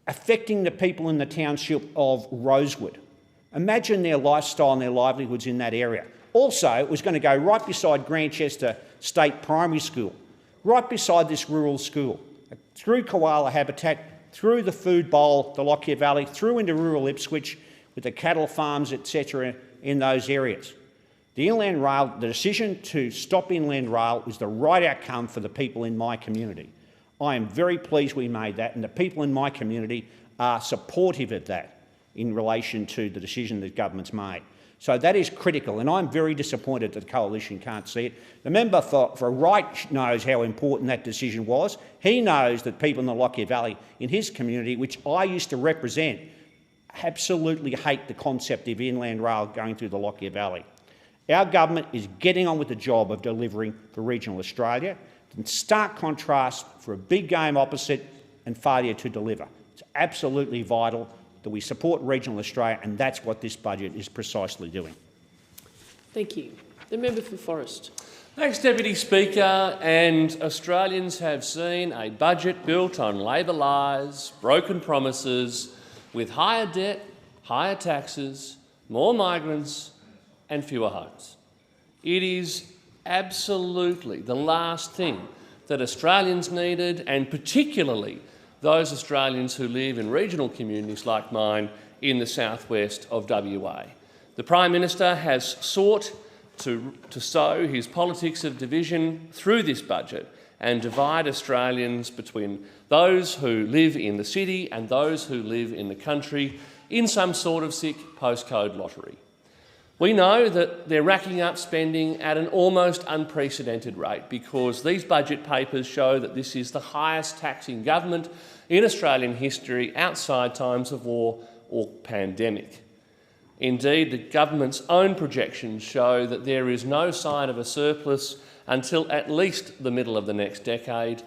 affecting the people in the township of Rosewood. Imagine their lifestyle and their livelihoods in that area. Also, it was going to go right beside Grantchester State Primary School, right beside this rural school, through koala habitat, through the food bowl, the Lockyer Valley, through into rural Ipswich with the cattle farms, etc. in those areas. The Inland Rail, the decision to stop Inland Rail was the right outcome for the people in my community. I am very pleased we made that, and the people in my community are supportive of that in relation to the decision that government's made. So that is critical, and I'm very disappointed that the coalition can't see it. The member for Wright knows how important that decision was. He knows that people in the Lockyer Valley, in his community, which I used to represent, absolutely hate the concept of Inland Rail going through the Lockyer Valley. Our government is getting on with the job of delivering for regional Australia, in stark contrast for a big game opposite and failure to deliver. It's absolutely vital that we support regional Australia, and that's what this budget is precisely doing. Thank you. The member for Forrest. Thanks, Deputy Speaker. And Australians have seen a budget built on Labor lies, broken promises, with higher debt, higher taxes, more migrants and fewer homes. It is absolutely the last thing that Australians needed, and particularly those Australians who live in regional communities like mine in the southwest of WA. The Prime Minister has sought to sow his politics of division through this budget and divide Australians between those who live in the city and those who live in the country in some sort of sick postcode lottery. We know that they're racking up spending at an almost unprecedented rate because these budget papers show that this is the highest taxing government in Australian history outside times of war or pandemic. Indeed, the government's own projections show that there is no sign of a surplus until at least the middle of the next decade,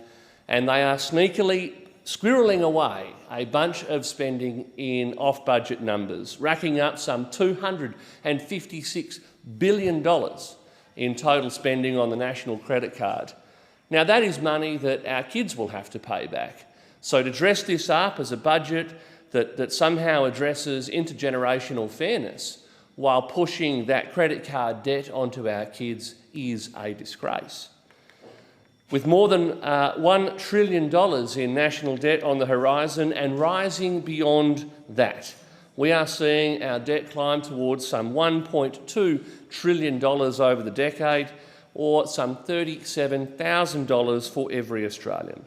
and they are sneakily squirreling away a bunch of spending in off-budget numbers, racking up some $256 billion in total spending on the national credit card. Now, that is money that our kids will have to pay back. So to dress this up as a budget that somehow addresses intergenerational fairness while pushing that credit card debt onto our kids is a disgrace. With more than $1 trillion in national debt on the horizon and rising beyond that, we are seeing our debt climb towards some $1.2 trillion over the decade, or some $37,000 for every Australian.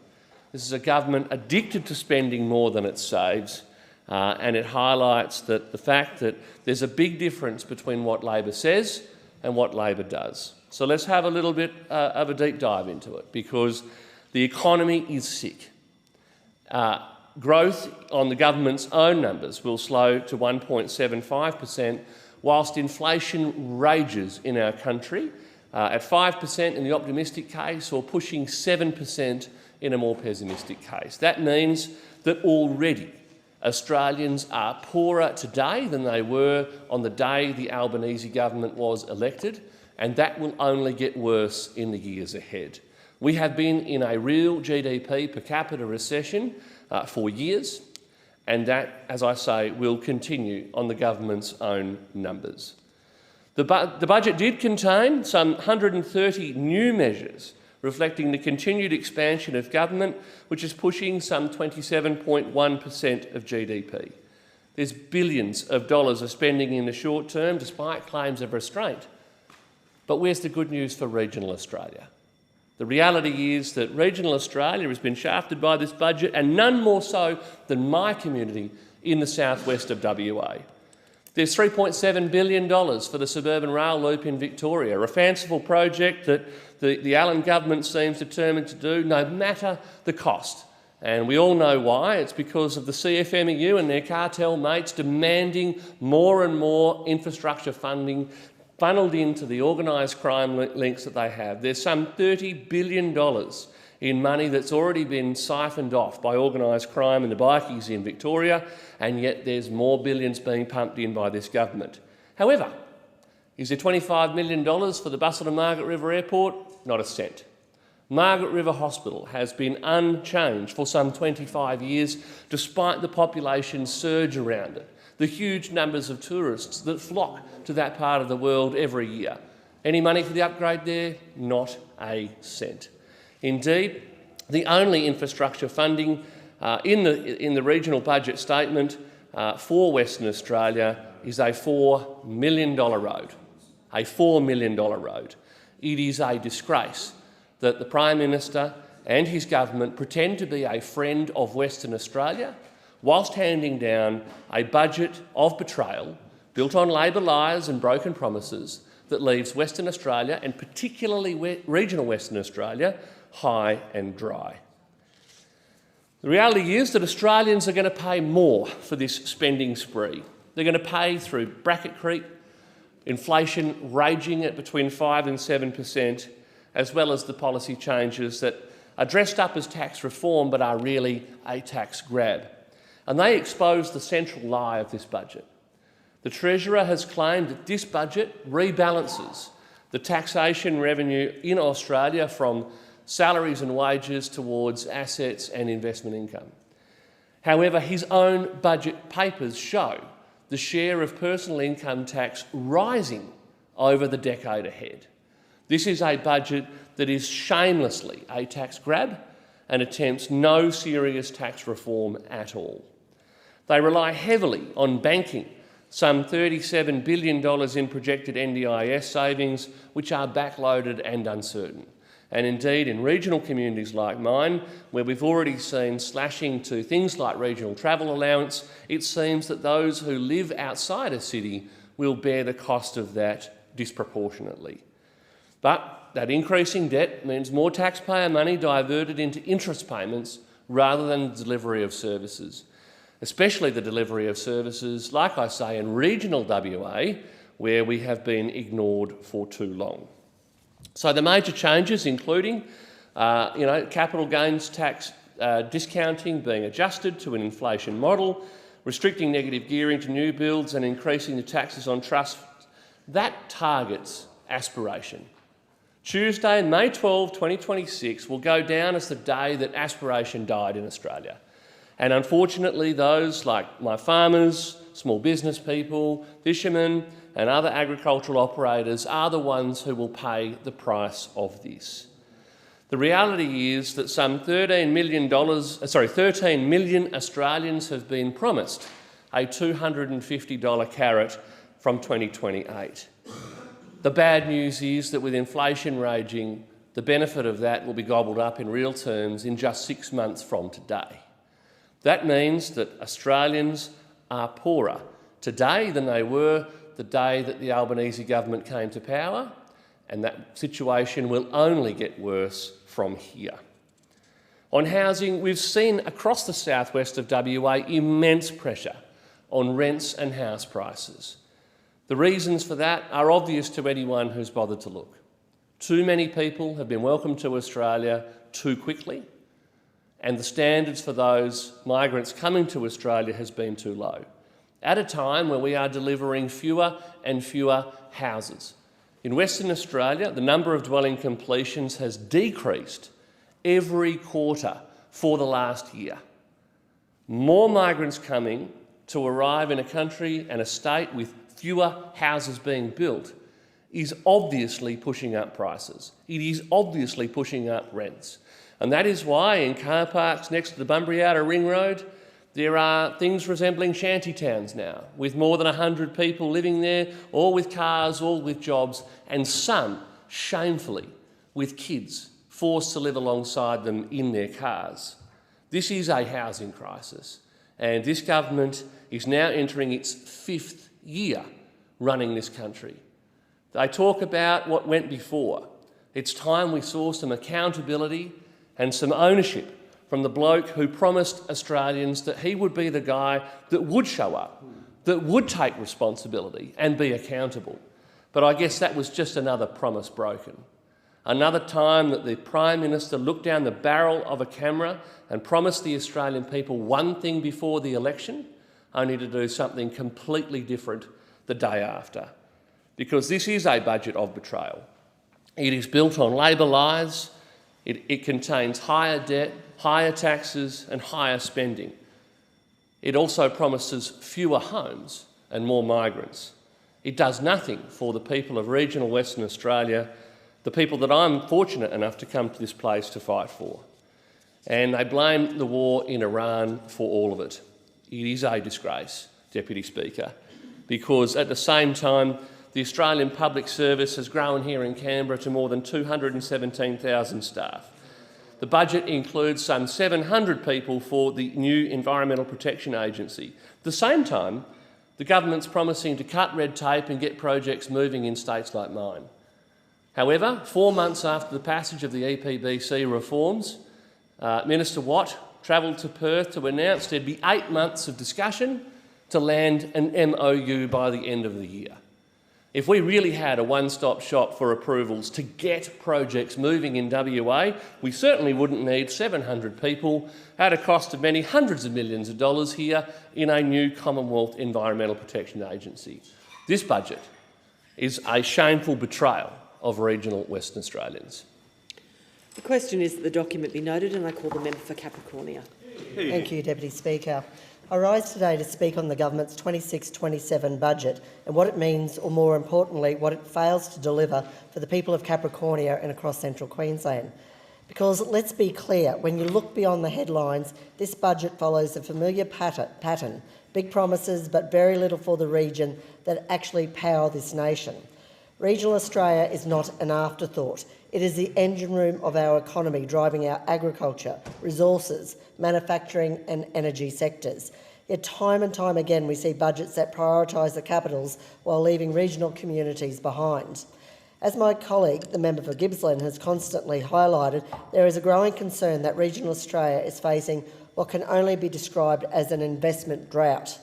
This is a government addicted to spending more than it saves, and it highlights the fact that there's a big difference between what Labor says and what Labor does. So let's have a little bit of a deep dive into it, because the economy is sick. Growth on the government's own numbers will slow to 1.75%, whilst inflation rages in our country at 5% in the optimistic case, or pushing 7% in a more pessimistic case. That means that already Australians are poorer today than they were on the day the Albanese government was elected, and that will only get worse in the years ahead. We have been in a real GDP per capita recession for years, and that, as I say, will continue on the government's own numbers. The budget did contain some 130 new measures reflecting the continued expansion of government, which is pushing some 27.1% of GDP. There's billions of dollars of spending in the short term, despite claims of restraint. But where's the good news for regional Australia? The reality is that regional Australia has been shafted by this budget, and none more so than my community in the southwest of WA. There's $3.7 billion for the suburban rail loop in Victoria, a fanciful project that the Allen government seems determined to do no matter the cost. And we all know why. It's because of the CFMEU and their cartel mates demanding more and more infrastructure funding funnelled into the organised crime links that they have. There's some $30 billion in money that's already been siphoned off by organised crime and the bikies in Victoria, and yet there's more billions being pumped in by this government. However, is there $25 million for the Busselton Margaret River Airport? Not a cent. Margaret River Hospital has been unchanged for some 25 years, despite the population surge around it, the huge numbers of tourists that flock to that part of the world every year. Any money for the upgrade there? Not a cent. Indeed, the only infrastructure funding in the regional budget statement for Western Australia is a $4 million road. A $4 million road. It is a disgrace that the Prime Minister and his government pretend to be a friend of Western Australia whilst handing down a budget of betrayal built on Labor lies and broken promises that leaves Western Australia, and particularly regional Western Australia, high and dry. The reality is that Australians are going to pay more for this spending spree. They're going to pay through bracket creep, inflation raging at between 5% and 7%, as well as the policy changes that are dressed up as tax reform but are really a tax grab. And they expose the central lie of this budget. The Treasurer has claimed that this budget rebalances the taxation revenue in Australia from salaries and wages towards assets and investment income. However, his own budget papers show the share of personal income tax rising over the decade ahead. This is a budget that is shamelessly a tax grab and attempts no serious tax reform at all. They rely heavily on banking some $37 billion in projected NDIS savings, which are backloaded and uncertain. And indeed, in regional communities like mine, where we've already seen slashing to things like regional travel allowance, it seems that those who live outside a city will bear the cost of that disproportionately. But that increasing debt means more taxpayer money diverted into interest payments rather than the delivery of services, especially the delivery of services, like I say, in regional WA, where we have been ignored for too long. So the major changes, including capital gains tax discounting being adjusted to an inflation model, restricting negative gearing to new builds and increasing the taxes on trusts, that targets aspiration. Tuesday, May 12, 2026 will go down as the day that aspiration died in Australia. And unfortunately, those like my farmers, small business people, fishermen and other agricultural operators are the ones who will pay the price of this. The reality is that some $13 million Australians have been promised a $250 carrot from 2028. The bad news is that with inflation raging, the benefit of that will be gobbled up in real terms in just 6 months from today. That means that Australians are poorer today than they were the day that the Albanese government came to power, and that situation will only get worse from here. On housing, we've seen across the southwest of WA immense pressure on rents and house prices. The reasons for that are obvious to anyone who's bothered to look. Too many people have been welcomed to Australia too quickly, and the standards for those migrants coming to Australia has been too low, at a time where we are delivering fewer and fewer houses. In Western Australia, the number of dwelling completions has decreased every quarter for the last year. More migrants coming to arrive in a country and a state with fewer houses being built is obviously pushing up prices. It is obviously pushing up rents. And that is why in car parks next to the Bunbury Outer Ring Road, there are things resembling shanty towns now, with more than 100 people living there, all with cars, all with jobs, and some, shamefully, with kids forced to live alongside them in their cars. This is a housing crisis, and this government is now entering its 5th year running this country. They talk about what went before. It's time we saw some accountability and some ownership from the bloke who promised Australians that he would be the guy that would show up, that would take responsibility and be accountable. But I guess that was just another promise broken. Another time that the Prime Minister looked down the barrel of a camera and promised the Australian people one thing before the election, only to do something completely different the day after. Because this is a budget of betrayal. It is built on Labor lies. It contains higher debt, higher taxes and higher spending. It also promises fewer homes and more migrants. It does nothing for the people of regional Western Australia, the people that I'm fortunate enough to come to this place to fight for. And they blame the war in Iran for all of it. It is a disgrace, Deputy Speaker, because at the same time, the Australian Public Service has grown here in Canberra to more than 217,000 staff. The budget includes some 700 people for the new Environmental Protection Agency. At the same time, the government's promising to cut red tape and get projects moving in states like mine. However, 4 months after the passage of the EPBC reforms, Minister Watt travelled to Perth to announce there'd be 8 months of discussion to land an MOU by the end of the year. If we really had a one-stop shop for approvals to get projects moving in WA, we certainly wouldn't need 700 people at a cost of many hundreds of millions of dollars here in a new Commonwealth Environmental Protection Agency. This budget is a shameful betrayal of regional Western Australians. The question is that the document be noted, and I call the member for Capricornia. Thank you, Deputy Speaker. I rise today to speak on the government's 26-27 budget and what it means, or more importantly, what it fails to deliver for the people of Capricornia and across central Queensland. Because let's be clear, when you look beyond the headlines, this budget follows a familiar pattern, big promises but very little for the region that actually power this nation. Regional Australia is not an afterthought. It is the engine room of our economy, driving our agriculture, resources, manufacturing and energy sectors. Yet time and time again we see budgets that prioritise the capitals while leaving regional communities behind. As my colleague, the member for Gippsland, has constantly highlighted, there is a growing concern that regional Australia is facing what can only be described as an investment drought,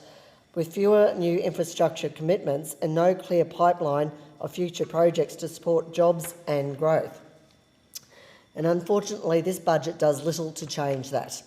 with fewer new infrastructure commitments and no clear pipeline of future projects to support jobs and growth. And unfortunately, this budget does little to change that.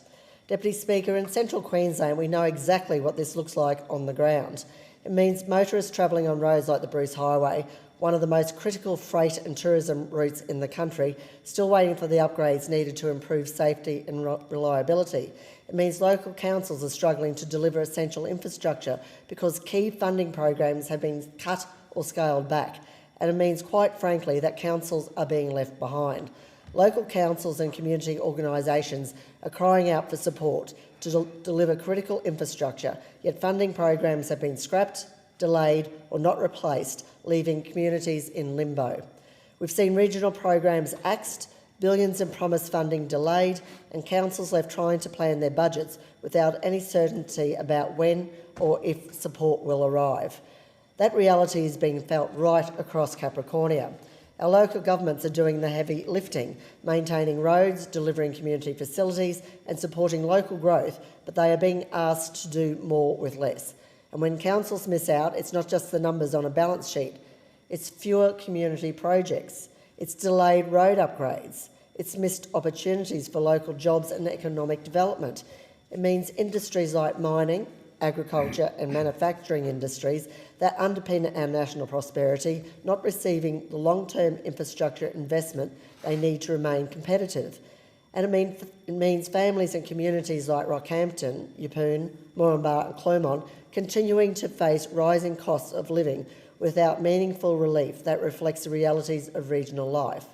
Deputy Speaker, in central Queensland, we know exactly what this looks like on the ground. It means motorists travelling on roads like the Bruce Highway, one of the most critical freight and tourism routes in the country, still waiting for the upgrades needed to improve safety and reliability. It means local councils are struggling to deliver essential infrastructure because key funding programs have been cut or scaled back. And it means, quite frankly, that councils are being left behind. Local councils and community organisations are crying out for support to deliver critical infrastructure, yet funding programs have been scrapped, delayed or not replaced, leaving communities in limbo. We've seen regional programs axed, billions in promised funding delayed, and councils left trying to plan their budgets without any certainty about when or if support will arrive. That reality is being felt right across Capricornia. Our local governments are doing the heavy lifting, maintaining roads, delivering community facilities and supporting local growth, but they are being asked to do more with less. And when councils miss out, it's not just the numbers on a balance sheet. It's fewer community projects. It's delayed road upgrades. It's missed opportunities for local jobs and economic development. It means industries like mining, agriculture and manufacturing industries that underpin our national prosperity not receiving the long-term infrastructure investment they need to remain competitive. And it means families and communities like Rockhampton, Yeppoon, Moranbah and Clermont continuing to face rising costs of living without meaningful relief that reflects the realities of regional life.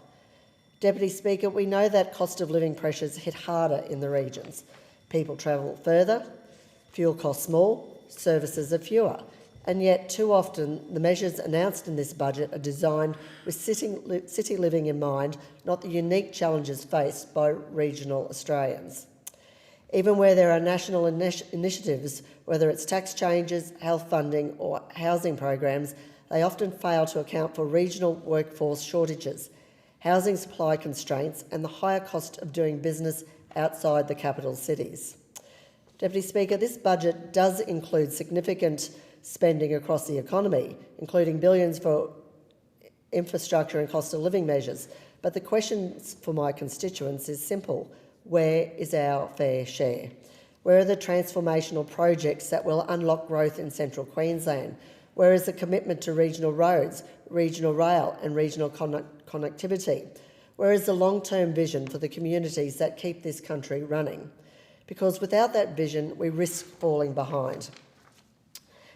Deputy Speaker, we know that cost of living pressures hit harder in the regions. People travel further, fuel costs more, services are fewer, and yet too often the measures announced in this budget are designed with city living in mind, not the unique challenges faced by regional Australians. Even where there are national initiatives, whether it's tax changes, health funding or housing programs, they often fail to account for regional workforce shortages, housing supply constraints and the higher cost of doing business outside the capital cities. Deputy Speaker, this budget does include significant spending across the economy, including billions for infrastructure and cost of living measures. But the question for my constituents is simple. Where is our fair share? Where are the transformational projects that will unlock growth in central Queensland? Where is the commitment to regional roads, regional rail and regional connectivity? Where is the long-term vision for the communities that keep this country running? Because without that vision, we risk falling behind.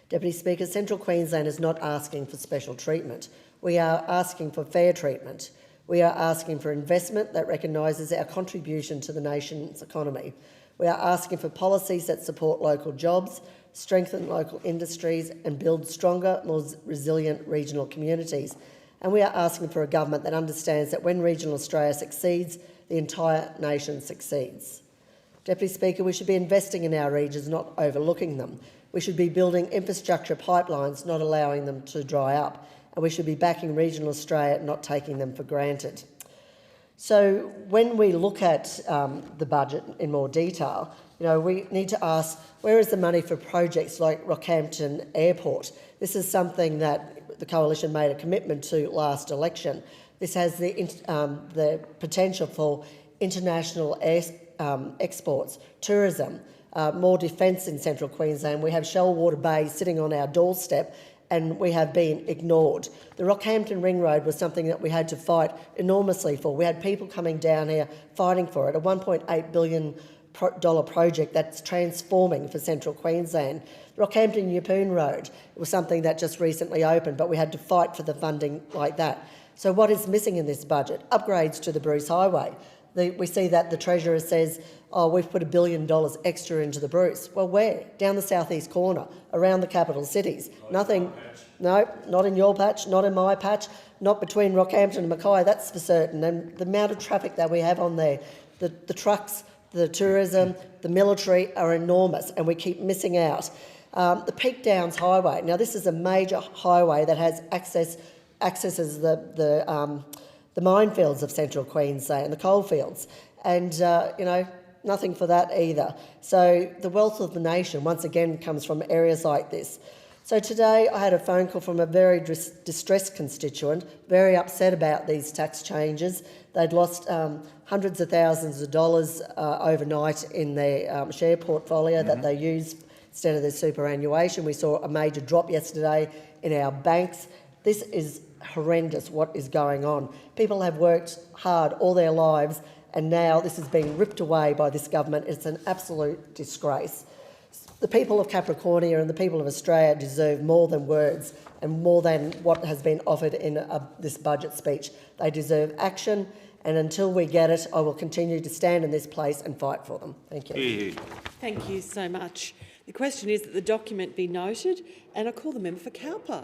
Deputy Speaker, Central Queensland is not asking for special treatment. We are asking for fair treatment. We are asking for investment that recognises our contribution to the nation's economy. We are asking for policies that support local jobs, strengthen local industries and build stronger, more resilient regional communities. And we are asking for a government that understands that when regional Australia succeeds, the entire nation succeeds. Deputy Speaker, we should be investing in our regions, not overlooking them. We should be building infrastructure pipelines, not allowing them to dry up. And we should be backing regional Australia, not taking them for granted. So when we look at the budget in more detail, we need to ask, where is the money for projects like Rockhampton Airport? This is something that the Coalition made a commitment to last election. This has the potential for international exports, tourism, more defence in central Queensland. We have Shellwater Bay sitting on our doorstep and we have been ignored. The Rockhampton Ring Road was something that we had to fight enormously for. We had people coming down here fighting for it, a $1.8 billion project that's transforming for central Queensland. The Rockhampton Yeppoon Road was something that just recently opened, but we had to fight for the funding like that. So what is missing in this budget? Upgrades to the Bruce Highway. We see that the Treasurer says, oh, we've put $1 billion extra into the Bruce. Well, where? Down the southeast corner, around the capital cities. Nothing, no, not in your patch, not in my patch, not between Rockhampton and Mackay, that's for certain. And the amount of traffic that we have on there, the trucks, the tourism, the military are enormous, and we keep missing out. The Peak Downs Highway. Now, this is a major highway that has accesses the minefields of central Queensland and the coalfields, and you know, nothing for that either. So the wealth of the nation once again comes from areas like this. So today I had a phone call from a very distressed constituent, very upset about these tax changes. They'd lost hundreds of thousands of dollars overnight in their share portfolio that they use instead of their superannuation. We saw a major drop yesterday in our banks. This is horrendous what is going on. People have worked hard all their lives, and now this is being ripped away by this government. It's an absolute disgrace. The people of Capricornia and the people of Australia deserve more than words and more than what has been offered in this budget speech. They deserve action, and until we get it, I will continue to stand in this place and fight for them. Thank you. Thank you so much. The question is that the document be noted, and I call the member for Cowper.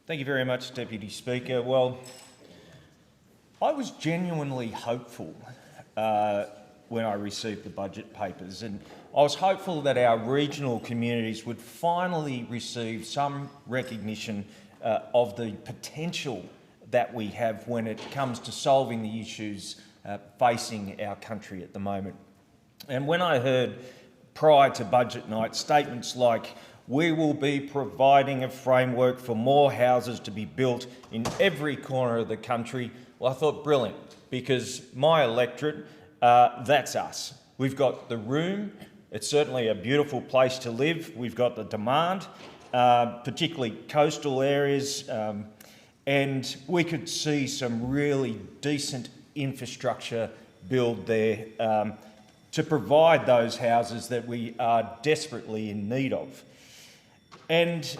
Thank you very much, Deputy Speaker. Well, I was genuinely hopeful when I received the budget papers, and I was hopeful that our regional communities would finally receive some recognition of the potential that we have when it comes to solving the issues facing our country at the moment. And when I heard prior to budget night statements like, we will be providing a framework for more houses to be built in every corner of the country, well, I thought brilliant, because my electorate, that's us. We've got the room. It's certainly a beautiful place to live. We've got the demand, particularly coastal areas, and we could see some really decent infrastructure build there to provide those houses that we are desperately in need of. And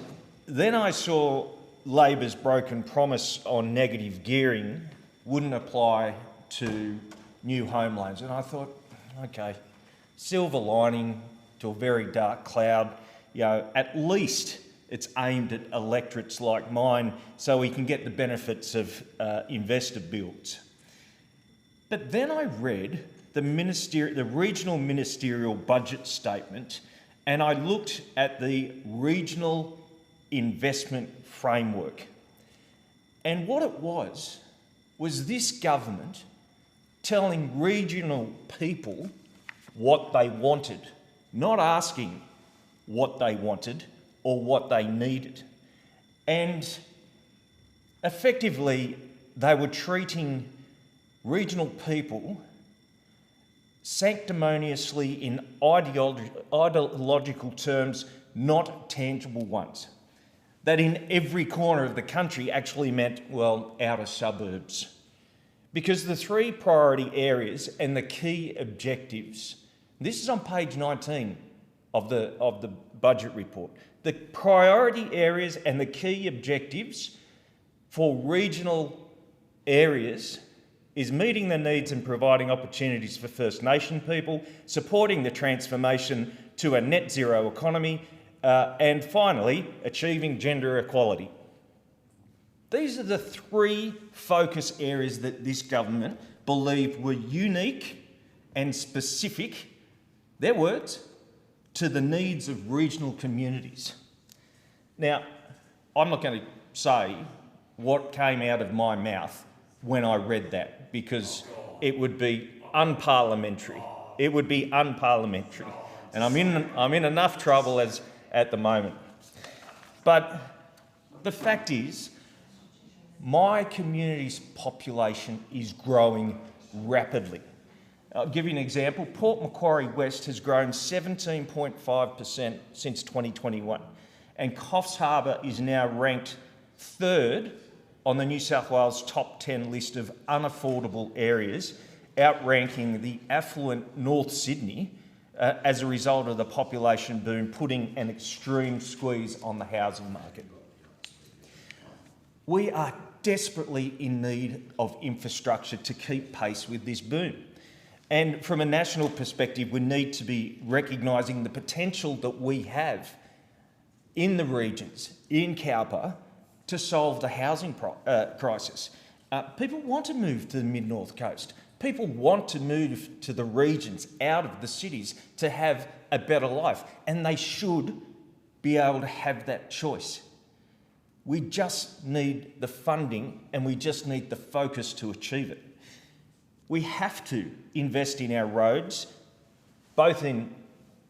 then I saw Labor's broken promise on negative gearing wouldn't apply to new home loans. And I thought, okay, silver lining to a very dark cloud. You know, at least it's aimed at electorates like mine so we can get the benefits of investor builds. But then I read the regional ministerial budget statement, and I looked at the regional investment framework. And what it was this government telling regional people what they wanted, not asking what they wanted or what they needed. And effectively, they were treating regional people sanctimoniously in ideological terms, not tangible ones. That in every corner of the country actually meant, well, outer suburbs. Because the three priority areas and the key objectives, this is on page 19 of the budget report, the priority areas and the key objectives for regional areas is meeting the needs and providing opportunities for First Nation people, supporting the transformation to a net zero economy, and finally, achieving gender equality. These are the three focus areas that this government believed were unique and specific, their words, to the needs of regional communities. Now, I'm not going to say what came out of my mouth when I read that, because it would be unparliamentary. It would be unparliamentary. And I'm in enough trouble at the moment. But the fact is, my community's population is growing rapidly. I'll give you an example. Port Macquarie West has grown 17.5% since 2021, and Coffs Harbour is now ranked third on the New South Wales top 10 list of unaffordable areas, outranking the affluent North Sydney as a result of the population boom putting an extreme squeeze on the housing market. We are desperately in need of infrastructure to keep pace with this boom. And from a national perspective, we need to be recognising the potential that we have in the regions, in Cowper, to solve the housing crisis. People want to move to the mid-north coast. People want to move to the regions, out of the cities, to have a better life, and they should be able to have that choice. We just need the funding and we just need the focus to achieve it. We have to invest in our roads, both in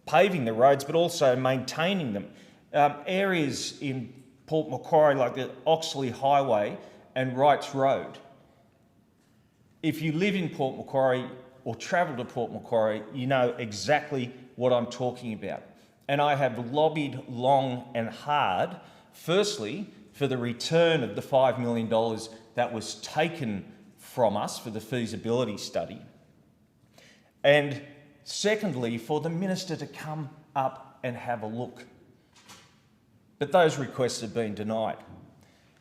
paving the roads but also maintaining them. Areas in Port Macquarie like the Oxley Highway and Wrights Road. If you live in Port Macquarie or travel to Port Macquarie, you know exactly what I'm talking about. And I have lobbied long and hard, firstly, for the return of the $5 million that was taken from us for the feasibility study. And secondly, for the Minister to come up and have a look. But those requests have been denied.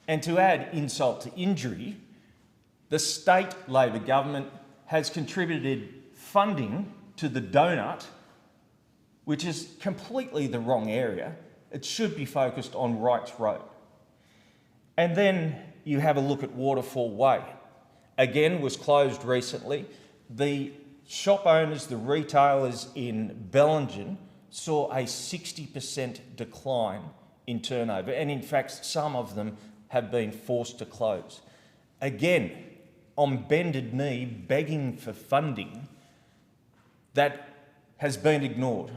And to add insult to injury, the state Labor government has contributed funding to the donut, which is completely the wrong area. It should be focused on Wrights Road. And then you have a look at Waterfall Way. Again, was closed recently. The shop owners, the retailers in Bellingen saw a 60% decline in turnover, and in fact, some of them have been forced to close. Again, on bended knee, begging for funding that has been ignored.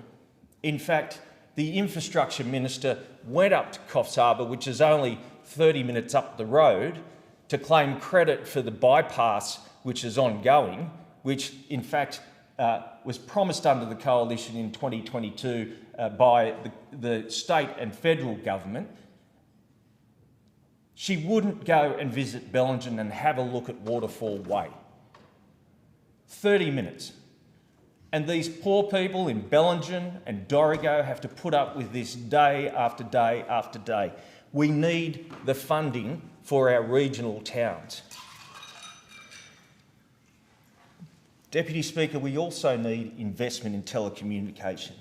In fact, the Infrastructure Minister went up to Coffs Harbour, which is only 30 minutes up the road, to claim credit for the bypass which is ongoing, which in fact was promised under the coalition in 2022 by the state and federal government. She wouldn't go and visit Bellingen and have a look at Waterfall Way. 30 minutes. And these poor people in Bellingen and Dorrigo have to put up with this day after day after day. We need the funding for our regional towns. Deputy Speaker, we also need investment in telecommunication.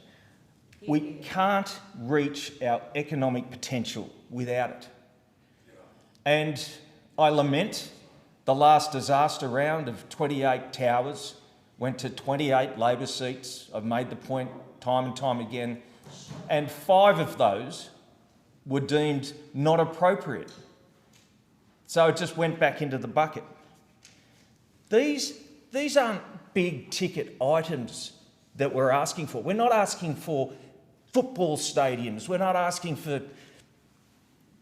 We can't reach our economic potential without it. And I lament the last disaster round of 28 towers went to 28 Labor seats. I've made the point time and time again. And 5 of those were deemed not appropriate. So it just went back into the bucket. These aren't big ticket items that we're asking for. We're not asking for football stadiums. We're not asking for,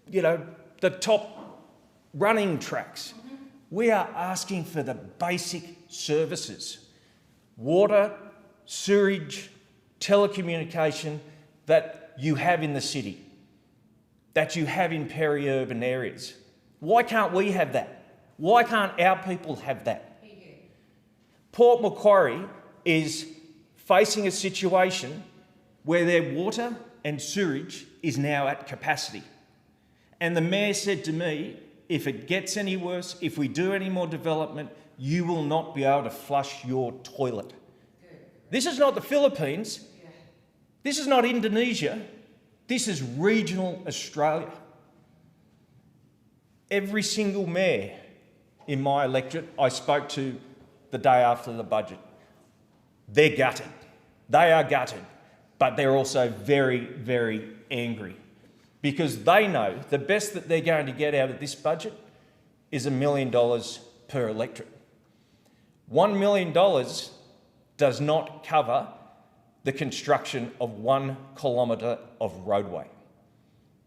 the top running tracks. We are asking for the basic services. Water, sewerage, telecommunication that you have in the city, that you have in peri-urban areas. Why can't we have that? Why can't our people have that? Port Macquarie is facing a situation where their water and sewerage is now at capacity. And the Mayor said to me, if it gets any worse, if we do any more development, you will not be able to flush your toilet. This is not the Philippines. This is not Indonesia. This is regional Australia. Every single mayor in my electorate I spoke to the day after the budget, they're gutted. They are gutted, but they're also very, very angry because they know the best that they're going to get out of this budget is $1 million per electorate. $1 million does not cover the construction of 1 kilometre of roadway.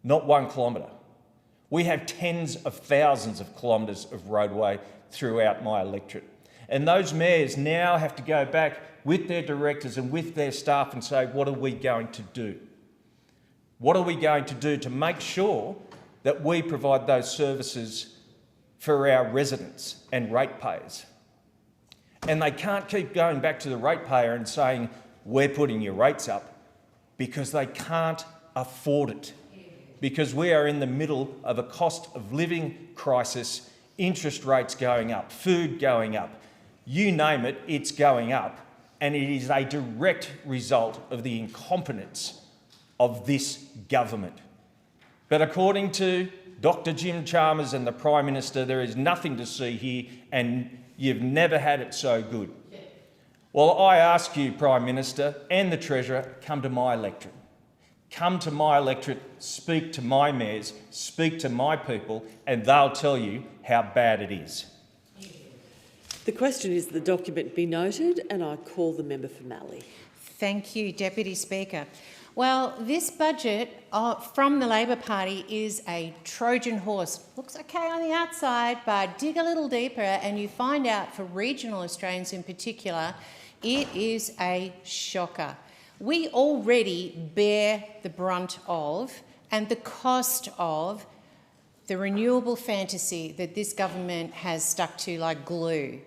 Not 1 kilometre. We have tens of thousands of kilometres of roadway throughout my electorate. And those mayors now have to go back with their directors and with their staff and say, what are we going to do? What are we going to do to make sure that we provide those services for our residents and ratepayers? And they can't keep going back to the ratepayer and saying, we're putting your rates up, because they can't afford it. Because we are in the middle of a cost of living crisis interest rates going up, food going up, you name it, it's going up. And it is a direct result of the incompetence of this government. But according to Dr. Jim Chalmers and the Prime Minister, there is nothing to see here, and you've never had it so good. Well, I ask you, Prime Minister and the Treasurer, come to my electorate. Come to my electorate, speak to my mayors, speak to my people, and they'll tell you how bad it is. The question is that the document be noted, and I call the member for Malley. Thank you, Deputy Speaker. Well, this budget from the Labor Party is a Trojan horse. Looks okay on the outside, but dig a little deeper and you find out, for regional Australians in particular, it is a shocker. We already bear the brunt of and the cost of the renewable fantasy that this government has stuck to like glue.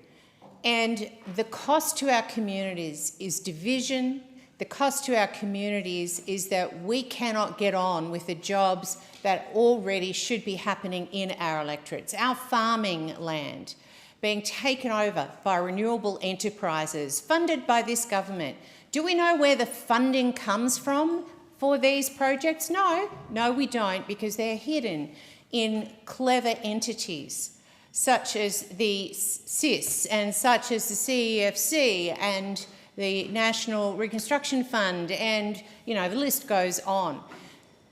And the cost to our communities is division. The cost to our communities is that we cannot get on with the jobs that already should be happening in our electorates. Our farming land being taken over by renewable enterprises funded by this government. Do we know where the funding comes from for these projects? No, we don't, because they're hidden in clever entities such as the CIS and such as the CEFC and the National Reconstruction Fund, and the list goes on.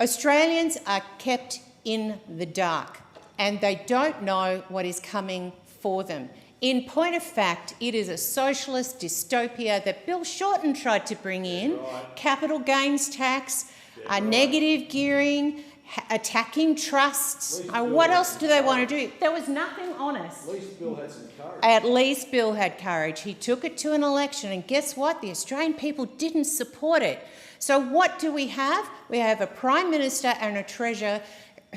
Australians are kept in the dark and they don't know what is coming for them. In point of fact, it is a socialist dystopia that Bill Shorten tried to bring in. Capital gains tax, negative gearing, attacking trusts. What else do they want to do? There was nothing honest. At least Bill had some courage. At least Bill had courage. He took it to an election, and guess what? The Australian people didn't support it. So what do we have? We have a Prime Minister and a Treasurer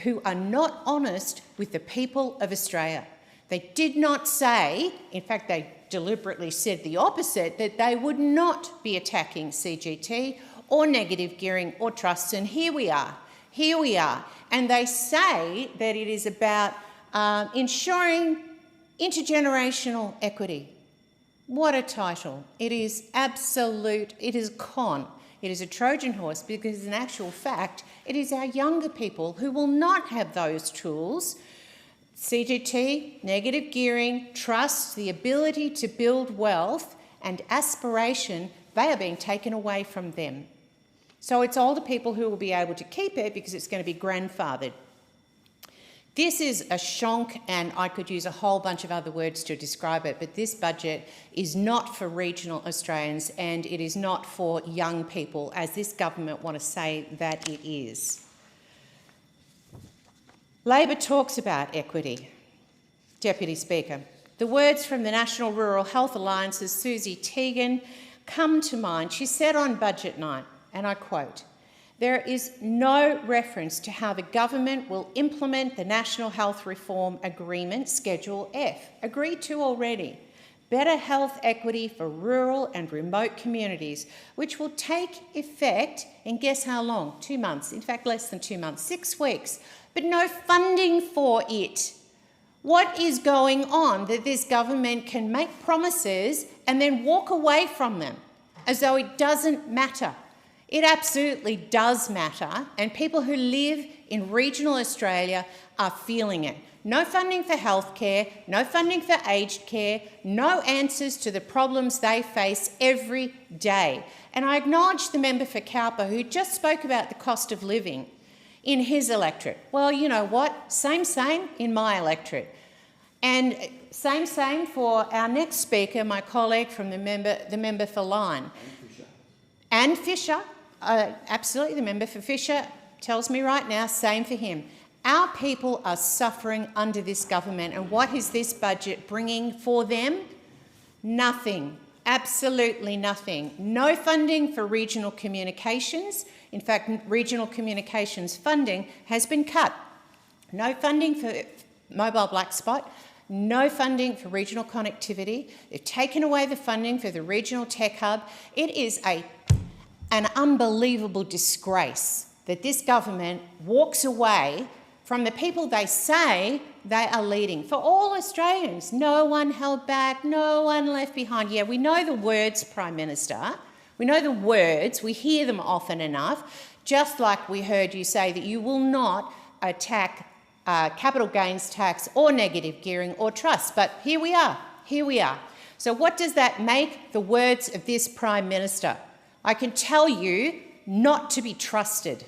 who are not honest with the people of Australia. They did not say, in fact they deliberately said the opposite, that they would not be attacking CGT or negative gearing or trusts, and here we are. Here we are. And they say that it is about ensuring intergenerational equity. What a title. It is absolute, it is con. It is a Trojan horse because in actual fact, it is our younger people who will not have those tools. CGT, negative gearing, trust, the ability to build wealth and aspiration, they are being taken away from them. So it's older people who will be able to keep it because it's going to be grandfathered. This is a shonk, and I could use a whole bunch of other words to describe it, but this budget is not for regional Australians and it is not for young people, as this government want to say that it is. Labor talks about equity. Deputy Speaker, the words from the National Rural Health Alliance's Susie Teagan come to mind. She said on budget night, and I quote, "There is no reference to how the government will implement the National Health Reform Agreement Schedule F, agreed to already, better health equity for rural and remote communities, which will take effect in guess how long? 2 months, in fact less than 2 months, 6 weeks, but no funding for it." What is going on that this government can make promises and then walk away from them as though it doesn't matter? It absolutely does matter, and people who live in regional Australia are feeling it. No funding for healthcare, no funding for aged care, no answers to the problems they face every day. And I acknowledge the member for Cowper who just spoke about the cost of living in his electorate. Well, you know what? Same in my electorate. And same for our next speaker, my colleague from the member for Lyne. And Fisher. Absolutely, the member for Fisher tells me right now, same for him. Our people are suffering under this government, and what is this budget bringing for them? Nothing, absolutely nothing. No funding for regional communications. In fact, regional communications funding has been cut. No funding for mobile black spot. No funding for regional connectivity. They've taken away the funding for the regional tech hub. It is an unbelievable disgrace that this government walks away from the people they say they are leading. For all Australians, no one held back, no one left behind. Yeah, we know the words, Prime Minister. We know the words, we hear them often enough, just like we heard you say that you will not attack capital gains tax or negative gearing or trust. But here we are, here we are. So what does that make the words of this Prime Minister? I can tell you, not to be trusted.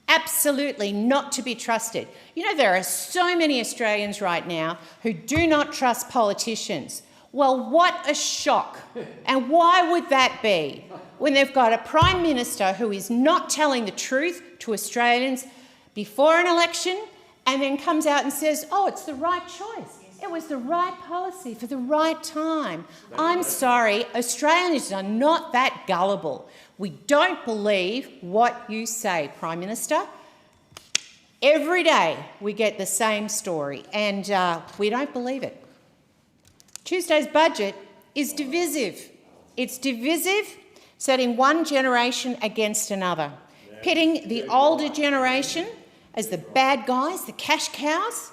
Absolutely not to be trusted. You know, there are so many Australians right now who do not trust politicians. Well, what a shock. And why would that be when they've got a Prime Minister who is not telling the truth to Australians before an election and then comes out and says, oh, it's the right choice. It was the right policy for the right time. I'm sorry, Australians are not that gullible. We don't believe what you say, Prime Minister. Every day we get the same story and we don't believe it. Tuesday's budget is divisive. It's divisive, setting one generation against another, pitting the older generation as the bad guys, the cash cows,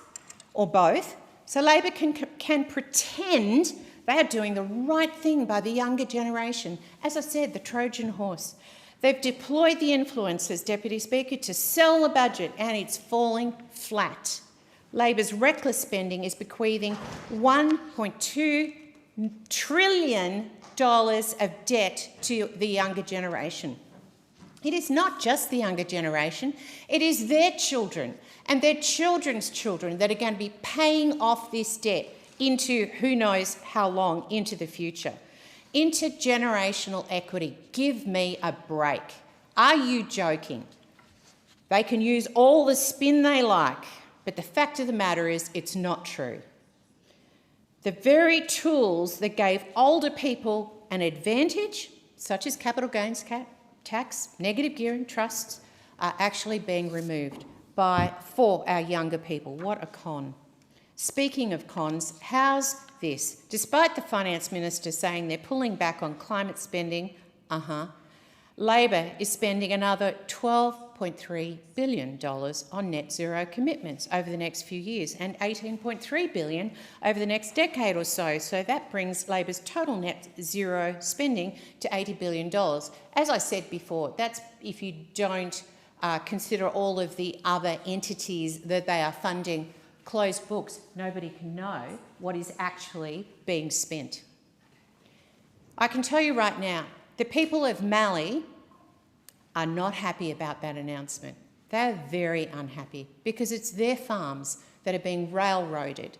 or both, so Labor can pretend they are doing the right thing by the younger generation. As I said, the Trojan horse. They've deployed the influencers, Deputy Speaker, to sell the budget, and it's falling flat. Labor's reckless spending is bequeathing $1.2 trillion of debt to the younger generation. It is not just the younger generation, it is their children and their children's children that are going to be paying off this debt into who knows how long into the future. Intergenerational equity, give me a break. Are you joking? They can use all the spin they like, but the fact of the matter is it's not true. The very tools that gave older people an advantage, such as capital gains tax, negative gearing, trusts, are actually being removed for our younger people. What a con. Speaking of cons, how's this? Despite the Finance Minister saying they're pulling back on climate spending, Labor is spending another $12.3 billion on net zero commitments over the next few years and $18.3 billion over the next decade or so. So that brings Labor's total net zero spending to $80 billion. As I said before, that's if you don't consider all of the other entities that they are funding. Closed books, nobody can know what is actually being spent. I can tell you right now, the people of Mallee are not happy about that announcement. They're very unhappy because it's their farms that are being railroaded.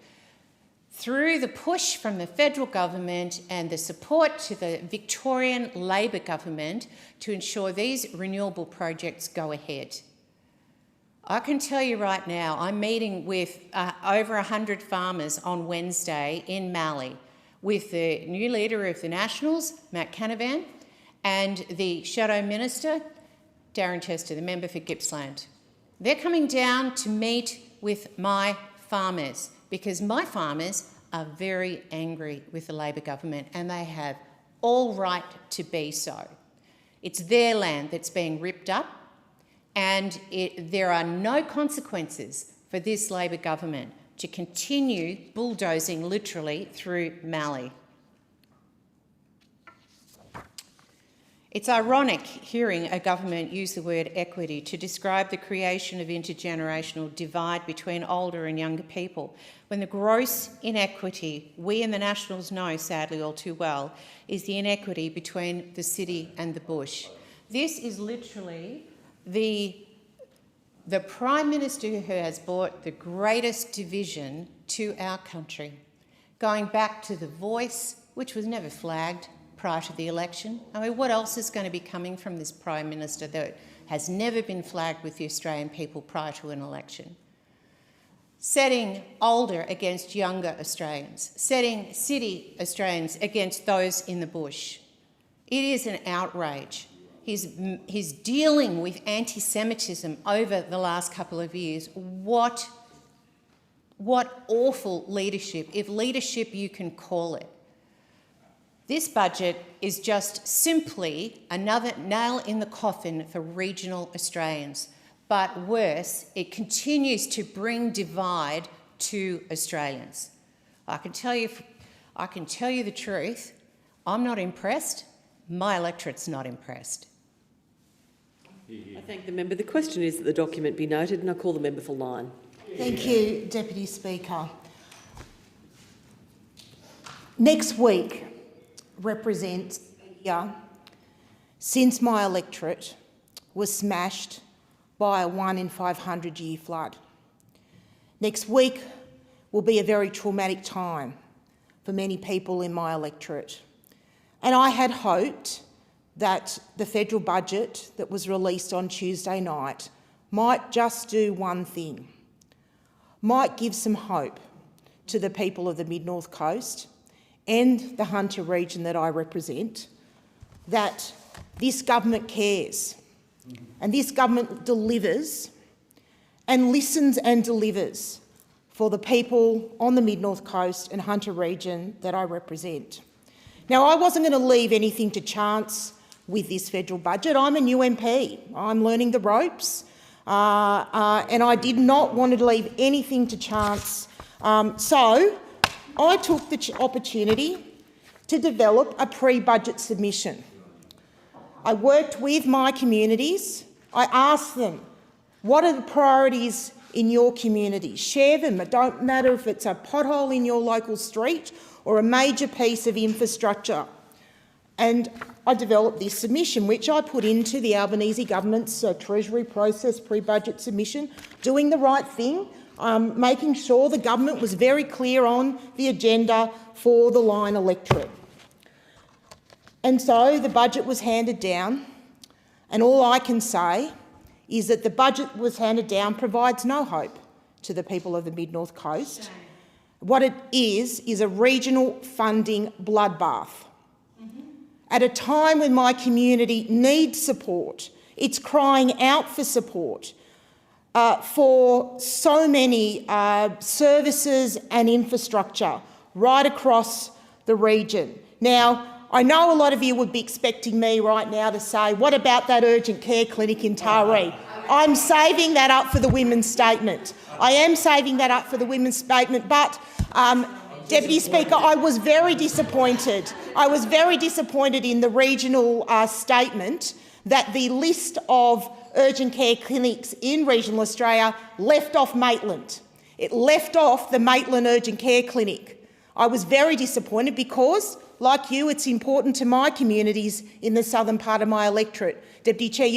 Through the push from the federal government and the support to the Victorian Labor government to ensure these renewable projects go ahead. I can tell you right now, I'm meeting with over 100 farmers on Wednesday in Mallee with the new leader of the Nationals, Matt Canavan, and the Shadow Minister, Darren Chester, the member for Gippsland. They're coming down to meet with my farmers because my farmers are very angry with the Labor government and they have all right to be so. It's their land that's being ripped up and there are no consequences for this Labor government to continue bulldozing literally through Mallee. It's ironic hearing a government use the word equity to describe the creation of intergenerational divide between older and younger people, when the gross inequity we in the Nationals know, sadly all too well, is the inequity between the city and the bush. This is literally the Prime Minister who has brought the greatest division to our country, going back to the Voice, which was never flagged prior to the election. I mean, what else is going to be coming from this Prime Minister that has never been flagged with the Australian people prior to an election? Setting older against younger Australians, setting city Australians against those in the bush. It is an outrage. He's dealing with anti-Semitism over the last couple of years. What awful leadership, if leadership you can call it. This budget is just simply another nail in the coffin for regional Australians. but worse, it continues to bring divide to Australians. I can tell you the truth. I'm not impressed. My electorate's not impressed. I thank the member. The question is that the document be noted, and I call the member for Lyne. Thank you, Deputy Speaker. Next week represents a year since my electorate was smashed by a 1 in 500 year flood. Next week will be a very traumatic time for many people in my electorate. And I had hoped that the federal budget that was released on Tuesday night might just do one thing, might give some hope to the people of the Mid-North Coast and the Hunter region that I represent, that this government cares and this government delivers and listens and delivers for the people on the Mid-North Coast and Hunter region that I represent. Now, I wasn't going to leave anything to chance with this federal budget. I'm a new MP. I'm learning the ropes, and I did not want to leave anything to chance. So I took the opportunity to develop a pre-budget submission. I worked with my communities. I asked them, what are the priorities in your community? Share them. It don't matter if it's a pothole in your local street or a major piece of infrastructure. And I developed this submission, which I put into the Albanese government's Treasury process pre-budget submission, doing the right thing, making sure the government was very clear on the agenda for the Lyne electorate. And so the budget was handed down, and all I can say is that the budget was handed down provides no hope to the people of the Mid-North Coast. What it is a regional funding bloodbath. At a time when my community needs support, it's crying out for support for so many services and infrastructure right across the region. Now, I know a lot of you would be expecting me right now to say, what about that urgent care clinic in Taree? I'm saving that up for the women's statement. I am saving that up for the women's statement, but Deputy Speaker, I was very disappointed. I was very disappointed in the regional statement that the list of urgent care clinics in regional Australia left off Maitland. It left off the Maitland Urgent Care Clinic. I was very disappointed because, like you, it's important to my communities in the southern part of my electorate. Deputy Speaker,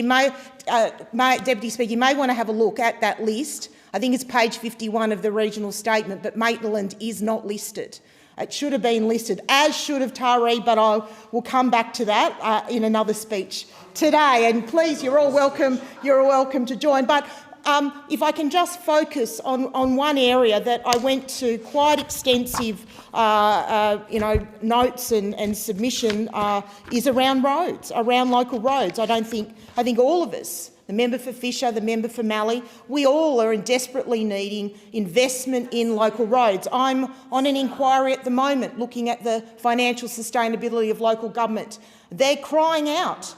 you may want to have a look at that list. I think it's page 51 of the regional statement, but Maitland is not listed. It should have been listed, as should have Taree, but I will come back to that in another speech today. And please, you're all welcome to join. But if I can just focus on one area that I went to quite extensive notes and submission is around roads, around local roads. I think all of us, the member for Fisher, the member for Mallee, we all are desperately needing investment in local roads. I'm on an inquiry at the moment looking at the financial sustainability of local government. They're crying out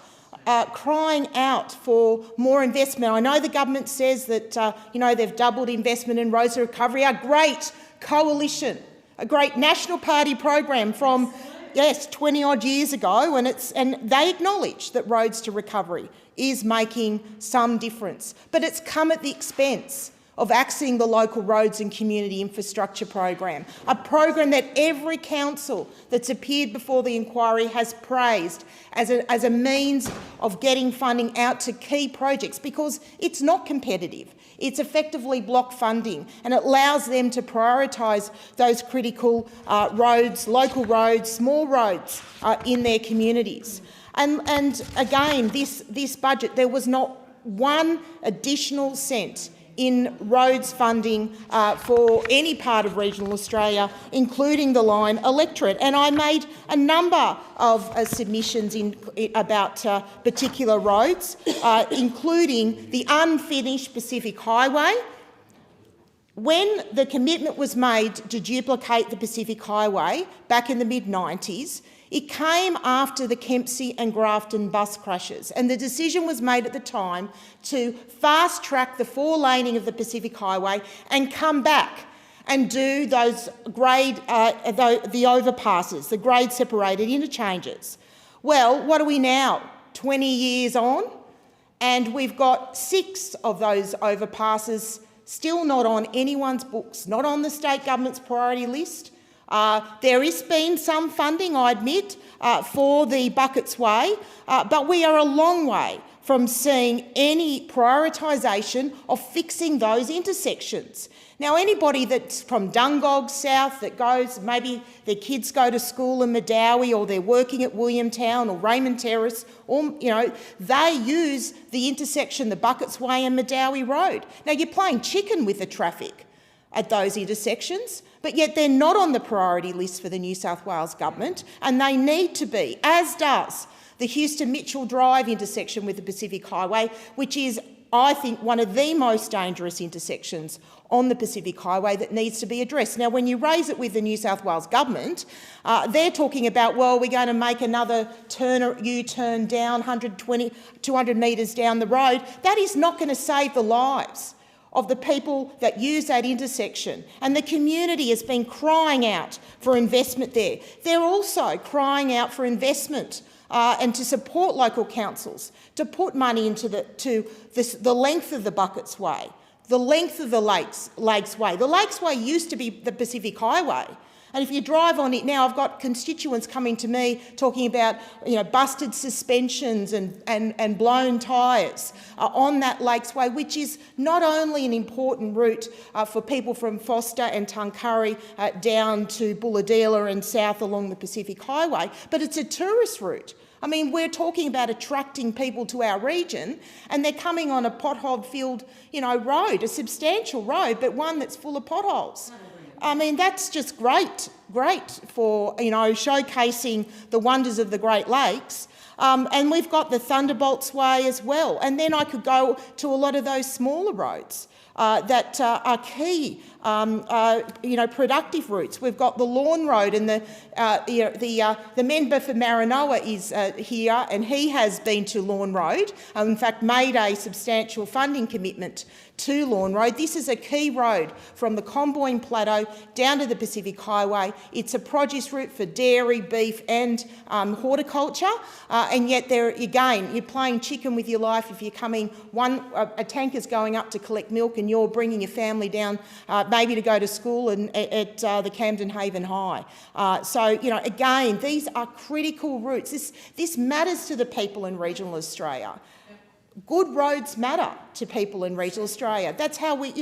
for more investment. I know the government says that they've doubled investment in roads recovery, a great coalition, a great National Party program from 20-odd years ago, and they acknowledge that roads to recovery is making some difference. But it's come at the expense of accessing the local roads and community infrastructure program, a program that every council that's appeared before the inquiry has praised as a means of getting funding out to key projects, because it's not competitive. It's effectively block funding, and it allows them to prioritise those critical roads, local roads, small roads in their communities. And again, this budget, there was not one additional cent in roads funding for any part of regional Australia, including the Lyne electorate. And I made a number of submissions about particular roads, including the unfinished Pacific Highway. When the commitment was made to duplicate the Pacific Highway back in the mid-90s, It came after the Kempsey and Grafton bus crashes, and the decision was made at the time to fast-track the 4-laning of the Pacific Highway and come back and do those the overpasses, the grade-separated interchanges. Well, what are we now, 20 years on? And we've got 6 of those overpasses still not on anyone's books, not on the state government's priority list. There has been some funding, I admit, for the Buckets Way, but we are a long way from seeing any prioritisation of fixing those intersections. Now, anybody that's from Dungog South that goes, maybe their kids go to school in Madawi or they're working at Williamtown or Raymond Terrace, or, they use the intersection, the Buckets Way and Madawi Road. Now, you're playing chicken with the traffic at those intersections, but yet they're not on the priority list for the New South Wales Government, and they need to be, as does the Houston-Mitchell Drive intersection with the Pacific Highway, which is, I think, one of the most dangerous intersections on the Pacific Highway that needs to be addressed. Now, when you raise it with the New South Wales Government, they're talking about, well, we're going to make another U-turn down 200 metres down the road. That is not going to save the lives of the people that use that intersection. And the community has been crying out for investment there. They're also crying out for investment and to support local councils to put money into the length of the Buckets Way, the length of the Lakes Way. The Lakes Way used to be the Pacific Highway. And if you drive on it now, I've got constituents coming to me talking about, busted suspensions and blown tyres on that Lakes Way, which is not only an important route for people from Foster and Tuncurry down to Bulladila and south along the Pacific Highway, but it's a tourist route. I mean, we're talking about attracting people to our region, and they're coming on a pothole-filled, road, a substantial road, but one that's full of potholes. I mean, that's just great for, showcasing the wonders of the Great Lakes. And we've got the Thunderbolts Way as well. And then I could go to a lot of those smaller roads that are key, productive routes. We've got the Lawn Road, and the member for Maranoa is here, and he has been to Lawn Road. In fact, made a substantial funding commitment to Lawn Road. This is a key road from the Comboyne Plateau down to the Pacific Highway. It's a produce route for dairy, beef and horticulture, and yet there again, you're playing chicken with your life if you're coming, a tanker's going up to collect milk and you're bringing your family down maybe to go to school at the Camden Haven High. Again, these are critical routes. This matters to the people in regional Australia. Good roads matter to people in regional Australia. That's how we,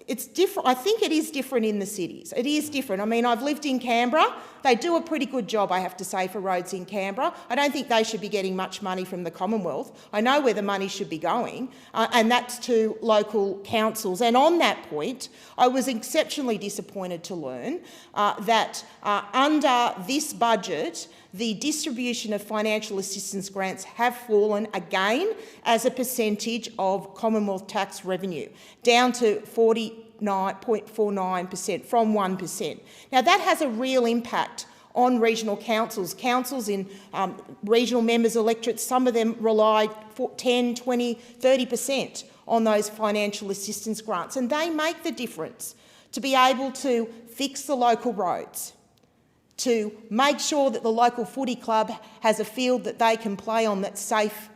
it's different. I think it is different in the cities. It is different. I mean, I've lived in Canberra. They do a pretty good job, I have to say, for roads in Canberra. I don't think they should be getting much money from the Commonwealth. I know where the money should be going, and that's to local councils. And on that point, I was exceptionally disappointed to learn that under this budget, the distribution of financial assistance grants have fallen again as a percentage of Commonwealth tax revenue, down to 49.49% from 1%. Now, that has a real impact on regional councils. Councils in regional members' electorates, some of them rely 10, 20, 30% on those financial assistance grants, and they make the difference to be able to fix the local roads, to make sure that the local footy club has a field that they can play on that's safe,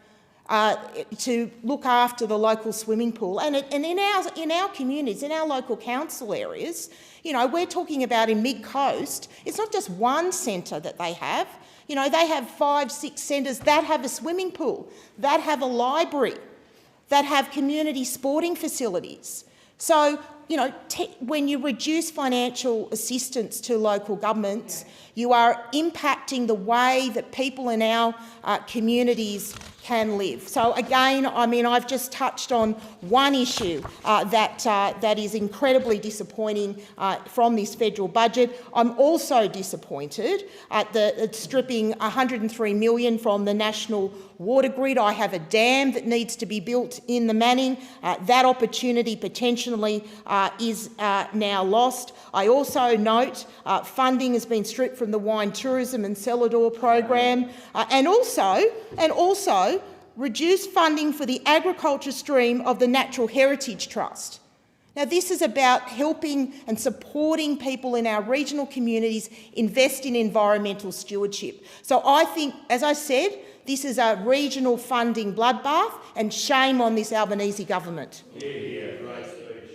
to look after the local swimming pool. And in our communities, in our local council areas, we're talking about in Mid-Coast, it's not just one centre that they have. They have 5, 6 centres that have a swimming pool, that have a library, that have community sporting facilities. So, when you reduce financial assistance to local governments, you are impacting the way that people in our communities can live. So again, I mean, I've just touched on one issue that is incredibly disappointing from this federal budget. I'm also disappointed at stripping $103 million from the national water grid. I have a dam that needs to be built in the Manning. That opportunity potentially is now lost. I also note funding has been stripped from the wine tourism and cellar-door program, and also reduced funding for the agriculture stream of the Natural Heritage Trust. Now, this is about helping and supporting people in our regional communities invest in environmental stewardship. So I think, as I said, this is a regional funding bloodbath, and shame on this Albanese government.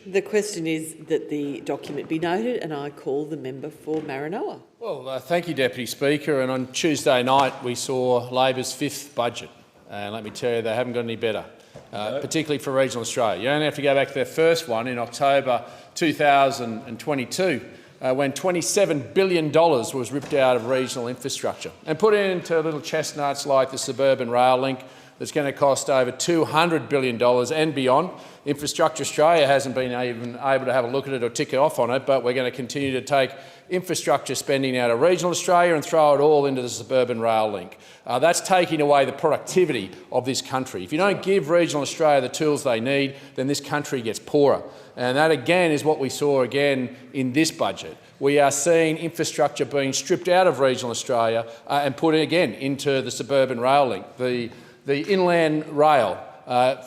The question is that the document be noted, and I call the member for Maranoa. Well, thank you, Deputy Speaker. And on Tuesday night, we saw Labor's fifth budget. And let me tell you, they haven't got any better, particularly for regional Australia. You only have to go back to their first one in October 2022, when $27 billion was ripped out of regional infrastructure and put into little chestnuts like the suburban rail link that's going to cost over $200 billion and beyond. Infrastructure Australia hasn't been even able to have a look at it or tick it off on it, but we're going to continue to take infrastructure spending out of regional Australia and throw it all into the suburban rail link. That's taking away the productivity of this country. If you don't give regional Australia the tools they need, then this country gets poorer. And that again is what we saw again in this budget. We are seeing infrastructure being stripped out of regional Australia and put again into the suburban rail link, the inland rail.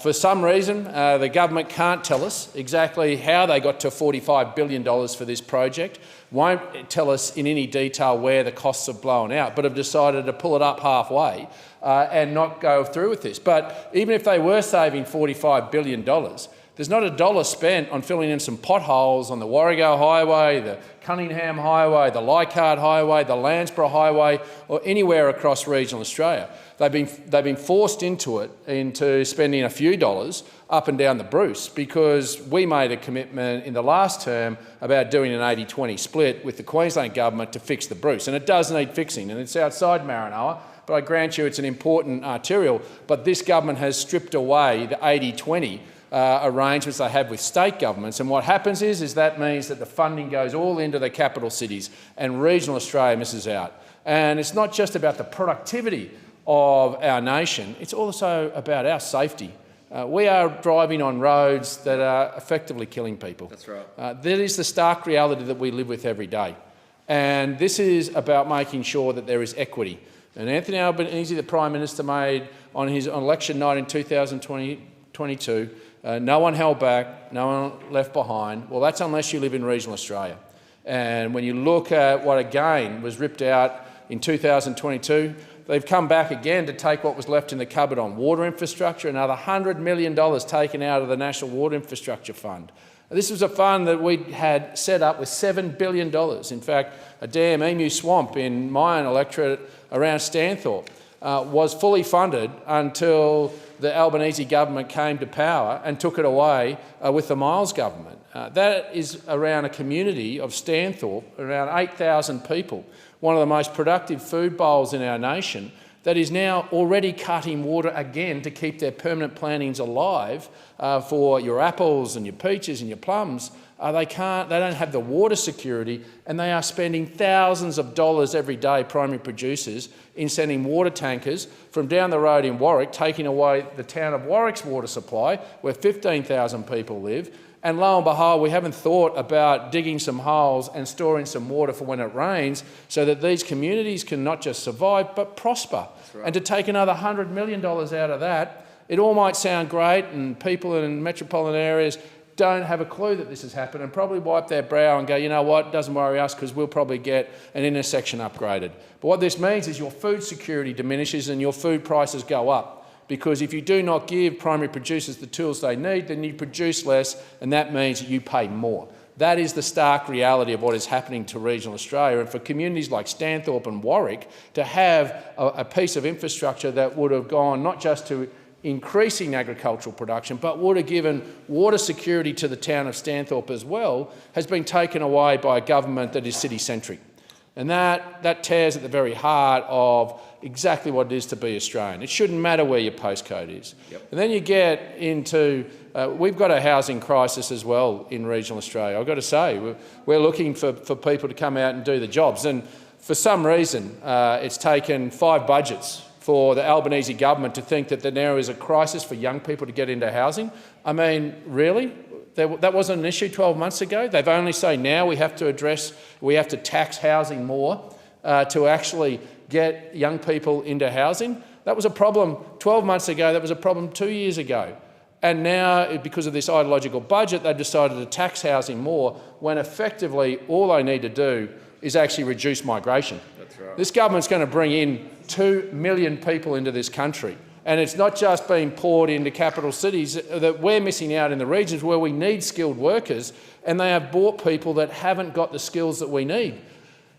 For some reason, the government can't tell us exactly how they got to $45 billion for this project, won't tell us in any detail where the costs have blown out, but have decided to pull it up halfway and not go through with this. But even if they were saving $45 billion, there's not a dollar spent on filling in some potholes on the Warrego Highway, the Cunningham Highway, the Leichhardt Highway, the Landsborough Highway, or anywhere across regional Australia. They've been forced into spending a few dollars up and down the Bruce because we made a commitment in the last term about doing an 80-20 split with the Queensland government to fix the Bruce. And it does need fixing, and it's outside Maranoa, but I grant you it's an important arterial. But this government has stripped away the 80-20 arrangements they have with state governments, and what happens is that means that the funding goes all into the capital cities and regional Australia misses out. And it's not just about the productivity of our nation, it's also about our safety. We are driving on roads that are effectively killing people. That's right. That is the stark reality that we live with every day. And this is about making sure that there is equity. And Anthony Albanese, the Prime Minister, made on his election night in 2022, no one held back, no one left behind. Well, that's unless you live in regional Australia. And when you look at what again was ripped out in 2022, they've come back again to take what was left in the cupboard on water infrastructure, another $100 million taken out of the National Water Infrastructure Fund. This was a fund that we had set up with $7 billion. In fact, a dam, Emu Swamp in my own electorate around Stanthorpe, was fully funded until the Albanese government came to power and took it away with the Miles government. That is around a community of Stanthorpe, around 8,000 people, one of the most productive food bowls in our nation, that is now already cutting water again to keep their permanent plantings alive for your apples and your peaches and your plums. They don't have the water security, and they are spending thousands of dollars every day, primary producers, in sending water tankers from down the road in Warwick, taking away the town of Warwick's water supply, where 15,000 people live. And lo and behold, we haven't thought about digging some holes and storing some water for when it rains so that these communities can not just survive but prosper. Right. And to take another $100 million out of that, it all might sound great, and people in metropolitan areas don't have a clue that this has happened and probably wipe their brow and go, you know what, doesn't worry us because we'll probably get an intersection upgraded. But what this means is your food security diminishes and your food prices go up. Because if you do not give primary producers the tools they need, then you produce less, and that means that you pay more. That is the stark reality of what is happening to regional Australia. And for communities like Stanthorpe and Warwick to have a piece of infrastructure that would have gone not just to increasing agricultural production, but would have given water security to the town of Stanthorpe as well, has been taken away by a government that is city-centric. And that tears at the very heart of exactly what it is to be Australian. It shouldn't matter where your postcode is. Yep. And then you get into, we've got a housing crisis as well in regional Australia. I've got to say, we're looking for people to come out and do the jobs. And for some reason, it's taken 5 budgets for the Albanese government to think that there now is a crisis for young people to get into housing. I mean, really? That wasn't an issue 12 months ago. They've only say now we have to tax housing more to actually get young people into housing. That was a problem 12 months ago. That was a problem 2 years ago. And now, because of this ideological budget, they've decided to tax housing more when effectively all they need to do is actually reduce migration. That's right. This government's going to bring in 2 million people into this country. And it's not just being poured into capital cities, that we're missing out in the regions where we need skilled workers, and they have brought people that haven't got the skills that we need.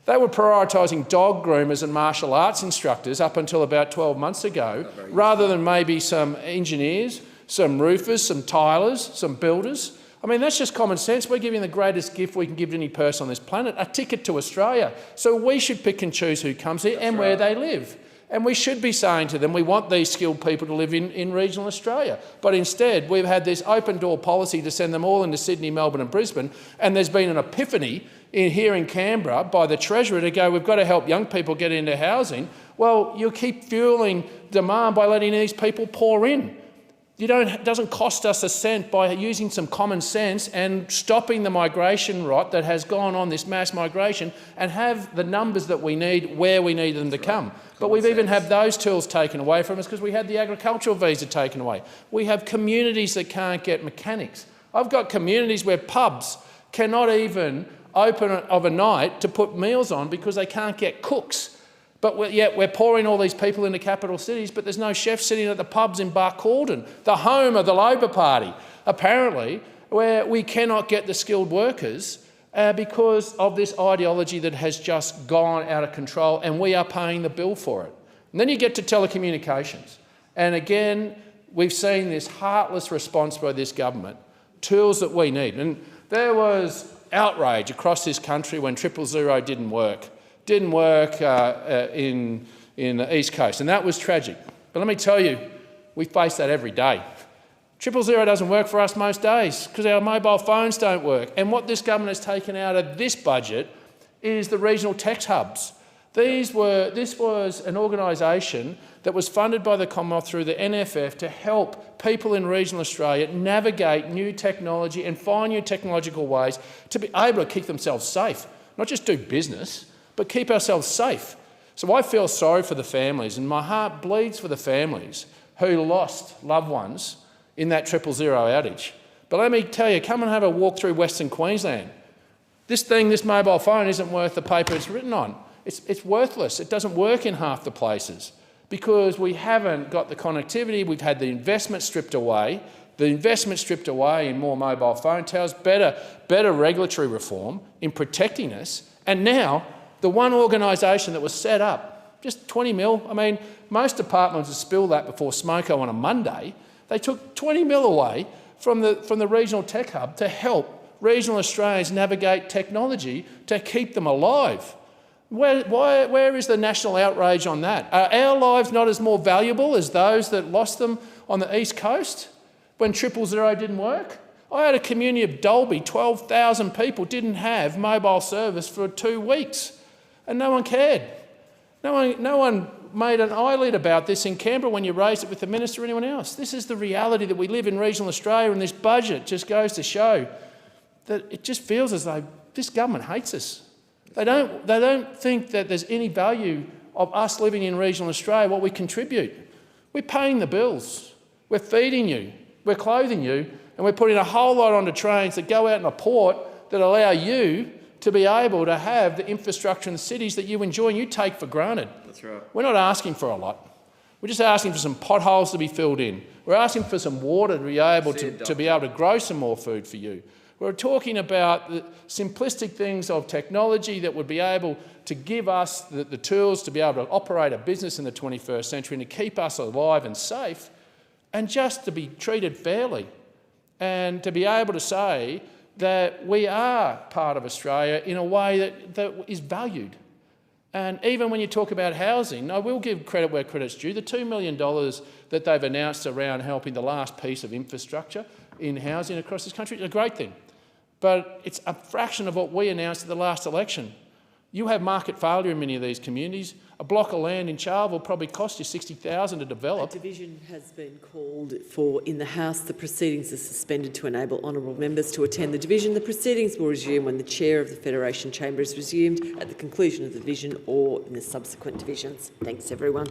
They were prioritising dog groomers and martial arts instructors up until about 12 months ago, rather than maybe some engineers, some roofers, some tilers, some builders. I mean, that's just common sense. We're giving the greatest gift we can give to any person on this planet, a ticket to Australia. So we should pick and choose who comes here and where they live. And we should be saying to them, we want these skilled people to live in regional Australia. But instead, we've had this open-door policy to send them all into Sydney, Melbourne and Brisbane, and there's been an epiphany here in Canberra by the Treasurer to go, we've got to help young people get into housing. Well, you'll keep fuelling demand by letting these people pour in. It doesn't cost us a cent by using some common sense and stopping the migration rot that has gone on, this mass migration, and have the numbers that we need where we need them to come. But we've even had those tools taken away from us because we had the agricultural visa taken away. We have communities that can't get mechanics. I've got communities where pubs cannot even open of a night to put meals on because they can't get cooks. But yet we're pouring all these people into capital cities, but there's no chef sitting at the pubs in Barcaldine, the home of the Labor Party, apparently, where we cannot get the skilled workers because of this ideology that has just gone out of control, and we are paying the bill for it. And then you get to telecommunications. And again, we've seen this heartless response by this government, tools that we need. And there was outrage across this country when 000 didn't work. In the East Coast, and that was tragic. But let me tell you, we face that every day. 000 doesn't work for us most days because our mobile phones don't work. And what this government has taken out of this budget is the regional tech hubs. This was an organisation that was funded by the Commonwealth through the NFF to help people in regional Australia navigate new technology and find new technological ways to be able to keep themselves safe, not just do business, but keep ourselves safe. So I feel sorry for the families, and my heart bleeds for the families who lost loved ones in that 000 outage. But let me tell you, come and have a walk through Western Queensland. This mobile phone isn't worth the paper it's written on. It's worthless. It doesn't work in half the places because we haven't got the connectivity. We've had the investment stripped away. The investment stripped away in more mobile phone towers, better regulatory reform in protecting us, and now the one organisation that was set up, just 20 mil. I mean, most departments would spill that before Smoko on a Monday. They took 20 mil away from the regional tech hub to help regional Australians navigate technology to keep them alive. Where is the national outrage on that? Are our lives not as more valuable as those that lost them on the East Coast when 000 didn't work? I had a community of Dalby, 12,000 people didn't have mobile service for 2 weeks. And no one cared. No one made an eyelid about this in Canberra when you raised it with the minister or anyone else. This is the reality that we live in regional Australia, and this budget just goes to show that it just feels as though this government hates us. They don't think that there's any value of us living in regional Australia, what we contribute. We're paying the bills. We're feeding you. We're clothing you. And we're putting a whole lot onto trains that go out in a port that allow you to be able to have the infrastructure in the cities that you enjoy and you take for granted. That's right. We're not asking for a lot. We're just asking for some potholes to be filled in. We're asking for some water to be able to grow some more food for you. We're talking about the simplistic things of technology that would be able to give us the tools to be able to operate a business in the 21st century and to keep us alive and safe, and just to be treated fairly and to be able to say that we are part of Australia in a way that is valued. And even when you talk about housing, I will give credit where credit's due. The $2 million that they've announced around helping the last piece of infrastructure in housing across this country is a great thing. But it's a fraction of what we announced at the last election. You have market failure in many of these communities. A block of land in Charles will probably cost you $60,000 to develop. A division has been called for in the House. The proceedings are suspended to enable honourable members to attend the division. The proceedings will resume when the chair of the Federation Chamber is resumed at the conclusion of the division or in the subsequent divisions. Thanks, everyone.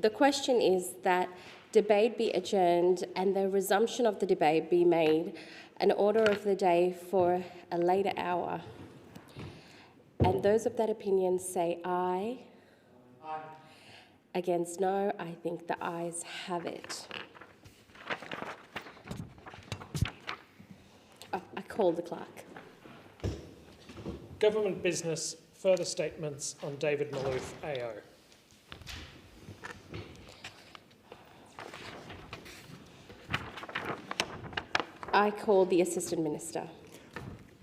The question is that debate be adjourned and the resumption of the debate be made an order of the day for a later hour. And those of that opinion say aye. Aye. Against no, I think the ayes have it. Oh, I call the clerk. Government business, further statements on David Malouf, AO. I call the Assistant Minister.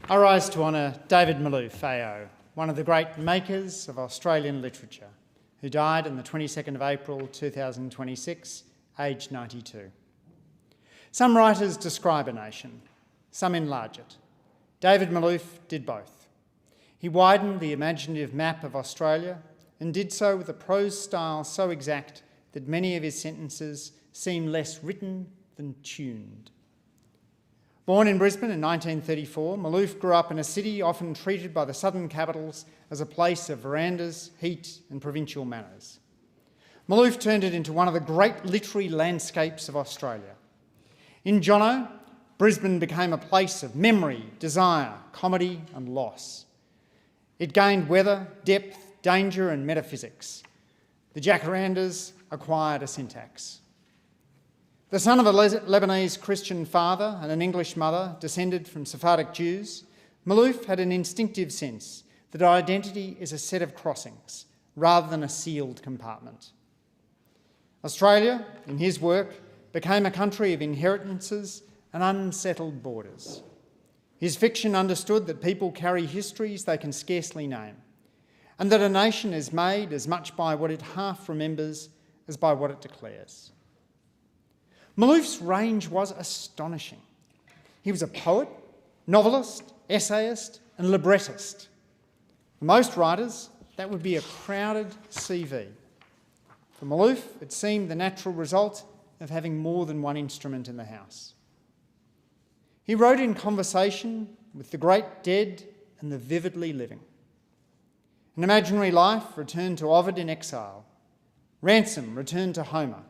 I rise to honour David Malouf, AO, one of the great makers of Australian literature, who died on the 22nd of April 2026, aged 92. Some writers describe a nation, some enlarge it. David Malouf did both. He widened the imaginative map of Australia and did so with a prose style so exact that many of his sentences seem less written than tuned. Born in Brisbane in 1934, Malouf grew up in a city often treated by the southern capitals as a place of verandas, heat and provincial manners. Malouf turned it into one of the great literary landscapes of Australia. In Jono, Brisbane became a place of memory, desire, comedy and loss. It gained weather, depth, danger and metaphysics. The jacarandas acquired a syntax. The son of a Lebanese Christian father and an English mother descended from Sephardic Jews, Malouf had an instinctive sense that identity is a set of crossings rather than a sealed compartment. Australia, in his work, became a country of inheritances and unsettled borders. His fiction understood that people carry histories they can scarcely name, and that a nation is made as much by what it half remembers as by what it declares. Malouf's range was astonishing. He was a poet, novelist, essayist and librettist. For most writers, that would be a crowded CV. For Malouf, it seemed the natural result of having more than one instrument in the house. He wrote in conversation with the great dead and the vividly living. An imaginary life returned to Ovid in exile. Ransom returned to Homer.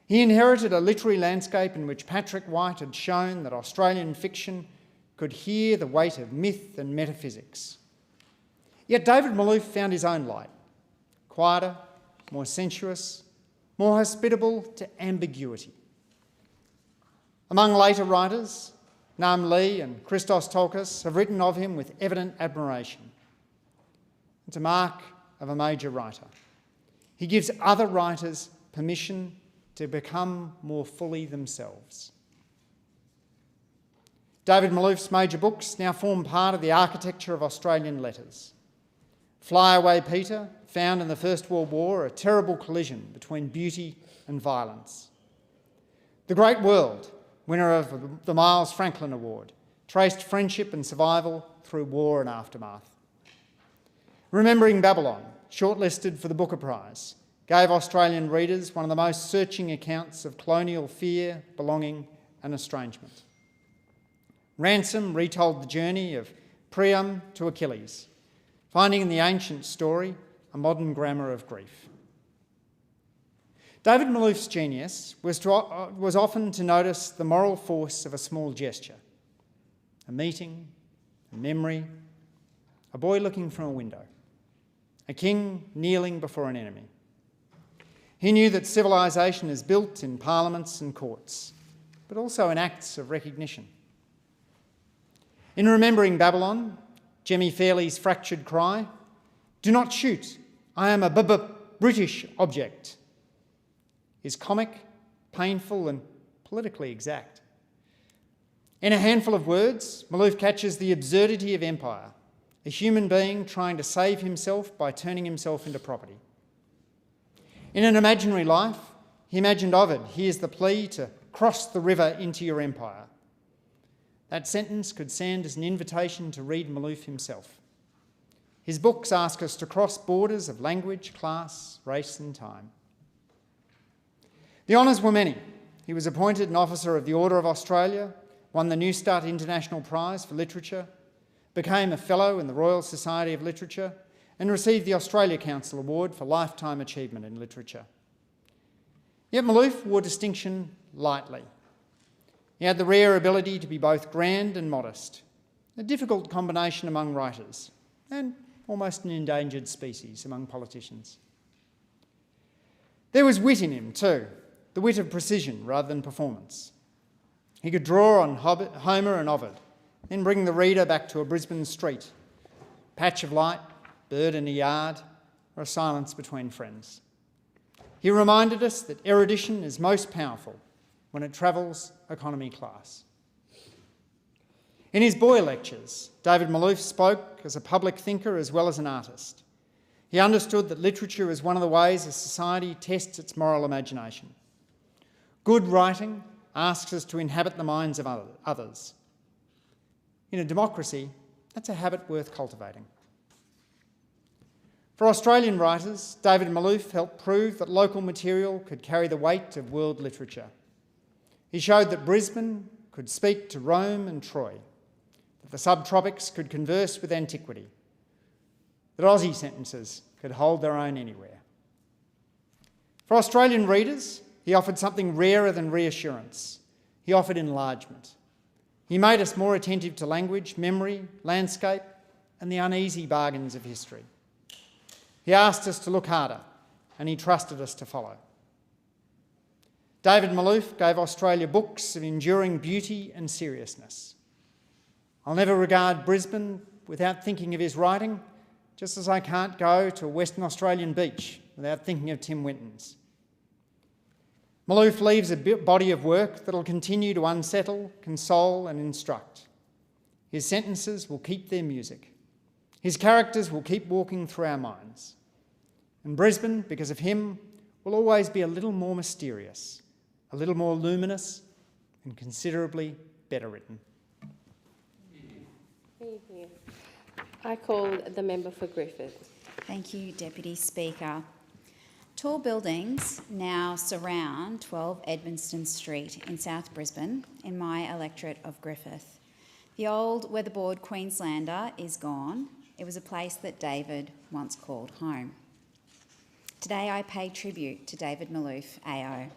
He inherited a literary landscape in which Patrick White had shown that Australian fiction could hear the weight of myth and metaphysics. Yet David Malouf found his own light, quieter, more sensuous, more hospitable to ambiguity. Among later writers, Nam Lee and Christos Tolkas have written of him with evident admiration. It's a mark of a major writer. He gives other writers permission to become more fully themselves. David Malouf's major books now form part of the architecture of Australian letters. Fly Away Peter found in the First World War a terrible collision between beauty and violence. The Great World, winner of the Miles Franklin Award, traced friendship and survival through war and aftermath. Remembering Babylon, shortlisted for the Booker Prize, gave Australian readers one of the most searching accounts of colonial fear, belonging and estrangement. Ransom retold the journey of Priam to Achilles, finding in the ancient story a modern grammar of grief. David Malouf's genius was often to notice the moral force of a small gesture, a meeting, a memory, a boy looking from a window, a king kneeling before an enemy. He knew that civilisation is built in parliaments and courts, but also in acts of recognition. In Remembering Babylon, Jemmy Fairley's fractured cry, "Do not shoot, I am a British object," is comic, painful and politically exact. In A Handful of Words, Malouf catches the absurdity of empire, a human being trying to save himself by turning himself into property. In An Imaginary Life, he imagined Ovid hears the plea to cross the river into your empire. That sentence could stand as an invitation to read Malouf himself. His books ask us to cross borders of language, class, race and time. The honours were many. He was appointed an Officer of the Order of Australia, won the New Start International Prize for Literature, became a Fellow in the Royal Society of Literature, and received the Australia Council Award for Lifetime Achievement in Literature. Yet Malouf wore distinction lightly. He had the rare ability to be both grand and modest, a difficult combination among writers, and almost an endangered species among politicians. There was wit in him too, the wit of precision rather than performance. He could draw on Homer and Ovid, then bring the reader back to a Brisbane street, patch of light, bird in a yard, or a silence between friends. He reminded us that erudition is most powerful when it travels economy class. In his Boyer lectures, David Malouf spoke as a public thinker as well as an artist. He understood that literature is one of the ways a society tests its moral imagination. Good writing asks us to inhabit the minds of others. In a democracy, that's a habit worth cultivating. For Australian writers, David Malouf helped prove that local material could carry the weight of world literature. He showed that Brisbane could speak to Rome and Troy, that the subtropics could converse with antiquity, that Aussie sentences could hold their own anywhere. For Australian readers, he offered something rarer than reassurance. He offered enlargement. He made us more attentive to language, memory, landscape, and the uneasy bargains of history. He asked us to look harder, and he trusted us to follow. David Malouf gave Australia books of enduring beauty and seriousness. I'll never regard Brisbane without thinking of his writing, just as I can't go to a Western Australian beach without thinking of Tim Winton's. Malouf leaves a body of work that'll continue to unsettle, console and instruct. His sentences will keep their music. His characters will keep walking through our minds. And Brisbane, because of him, will always be a little more mysterious, a little more luminous and considerably better written. Thank you. I call the member for Griffith. Thank you, Deputy Speaker. Tall buildings now surround 12 Edmonstone Street in South Brisbane in my electorate of Griffith. The old weatherboard Queenslander is gone. It was a place that David once called home. Today I pay tribute to David Malouf, AO.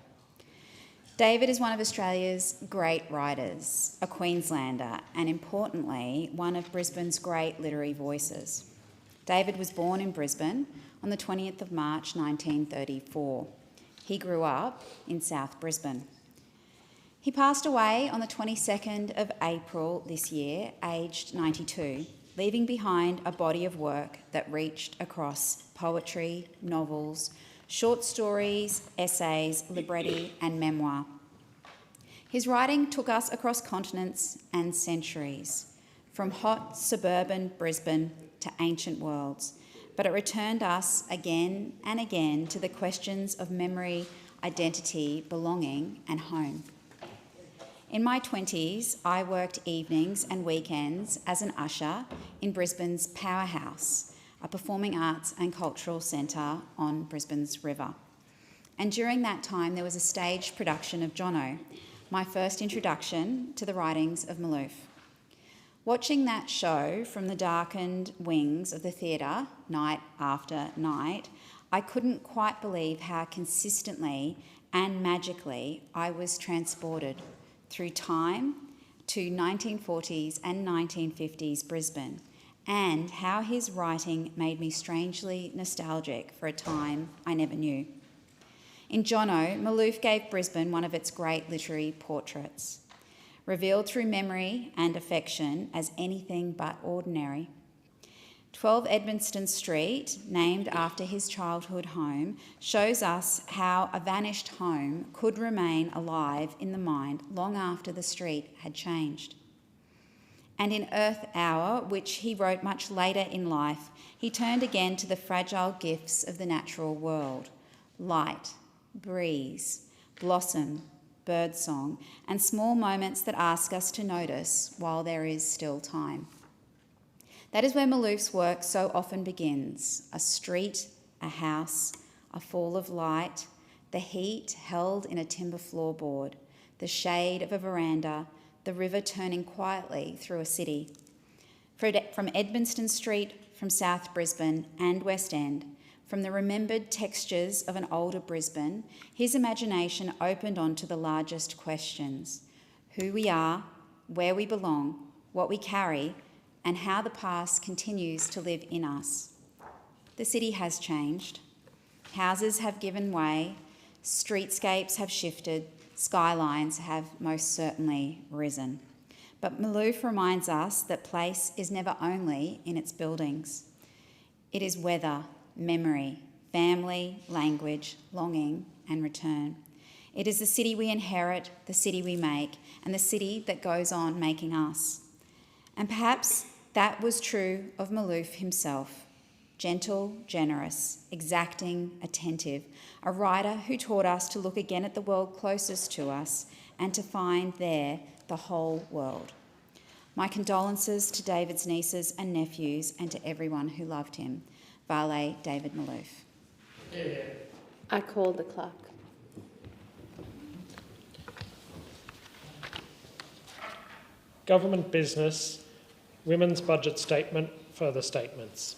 David is one of Australia's great writers, a Queenslander, and importantly, one of Brisbane's great literary voices. David was born in Brisbane on the 20th of March 1934. He grew up in South Brisbane. He passed away on the 22nd of April this year, aged 92, leaving behind a body of work that reached across poetry, novels, short stories, essays, libretti and memoir. His writing took us across continents and centuries, from hot suburban Brisbane to ancient worlds, but it returned us again and again to the questions of memory, identity, belonging and home. In my 20s, I worked evenings and weekends as an usher in Brisbane's Powerhouse, a performing arts and cultural centre on Brisbane's river. And during that time, there was a staged production of Jono, my first introduction to the writings of Malouf. Watching that show from the darkened wings of the theatre, night after night, I couldn't quite believe how consistently and magically I was transported through time to 1940s and 1950s Brisbane, and how his writing made me strangely nostalgic for a time I never knew. In Jono, Malouf gave Brisbane one of its great literary portraits, revealed through memory and affection as anything but ordinary. 12 Edmonstone Street, named after his childhood home, shows us how a vanished home could remain alive in the mind long after the street had changed. And in Earth Hour, which he wrote much later in life, he turned again to the fragile gifts of the natural world: light, breeze, blossom, birdsong, and small moments that ask us to notice while there is still time. That is where Malouf's work so often begins: a street, a house, a fall of light, the heat held in a timber floorboard, the shade of a veranda, the river turning quietly through a city. From Edmonstone Street, from South Brisbane and West End, from the remembered textures of an older Brisbane, his imagination opened onto the largest questions: who we are, where we belong, what we carry, and how the past continues to live in us. The city has changed. Houses have given way, streetscapes have shifted, skylines have most certainly risen. But Malouf reminds us that place is never only in its buildings. It is weather, memory, family, language, longing, and return. It is the city we inherit, the city we make, and the city that goes on making us. And perhaps that was true of Malouf himself. Gentle, generous, exacting, attentive, a writer who taught us to look again at the world closest to us and to find there the whole world. My condolences to David's nieces and nephews and to everyone who loved him. Vale David Malouf. I call the clerk. Government business, Women's Budget Statement, further statements.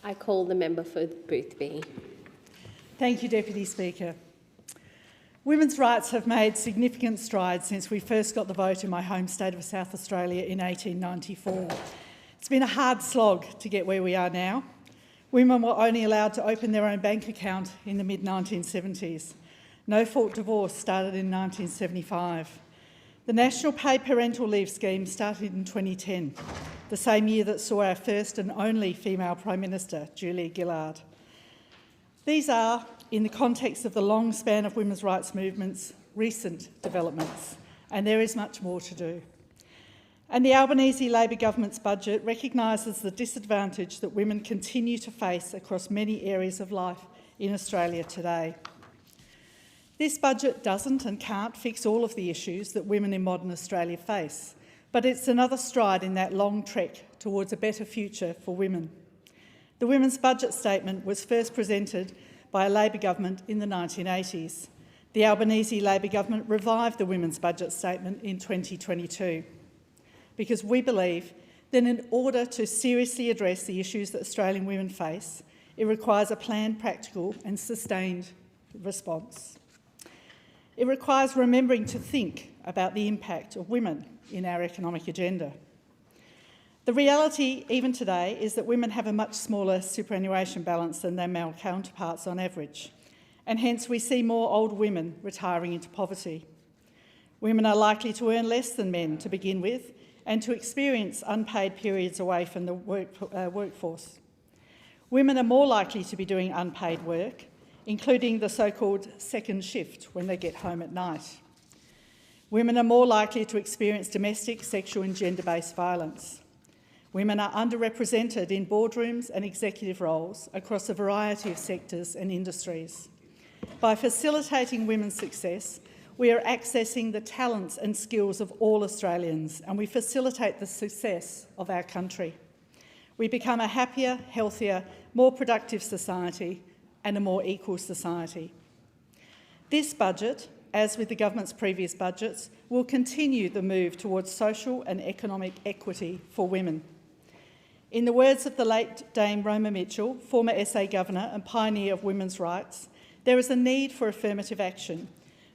I call the member for Boothby. Thank you, Deputy Speaker. Women's rights have made significant strides since we first got the vote in my home state of South Australia in 1894. It's been a hard slog to get where we are now. Women were only allowed to open their own bank account in the mid-1970s. No-fault divorce started in 1975. The National Paid Parental Leave Scheme started in 2010, the same year that saw our first and only female Prime Minister, Julia Gillard. These are, in the context of the long span of women's rights movements, recent developments, and there is much more to do. And the Albanese Labor government's budget recognises the disadvantage that women continue to face across many areas of life in Australia today. This budget doesn't and can't fix all of the issues that women in modern Australia face, but it's another stride in that long trek towards a better future for women. The Women's Budget Statement was first presented by a Labor government in the 1980s. The Albanese Labor government revived the Women's Budget Statement in 2022 because we believe that in order to seriously address the issues that Australian women face, it requires a planned, practical and sustained response. It requires remembering to think about the impact of women in our economic agenda. The reality, even today, is that women have a much smaller superannuation balance than their male counterparts on average, and hence we see more old women retiring into poverty. Women are likely to earn less than men to begin with and to experience unpaid periods away from the workforce. Women are more likely to be doing unpaid work, including the so-called second shift when they get home at night. Women are more likely to experience domestic, sexual and gender-based violence. Women are underrepresented in boardrooms and executive roles across a variety of sectors and industries. By facilitating women's success, we are accessing the talents and skills of all Australians, and we facilitate the success of our country. We become a happier, healthier, more productive society and a more equal society. This budget, as with the government's previous budgets, will continue the move towards social and economic equity for women. In the words of the late Dame Roma Mitchell, former SA Governor and pioneer of women's rights, there is a need for affirmative action,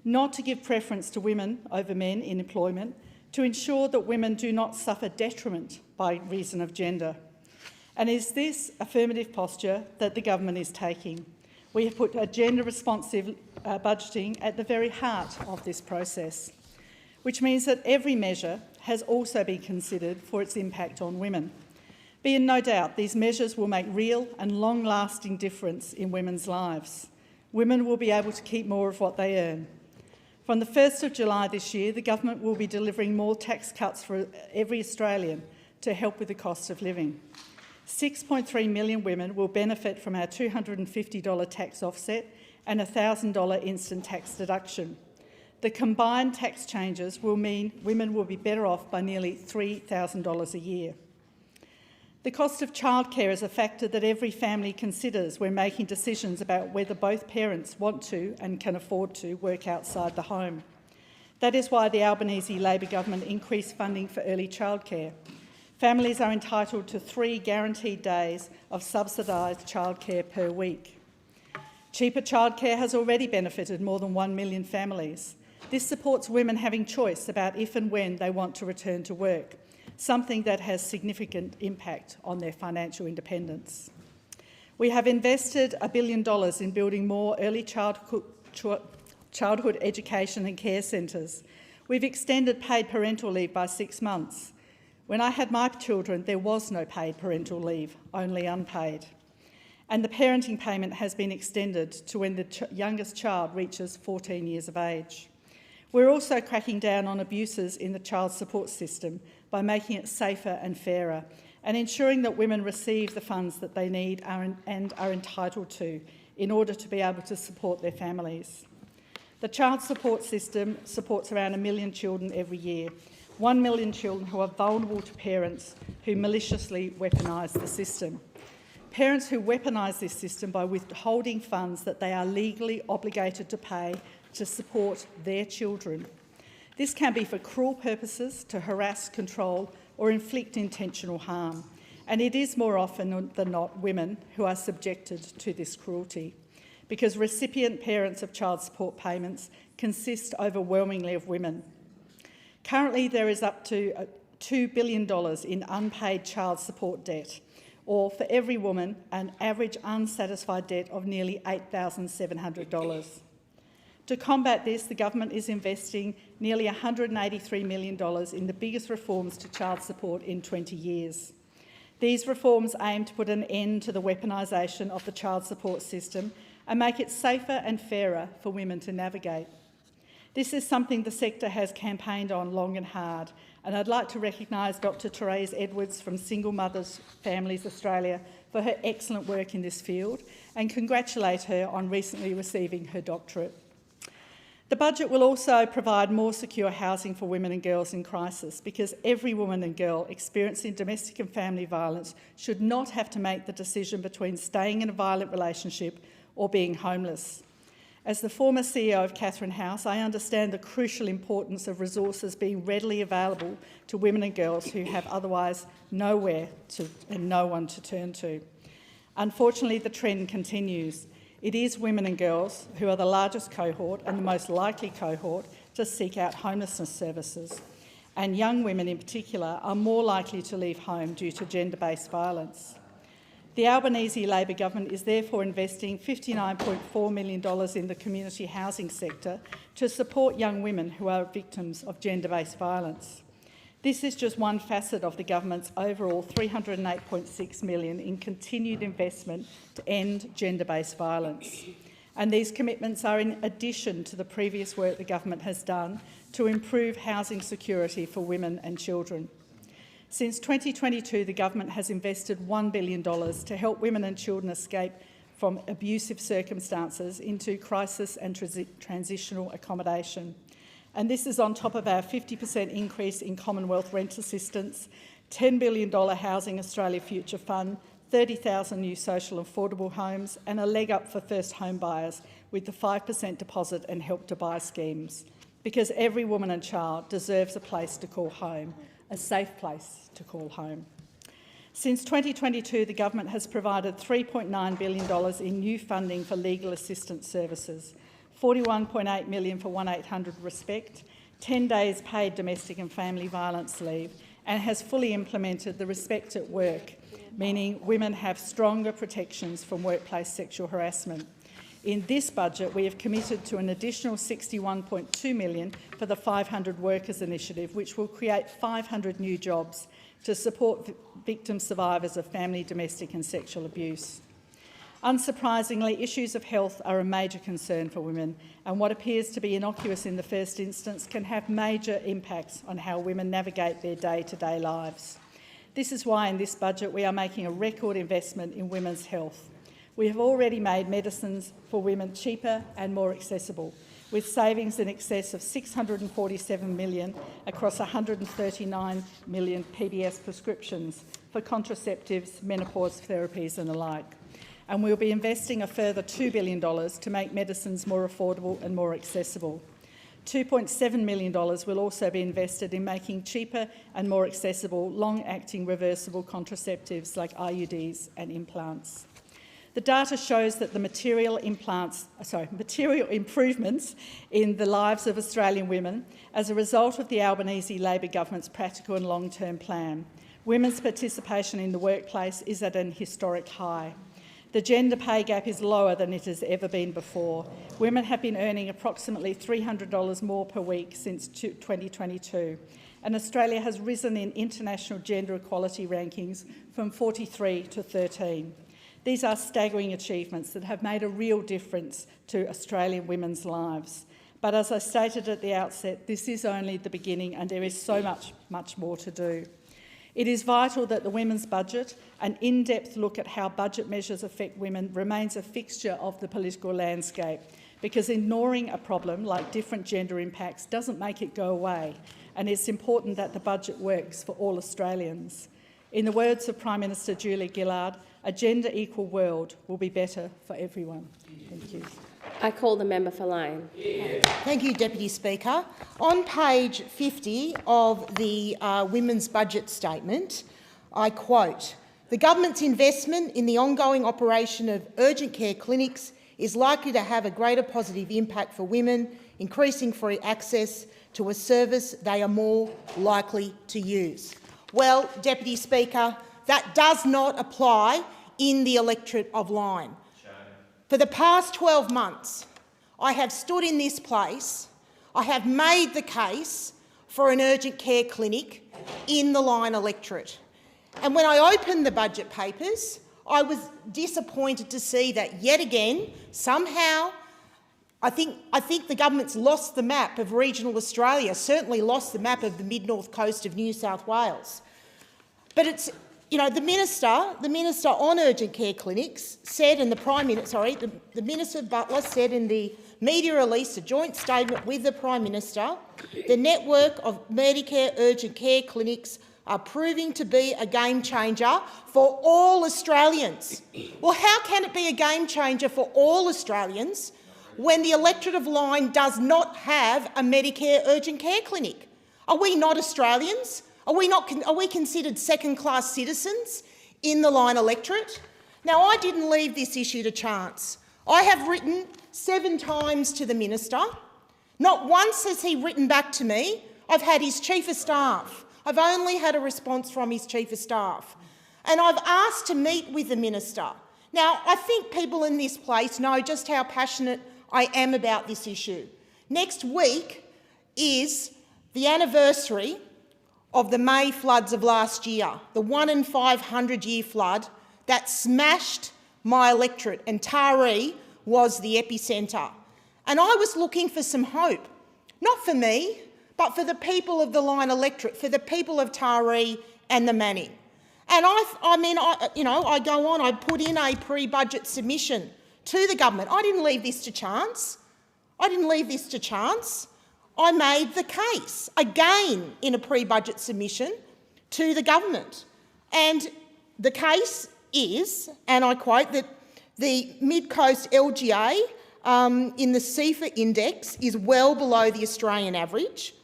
not to give preference to women over men in employment, to ensure that women do not suffer detriment by reason of gender. And is this affirmative posture that the government is taking? We have put a gender-responsive budgeting at the very heart of this process, which means that every measure has also been considered for its impact on women. Be in no doubt these measures will make real and long-lasting difference in women's lives. Women will be able to keep more of what they earn. From the 1st of July this year, the government will be delivering more tax cuts for every Australian to help with the cost of living. 6.3 million women will benefit from our $250 tax offset and a $1,000 instant tax deduction. The combined tax changes will mean women will be better off by nearly $3,000 a year. The cost of childcare is a factor that every family considers when making decisions about whether both parents want to and can afford to work outside the home. That is why the Albanese Labor government increased funding for early childcare. Families are entitled to 3 guaranteed days of subsidised childcare per week. Cheaper childcare has already benefited more than 1 million families. This supports women having choice about if and when they want to return to work, something that has significant impact on their financial independence. We have invested $1 billion in building more early childhood education and care centres. We've extended paid parental leave by 6 months. When I had my children, there was no paid parental leave, only unpaid. And the parenting payment has been extended to when the youngest child reaches 14 years of age. We're also cracking down on abuses in the child support system by making it safer and fairer and ensuring that women receive the funds that they need and are entitled to in order to be able to support their families. The child support system supports around 1 million children every year, 1 million children who are vulnerable to parents who maliciously weaponise the system. Parents who weaponise this system by withholding funds that they are legally obligated to pay to support their children. This can be for cruel purposes, to harass, control or inflict intentional harm, and it is more often than not women who are subjected to this cruelty, because recipient parents of child support payments consist overwhelmingly of women. Currently, there is up to $2 billion in unpaid child support debt, or for every woman, an average unsatisfied debt of nearly $8,700. To combat this, the government is investing nearly $183 million in the biggest reforms to child support in 20 years. These reforms aim to put an end to the weaponisation of the child support system and make it safer and fairer for women to navigate. This is something the sector has campaigned on long and hard, and I'd like to recognise Dr Therese Edwards from Single Mothers Families Australia for her excellent work in this field and congratulate her on recently receiving her doctorate. The budget will also provide more secure housing for women and girls in crisis, because every woman and girl experiencing domestic and family violence should not have to make the decision between staying in a violent relationship or being homeless. As the former CEO of Catherine House, I understand the crucial importance of resources being readily available to women and girls who have otherwise nowhere to and no one to turn to. Unfortunately, the trend continues. It is women and girls who are the largest cohort and the most likely cohort to seek out homelessness services. And young women in particular are more likely to leave home due to gender-based violence. The Albanese Labor government is therefore investing $59.4 million in the community housing sector to support young women who are victims of gender-based violence. This is just one facet of the government's overall $308.6 million in continued investment to end gender-based violence. And these commitments are in addition to the previous work the government has done to improve housing security for women and children. Since 2022, the government has invested $1 billion to help women and children escape from abusive circumstances into crisis and transitional accommodation. And this is on top of our 50% increase in Commonwealth rent assistance, $10 billion Housing Australia Future Fund, 30,000 new social affordable homes, and a leg up for first home buyers with the 5% deposit and Help to Buy schemes. Because every woman and child deserves a place to call home, a safe place to call home. Since 2022, the government has provided $3.9 billion in new funding for legal assistance services, $41.8 million for 1800 Respect, 10 days paid domestic and family violence leave, and has fully implemented the Respect at Work, meaning women have stronger protections from workplace sexual harassment. In this budget, we have committed to an additional $61.2 million for the 500 Workers Initiative, which will create 500 new jobs to support victim survivors of family, domestic and sexual abuse. Unsurprisingly, issues of health are a major concern for women, and what appears to be innocuous in the first instance can have major impacts on how women navigate their day-to-day lives. This is why in this budget we are making a record investment in women's health. We have already made medicines for women cheaper and more accessible, with savings in excess of $647 million across 139 million PBS prescriptions for contraceptives, menopause therapies and the like. And we'll be investing a further $2 billion to make medicines more affordable and more accessible. $2.7 million will also be invested in making cheaper and more accessible long-acting reversible contraceptives like IUDs and implants. The data shows that the material improvements in the lives of Australian women as a result of the Albanese Labor government's practical and long-term plan. Women's participation in the workplace is at an historic high. The gender pay gap is lower than it has ever been before. Women have been earning approximately $300 more per week since 2022, and Australia has risen in international gender equality rankings from 43 to 13. These are staggering achievements that have made a real difference to Australian women's lives. But as I stated at the outset, this is only the beginning and there is so much more to do. It is vital that the women's budget, an in-depth look at how budget measures affect women, remains a fixture of the political landscape, because ignoring a problem like different gender impacts doesn't make it go away, and it's important that the budget works for all Australians. In the words of Prime Minister Julia Gillard, a gender-equal world will be better for everyone. Thank you. I call the member for Lyne. Thank you, Deputy Speaker. On page 50 of the Women's Budget Statement, I quote, "The government's investment in the ongoing operation of urgent care clinics is likely to have a greater positive impact for women, increasing free access to a service they are more likely to use." Well, Deputy Speaker, that does not apply in the electorate of Lyne. For the past 12 months, I have stood in this place, I have made the case for an urgent care clinic in the Lyne electorate. And when I opened the budget papers, I was disappointed to see that yet again, somehow, I think the government's lost the map of regional Australia, certainly lost the map of the mid-north coast of New South Wales. But it's, you know, the minister on urgent care clinics said, and the Minister Butler said in the media release, a joint statement with the Prime Minister, the network of Medicare urgent care clinics are proving to be a game changer for all Australians. Well, how can it be a game changer for all Australians when the electorate of Lyne does not have a Medicare urgent care clinic? Are we not Australians? Are we considered second-class citizens in the Lyne electorate? Now, I didn't leave this issue to chance. I have written 7 times to the minister. Not once has he written back to me. I've had his chief of staff. I've only had a response from his chief of staff. And I've asked to meet with the minister. Now, I think people in this place know just how passionate I am about this issue. Next week is the anniversary of the May floods of last year, the 1 in 500-year flood that smashed my electorate, and Taree was the epicentre. And I was looking for some hope, not for me, but for the people of the Lyne electorate, for the people of Taree and the Manning. And I go on, I put in a pre-budget submission to the government. I didn't leave this to chance. I made the case, again, in a pre-budget submission to the government. And the case is, and I quote, that the Mid-Coast LGA in the CEFA index is well below the Australian average.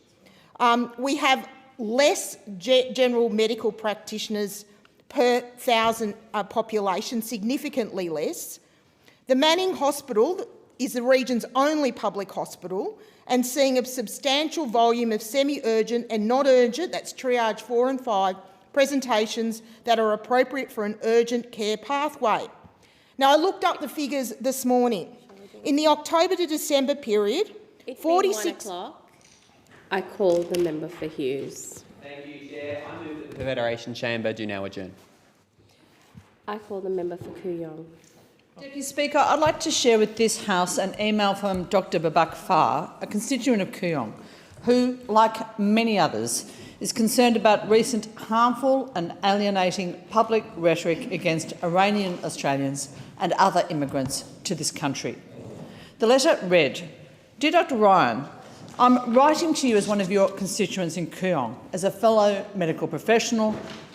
We have less general medical practitioners per 1,000 population, significantly less. The Manning Hospital is the region's only public hospital and seeing a substantial volume of semi-urgent and not urgent, that's triage 4 and 5, presentations that are appropriate for an urgent care pathway. Now, I looked up the figures this morning. In the October to December period, 46... 1 o'clock. I call the member for Hughes. Thank you, Chair. I move that the Federation Chamber do now adjourn. I call the member for Kooyong. Deputy Speaker, I'd like to share with this House an email from Dr Babak Far, a constituent of Kooyong, who, like many others, is concerned about recent harmful and alienating public rhetoric against Iranian Australians and other immigrants to this country. The letter read, "Dear Dr Ryan, I'm writing to you as one of your constituents in Kooyong, as a fellow medical professional,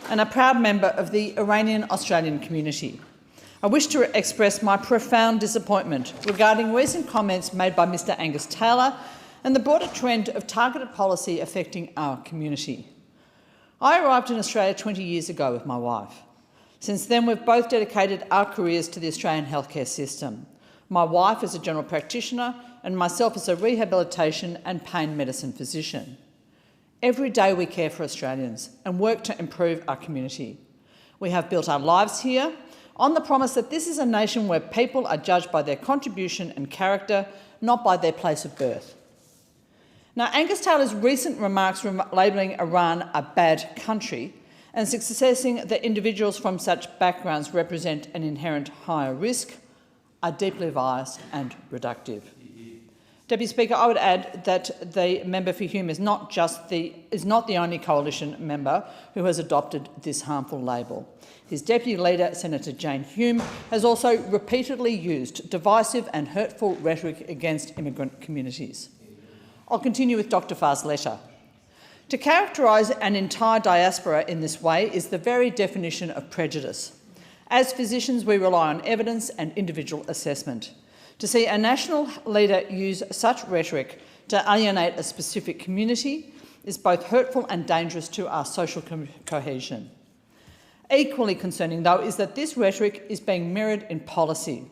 and a proud member of the Iranian Australian community. I wish to express my profound disappointment regarding recent comments made by Mr Angus Taylor and the broader trend of targeted policy affecting our community. I arrived in Australia 20 years ago with my wife. Since then, we've both dedicated our careers to the Australian healthcare system. My wife is a general practitioner and myself as a rehabilitation and pain medicine physician. Every day we care for Australians and work to improve our community. We have built our lives here on the promise that this is a nation where people are judged by their contribution and character, not by their place of birth. Now, Angus Taylor's recent remarks labelling Iran a bad country and suggesting that individuals from such backgrounds represent an inherent higher risk are deeply biased and reductive. Deputy Speaker, I would add that the member for Hume is not the only coalition member who has adopted this harmful label. His deputy leader, Senator Jane Hume, has also repeatedly used divisive and hurtful rhetoric against immigrant communities. I'll continue with Dr Farr's letter. To characterise an entire diaspora in this way is the very definition of prejudice. As physicians, we rely on evidence and individual assessment. To see a national leader use such rhetoric to alienate a specific community is both hurtful and dangerous to our social cohesion. Equally concerning, though, is that this rhetoric is being mirrored in policy.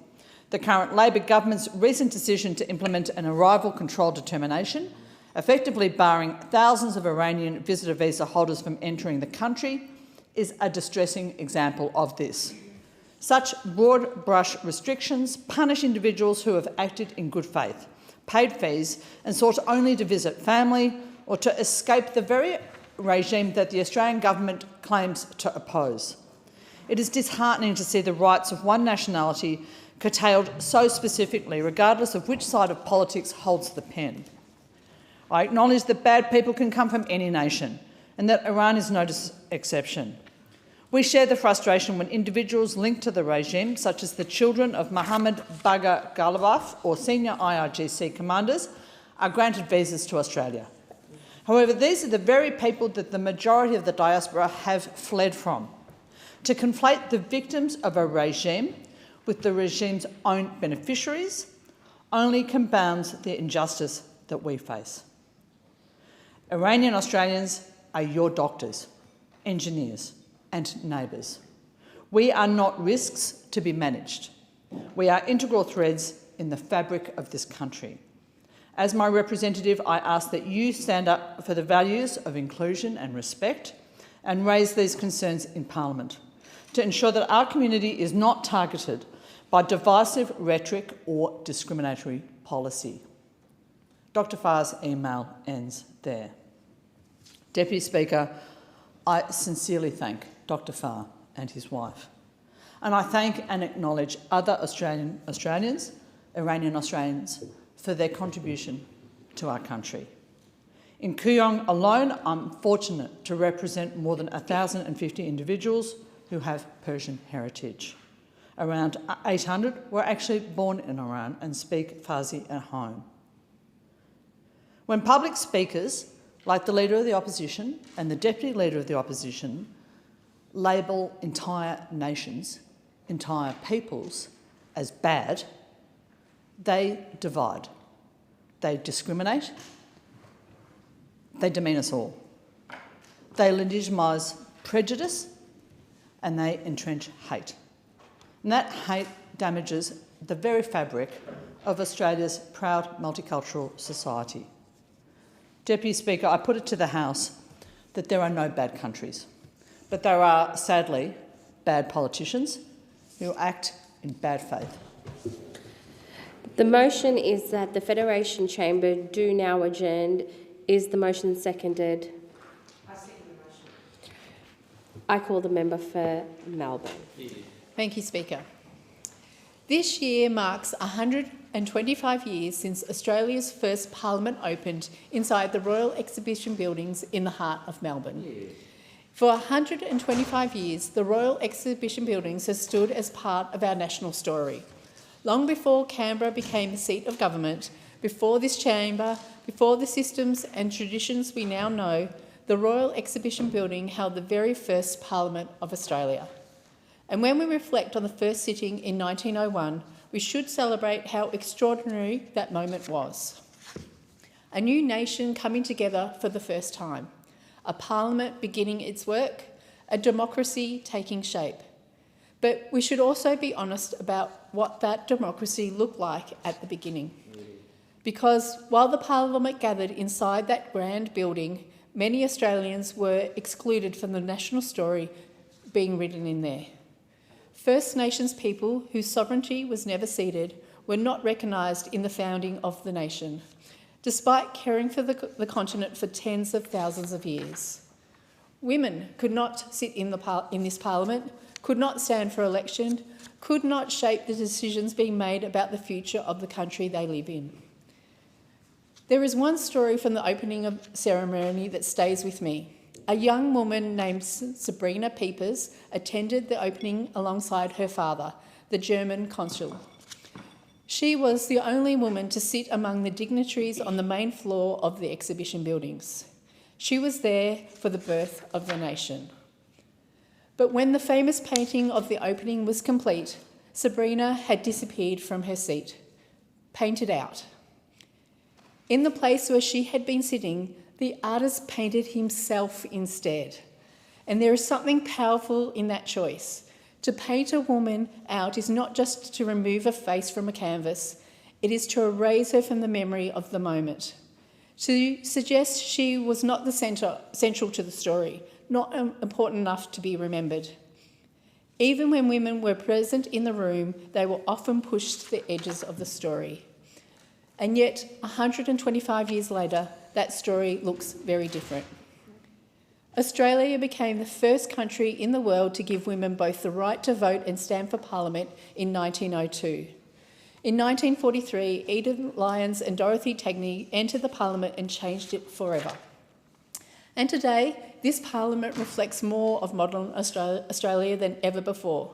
The current Labor government's recent decision to implement an arrival control determination, effectively barring thousands of Iranian visitor visa holders from entering the country, is a distressing example of this. Such broad-brush restrictions punish individuals who have acted in good faith, paid fees and sought only to visit family or to escape the very regime that the Australian government claims to oppose. It is disheartening to see the rights of one nationality curtailed so specifically, regardless of which side of politics holds the pen. I acknowledge that bad people can come from any nation and that Iran is no exception. We share the frustration when individuals linked to the regime, such as the children of Mohammed Bagher Ghalibaf or senior IRGC commanders, are granted visas to Australia. However, these are the very people that the majority of the diaspora have fled from. To conflate the victims of a regime with the regime's own beneficiaries only compounds the injustice that we face. Iranian Australians are your doctors, engineers and neighbours. We are not risks to be managed. We are integral threads in the fabric of this country. As my representative, I ask that you stand up for the values of inclusion and respect and raise these concerns in Parliament to ensure that our community is not targeted by divisive rhetoric or discriminatory policy. Dr Farr's email ends there. Deputy Speaker, I sincerely thank Dr Farr and his wife, and I thank and acknowledge other Iranian Australians, for their contribution to our country. In Kooyong alone, I'm fortunate to represent more than 1,050 individuals who have Persian heritage. Around 800 were actually born in Iran and speak Farsi at home. When public speakers, like the Leader of the Opposition and the Deputy Leader of the Opposition, label entire nations, entire peoples as bad, they divide, they discriminate, they demean us all. They legitimise prejudice and they entrench hate. And that hate damages the very fabric of Australia's proud multicultural society. Deputy Speaker, I put it to the House that there are no bad countries, but there are, sadly, bad politicians who act in bad faith. The motion is that the Federation Chamber do now adjourn. Is the motion seconded? I second the motion. I call the member for Melbourne. Thank you, Speaker. This year marks 125 years since Australia's first Parliament opened inside the Royal Exhibition Buildings in the heart of Melbourne. For 125 years, the Royal Exhibition Buildings has stood as part of our national story. Long before Canberra became the seat of government, before this chamber, before the systems and traditions we now know, the Royal Exhibition Building held the very first Parliament of Australia. And when we reflect on the first sitting in 1901, we should celebrate how extraordinary that moment was. A new nation coming together for the first time, a parliament beginning its work, a democracy taking shape. But we should also be honest about what that democracy looked like at the beginning. Because while the parliament gathered inside that grand building, many Australians were excluded from the national story being written in there. First Nations people whose sovereignty was never ceded were not recognised in the founding of the nation, despite caring for the continent for tens of thousands of years. Women could not sit in this parliament, could not stand for election, could not shape the decisions being made about the future of the country they live in. There is one story from the opening of ceremony that stays with me. A young woman named Sabrina Peepers attended the opening alongside her father, the German consul. She was the only woman to sit among the dignitaries on the main floor of the exhibition buildings. She was there for the birth of the nation. But when the famous painting of the opening was complete, Sabrina had disappeared from her seat, painted out. In the place where she had been sitting, the artist painted himself instead. And there is something powerful in that choice. To paint a woman out is not just to remove a face from a canvas, it is to erase her from the memory of the moment. To suggest she was not the central to the story, not important enough to be remembered. Even when women were present in the room, they were often pushed to the edges of the story. And yet, 125 years later, that story looks very different. Australia became the first country in the world to give women both the right to vote and stand for Parliament in 1902. In 1943, Edith Lyons and Dorothy Tagney entered the Parliament and changed it forever. And today, this Parliament reflects more of modern Australia than ever before.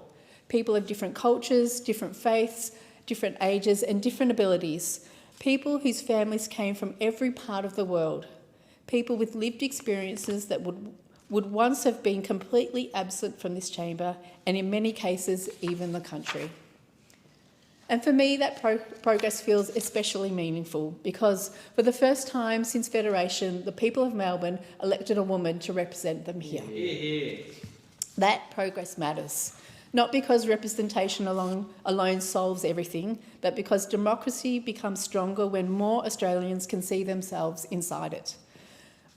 People of different cultures, different faiths, different ages and different abilities. People whose families came from every part of the world. People with lived experiences that would once have been completely absent from this chamber and in many cases even the country. And for me, that progress feels especially meaningful because for the first time since Federation, the people of Melbourne elected a woman to represent them here. That progress matters. Not because representation alone solves everything, but because democracy becomes stronger when more Australians can see themselves inside it,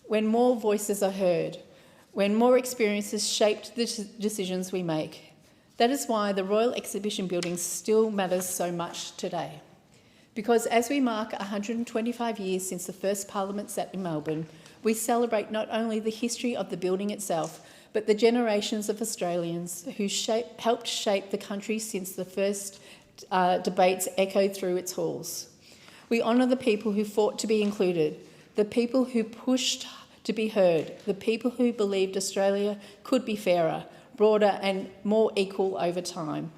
when more voices are heard, when more experiences shaped the decisions we make. That is why the Royal Exhibition Building still matters so much today. Because as we mark 125 years since the first Parliament sat in Melbourne, we celebrate not only the history of the building itself, but the generations of Australians who helped shape the country since the first debates echoed through its halls. We honour the people who fought to be included, the people who pushed to be heard, the people who believed Australia could be fairer, broader and more equal over time.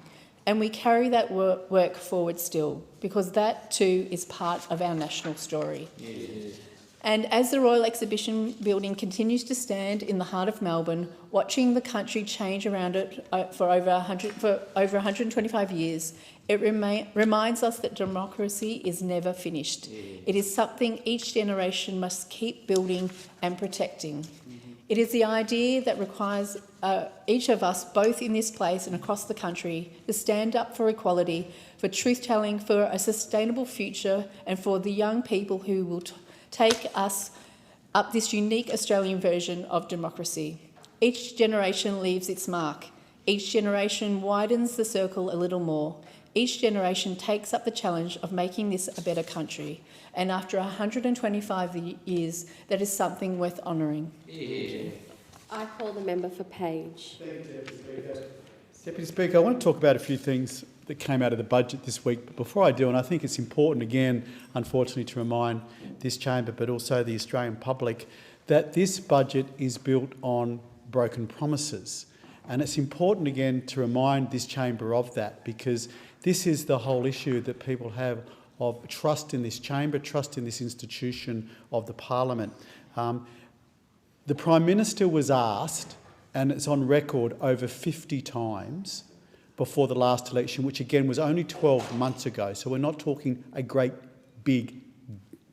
And we carry that work forward still, because that too is part of our national story. Yeah. And as the Royal Exhibition Building continues to stand in the heart of Melbourne, watching the country change around it for over 125 years, it reminds us that democracy is never finished. Yeah. It is something each generation must keep building and protecting. Mm-hmm. It is the idea that requires each of us, both in this place and across the country, to stand up for equality, for truth-telling, for a sustainable future, and for the young people who will take us up this unique Australian version of democracy. Each generation leaves its mark. Each generation widens the circle a little more. Each generation takes up the challenge of making this a better country. And after 125 years, that is something worth honouring. Yeah. I call the member for Page. Deputy Speaker, I want to talk about a few things that came out of the budget this week. But before I do, and I think it's important again, unfortunately, to remind this chamber, but also the Australian public, that this budget is built on broken promises. And it's important again to remind this chamber of that, because this is the whole issue that people have of trust in this chamber, trust in this institution of the Parliament. The Prime Minister was asked, and it's on record, over 50 times before the last election, which again was only 12 months ago, so we're not talking a great big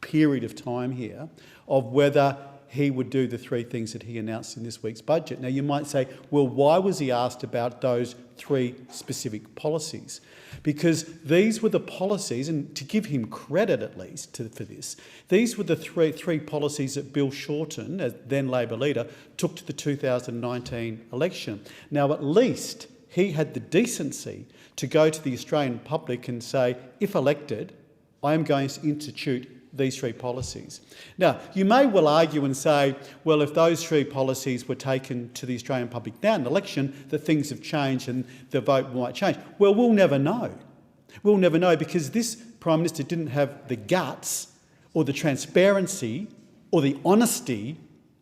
period of time here, of whether he would do the three things that he announced in this week's budget. Now, you might say, well, why was he asked about those three specific policies? Because these were the policies, and to give him credit at least for this, these were the three policies that Bill Shorten, as then Labor leader, took to the 2019 election. Now, at least he had the decency to go to the Australian public and say, if elected, I am going to institute these three policies. Now, you may well argue and say, well, if those three policies were taken to the Australian public now in the election, that things have changed and the vote might change. Well, we'll never know. We'll never know because this Prime Minister didn't have the guts or the transparency or the honesty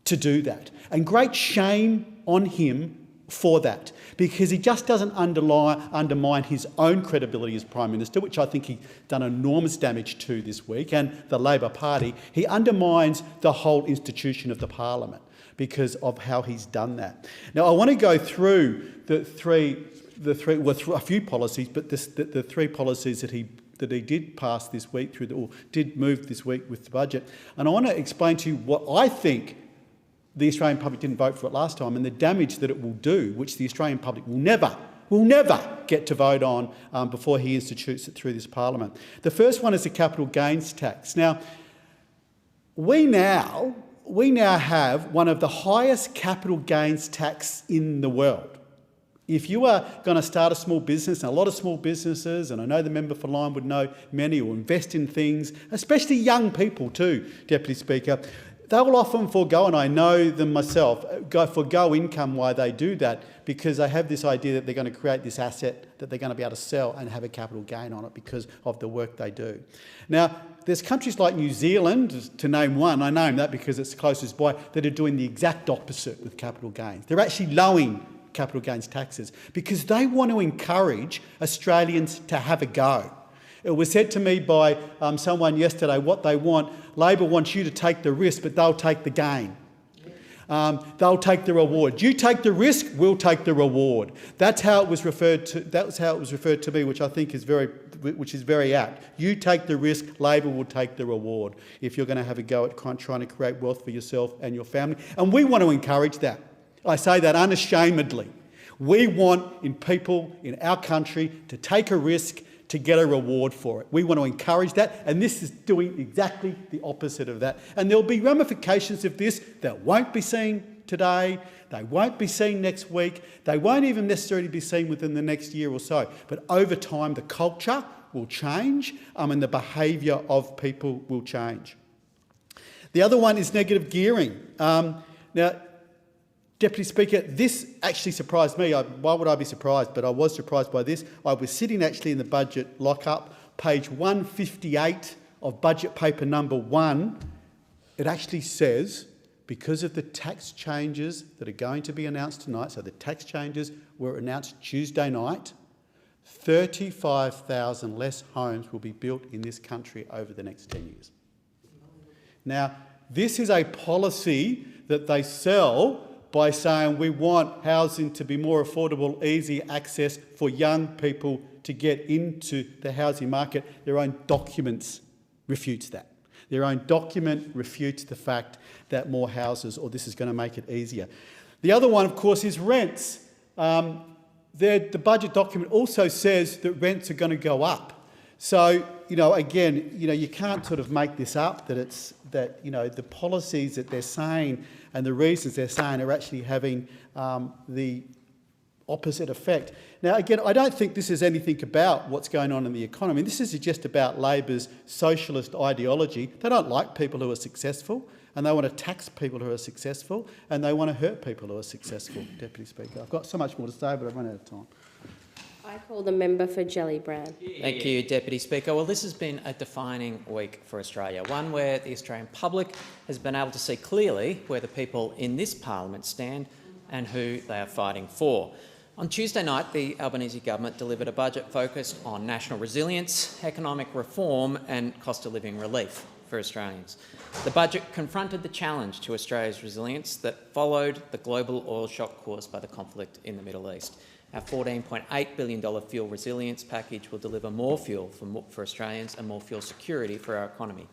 to do that. And great shame on him for that, because he just doesn't undermine his own credibility as Prime Minister, which I think he's done enormous damage to this week, and the Labor Party. He undermines the whole institution of the Parliament because of how he's done that. Now, I want to go through a few policies, but the three policies that he did pass this week or did move this week with the budget. And I want to explain to you what I think the Australian public didn't vote for it last time and the damage that it will do, which the Australian public will never get to vote on before he institutes it through this Parliament. The first one is the capital gains tax. Now, we now have one of the highest capital gains tax in the world. If you are going to start a small business, and a lot of small businesses, and I know the member for Lyme would know many who invest in things, especially young people too, Deputy Speaker, they will often forego, and I know them myself, forego income while they do that because they have this idea that they're going to create this asset that they're going to be able to sell and have a capital gain on it because of the work they do. Now, there's countries like New Zealand, to name one, I name that because it's the closest by, that are doing the exact opposite with capital gains. They're actually lowering capital gains taxes because they want to encourage Australians to have a go. It was said to me by someone yesterday what they want. Labor wants you to take the risk, but they'll take the gain. They'll take the reward. You take the risk, we'll take the reward. That's how it was referred to. That was how it was referred to me, which I think is very apt. You take the risk, Labor will take the reward if you're going to have a go at trying to create wealth for yourself and your family. And we want to encourage that. I say that unashamedly. We want people in our country to take a risk to get a reward for it. We want to encourage that, and this is doing exactly the opposite of that. And there'll be ramifications of this that won't be seen today, they won't be seen next week, they won't even necessarily be seen within the next year or so. But over time, the culture will change and the behaviour of people will change. The other one is negative gearing. Now, Deputy Speaker, this actually surprised me. Why would I be surprised? But I was surprised by this. I was sitting actually in the budget lockup, page 158 of budget paper number 1. It actually says, because of the tax changes that are going to be announced tonight, so the tax changes were announced Tuesday night, 35,000 less homes will be built in this country over the next 10 years. Now, this is a policy that they sell by saying we want housing to be more affordable, easy access for young people to get into the housing market. Their own documents refutes that. Their own document refutes the fact that more houses, or this is going to make it easier. The other one, of course, is rents. The budget document also says that rents are going to go up. So, again, you can't sort of make this up, that the policies that they're saying and the reasons they're saying are actually having the opposite effect. Now, again, I don't think this is anything about what's going on in the economy. This is just about Labor's socialist ideology. They don't like people who are successful, and they want to tax people who are successful, and they want to hurt people who are successful, Deputy Speaker. I've got so much more to say, but I've run out of time. I call the member for Gellibrand. Thank you, Deputy Speaker. Well, this has been a defining week for Australia, one where the Australian public has been able to see clearly where the people in this parliament stand and who they are fighting for. On Tuesday night, the Albanese government delivered a budget focused on national resilience, economic reform and cost of living relief. for Australians. The budget confronted the challenge to Australia's resilience that followed the global oil shock caused by the conflict in the Middle East. Our $14.8 billion fuel resilience package will deliver more fuel for Australians and more fuel security for our economy.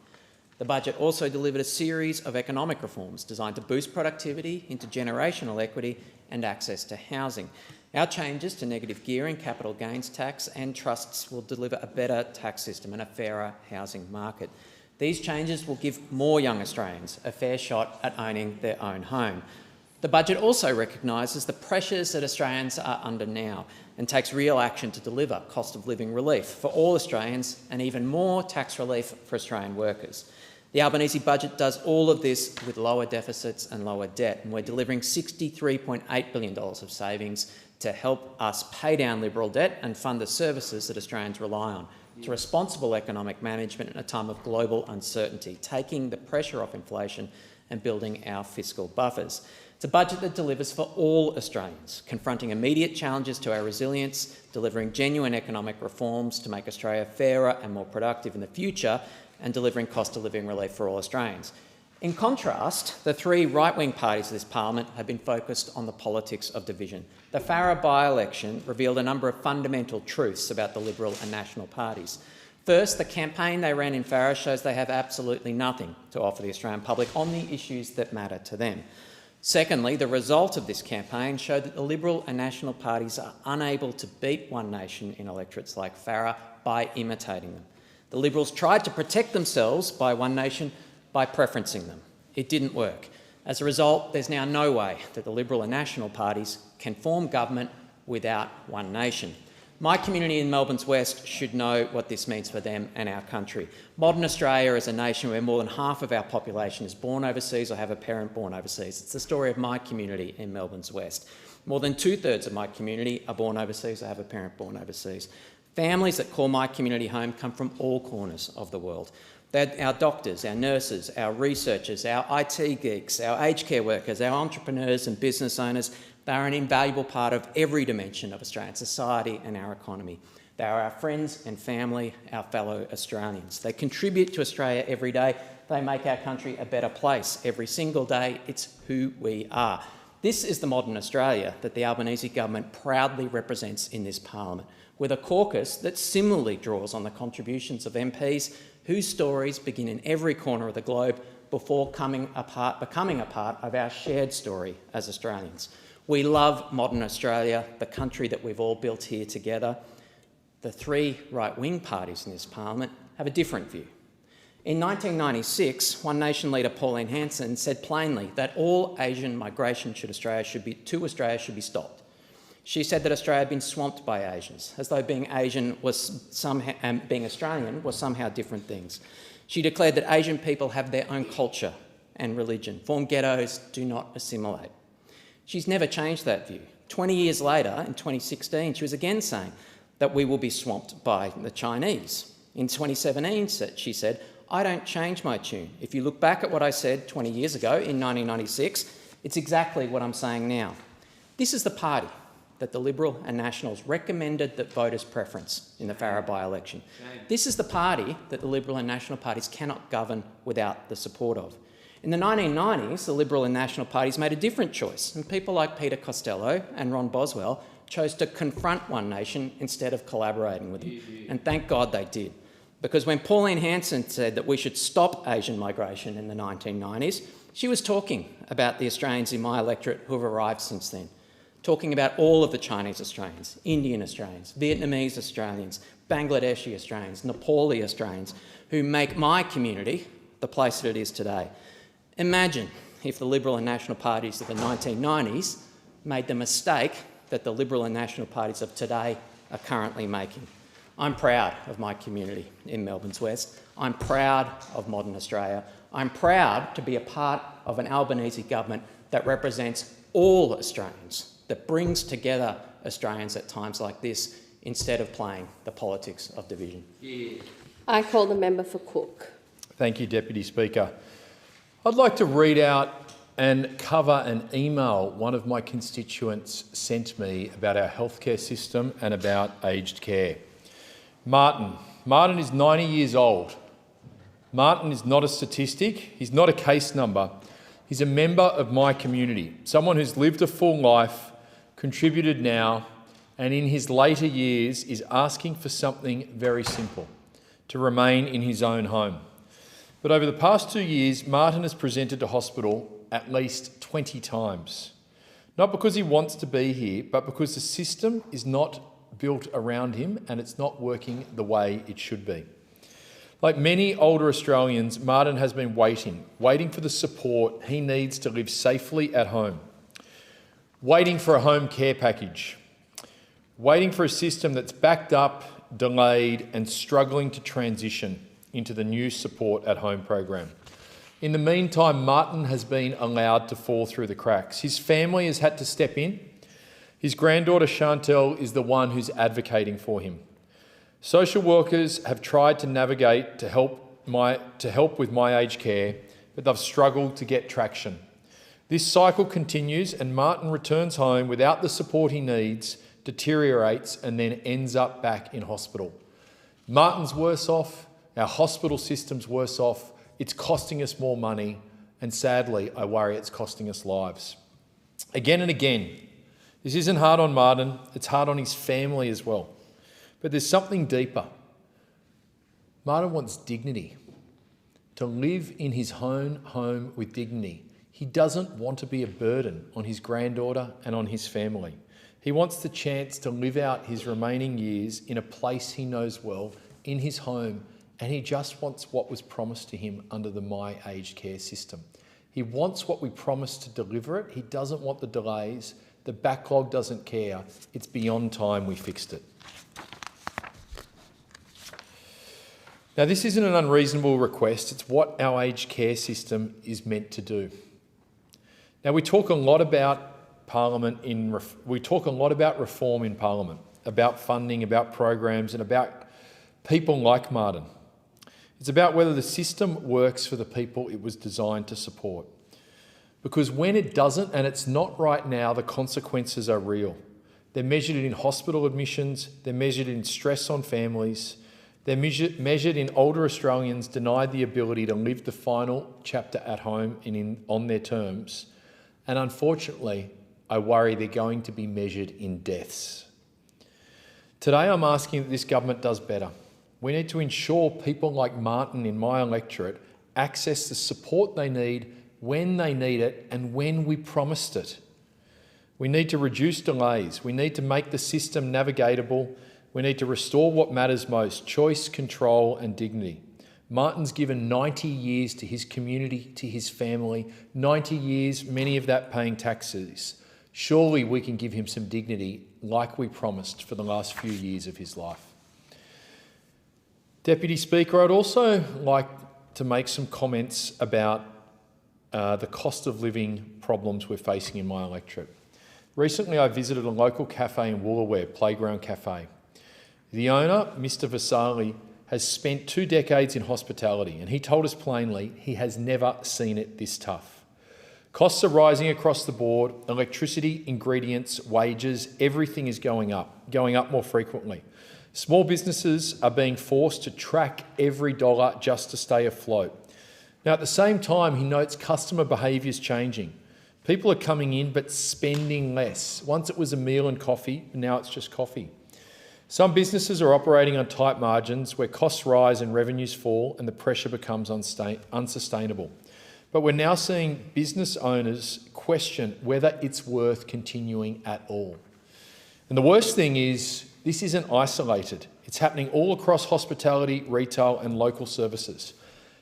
The budget also delivered a series of economic reforms designed to boost productivity, intergenerational equity and access to housing. Our changes to negative gearing, capital gains tax and trusts will deliver a better tax system and a fairer housing market. These changes will give more young Australians a fair shot at owning their own home. The budget also recognises the pressures that Australians are under now and takes real action to deliver cost of living relief for all Australians and even more tax relief for Australian workers. The Albanese budget does all of this with lower deficits and lower debt, and we're delivering $63.8 billion of savings to help us pay down Liberal debt and fund the services that Australians rely on, to responsible economic management in a time of global uncertainty, taking the pressure off inflation and building our fiscal buffers. It's a budget that delivers for all Australians, confronting immediate challenges to our resilience, delivering genuine economic reforms to make Australia fairer and more productive in the future, and delivering cost of living relief for all Australians. In contrast, the three right-wing parties of this parliament have been focused on the politics of division. The Farrer by-election revealed a number of fundamental truths about the Liberal and National parties. First, the campaign they ran in Farrer shows they have absolutely nothing to offer the Australian public on the issues that matter to them. Secondly, the result of this campaign showed that the Liberal and National parties are unable to beat One Nation in electorates like Farrer by imitating them. The Liberals tried to protect themselves by One Nation by preferencing them. It didn't work. As a result, there's now no way that the Liberal and National parties can form government without One Nation. My community in Melbourne's West should know what this means for them and our country. Modern Australia is a nation where more than half of our population is born overseas or have a parent born overseas. It's the story of my community in Melbourne's West. More than 2/3 of my community are born overseas or have a parent born overseas. Families that call my community home come from all corners of the world. They're our doctors, our nurses, our researchers, our IT geeks, our aged care workers, our entrepreneurs and business owners. They are an invaluable part of every dimension of Australian society and our economy. They are our friends and family, our fellow Australians. They contribute to Australia every day. They make our country a better place every single day. It's who we are. This is the modern Australia that the Albanese government proudly represents in this parliament, with a caucus that similarly draws on the contributions of MPs whose stories begin in every corner of the globe before becoming a part of our shared story as Australians. We love modern Australia, the country that we've all built here together. The three right-wing parties in this parliament have a different view. In 1996, One Nation leader Pauline Hanson said plainly that all Asian migration to Australia should be stopped. She said that Australia had been swamped by Asians, as though being Asian and being Australian was somehow different things. She declared that Asian people have their own culture and religion, form ghettos, do not assimilate. She's never changed that view. 20 years later, in 2016, she was again saying that we will be swamped by the Chinese. In 2017, she said, "I don't change my tune. If you look back at what I said 20 years ago in 1996, it's exactly what I'm saying now." This is the party that the Liberal and Nationals recommended that voters preference in the Farrer by-election. This is the party that the Liberal and National parties cannot govern without the support of. In the 1990s, the Liberal and National parties made a different choice, and people like Peter Costello and Ron Boswell chose to confront One Nation instead of collaborating with them. And thank God they did. Because when Pauline Hanson said that we should stop Asian migration in the 1990s, she was talking about the Australians in my electorate who have arrived since then, talking about all of the Chinese Australians, Indian Australians, Vietnamese Australians, Bangladeshi Australians, Nepali Australians, who make my community the place that it is today. Imagine if the Liberal and National parties of the 1990s made the mistake that the Liberal and National parties of today are currently making. I'm proud of my community in Melbourne's West. I'm proud of modern Australia. I'm proud to be a part of an Albanese government that represents all Australians, that brings together Australians at times like this instead of playing the politics of division. I call the member for Cook. Thank you, Deputy Speaker. I'd like to read out and cover an email one of my constituents sent me about our healthcare system and about aged care. Martin is 90 years old. Martin is not a statistic, he's not a case number, he's a member of my community, someone who's lived a full life, contributed now, and in his later years is asking for something very simple, to remain in his own home. But over the past 2 years, Martin has presented to hospital at least 20 times. Not because he wants to be here, but because the system is not built around him and it's not working the way it should be. Like many older Australians, Martin has been waiting for the support he needs to live safely at home, waiting for a home care package, waiting for a system that's backed up, delayed and struggling to transition into the new support at home program. In the meantime, Martin has been allowed to fall through the cracks. His family has had to step in. His granddaughter Chantel is the one who's advocating for him. Social workers have tried to navigate to help with my aged care, but they've struggled to get traction. This cycle continues and Martin returns home without the support he needs, deteriorates and then ends up back in hospital. Martin's worse off, our hospital system's worse off, it's costing us more money, and sadly, I worry it's costing us lives. Again and again, this isn't hard on Martin, it's hard on his family as well. But there's something deeper. Martin wants dignity, to live in his own home with dignity. He doesn't want to be a burden on his granddaughter and on his family. He wants the chance to live out his remaining years in a place he knows well, in his home, and he just wants what was promised to him under the My Aged Care system. He wants what we promised to deliver it. He doesn't want the delays. The backlog doesn't care. It's beyond time we fixed it. Now, this isn't an unreasonable request. It's what our aged care system is meant to do. Now, we talk a lot about Parliament we talk a lot about reform in Parliament, about funding, about programs, and about people like Martin. It's about whether the system works for the people it was designed to support. Because when it doesn't, and it's not right now, the consequences are real. They're measured in hospital admissions, they're measured in stress on families, they're measured in older Australians denied the ability to live the final chapter at home and on their terms. And unfortunately, I worry they're going to be measured in deaths. Today I'm asking that this government does better. We need to ensure people like Martin in my electorate access the support they need when they need it and when we promised it. We need to reduce delays. We need to make the system navigatable. We need to restore what matters most: choice, control and dignity. Martin's given 90 years to his community, to his family, 90 years, many of that paying taxes. Surely we can give him some dignity like we promised for the last few years of his life. Deputy Speaker, I'd also like to make some comments about the cost of living problems we're facing in my electorate. Recently, I visited a local cafe in Woolooware, Playground Cafe. The owner, Mr Vasali, has spent 2 decades in hospitality, and he told us plainly he has never seen it this tough. Costs are rising across the board: electricity, ingredients, wages, everything is going up more frequently. Small businesses are being forced to track every dollar just to stay afloat. Now, at the same time, he notes customer behaviour is changing. People are coming in but spending less. Once it was a meal and coffee, now it's just coffee. Some businesses are operating on tight margins where costs rise and revenues fall and the pressure becomes unsustainable. But we're now seeing business owners question whether it's worth continuing at all. And the worst thing is, this isn't isolated. It's happening all across hospitality, retail and local services.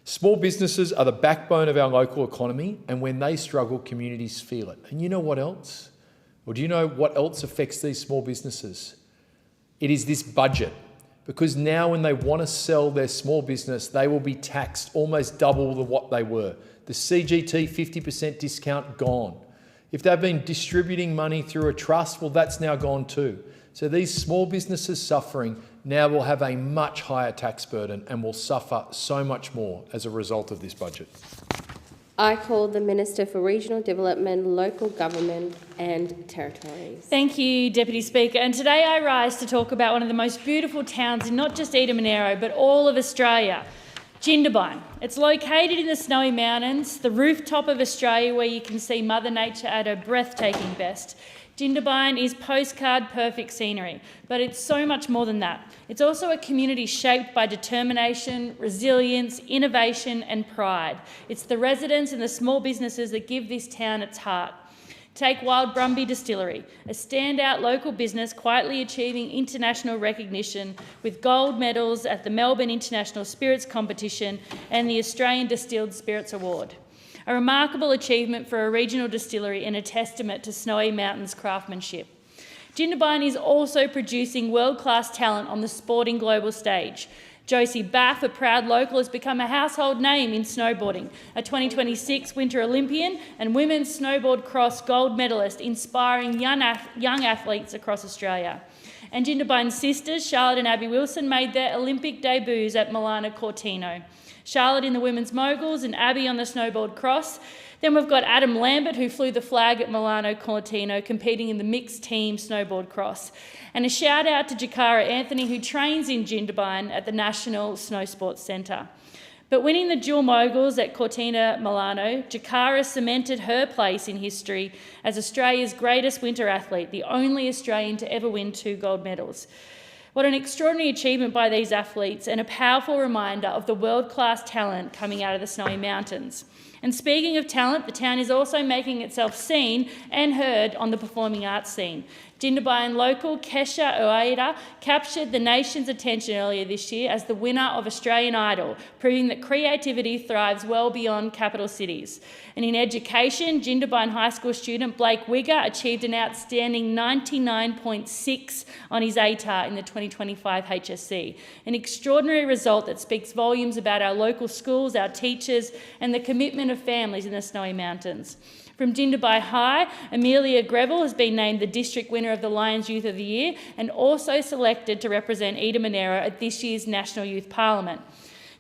Small businesses are the backbone of our local economy, and when they struggle, communities feel it. And you know what else? Well, do you know what else affects these small businesses? It is this budget, because now when they want to sell their small business, they will be taxed almost double what they were. The CGT 50% discount gone. If they've been distributing money through a trust, well, that's now gone too. So these small businesses suffering now will have a much higher tax burden and will suffer so much more as a result of this budget. I call the Minister for Regional Development, Local Government and Territories. Thank you, Deputy Speaker. And today I rise to talk about one of the most beautiful towns in not just Eden Monaro, but all of Australia. Jindabyne. It's located in the Snowy Mountains, the rooftop of Australia where you can see Mother Nature at her breathtaking best. Jindabyne is postcard perfect scenery, but it's so much more than that. It's also a community shaped by determination, resilience, innovation and pride. It's the residents and the small businesses that give this town its heart. Take Wild Brumby Distillery, a standout local business quietly achieving international recognition with gold medals at the Melbourne International Spirits Competition and the Australian Distilled Spirits Award. A remarkable achievement for a regional distillery and a testament to Snowy Mountains craftsmanship. Jindabyne is also producing world-class talent on the sporting global stage. Josie Baff, a proud local, has become a household name in snowboarding, a 2026 Winter Olympian and women's snowboard cross gold medalist, inspiring young athletes across Australia. And Jindabyne's sisters, Charlotte and Abby Wilson, made their Olympic debuts at Milano Cortino. Charlotte in the women's moguls and Abby on the snowboard cross. Then we've got Adam Lambert, who flew the flag at Milano Cortino, competing in the mixed team snowboard cross. And a shout out to Jakara Anthony, who trains in Jindabyne at the National Snow Sports Centre. But winning the dual moguls at Cortina Milano, Jakara cemented her place in history as Australia's greatest winter athlete, the only Australian to ever win 2 gold medals. What an extraordinary achievement by these athletes and a powerful reminder of the world-class talent coming out of the Snowy Mountains. And speaking of talent, the town is also making itself seen and heard on the performing arts scene. Jindabyne local Kesha Ueda captured the nation's attention earlier this year as the winner of Australian Idol, proving that creativity thrives well beyond capital cities. And in education, Jindabyne High School student Blake Wigger achieved an outstanding 99.6 on his ATAR in the 2025 HSC, an extraordinary result that speaks volumes about our local schools, our teachers and the commitment of families in the Snowy Mountains. From Jindabyne High, Amelia Greville has been named the district winner of the Lions Youth of the Year and also selected to represent Eda Monero at this year's National Youth Parliament.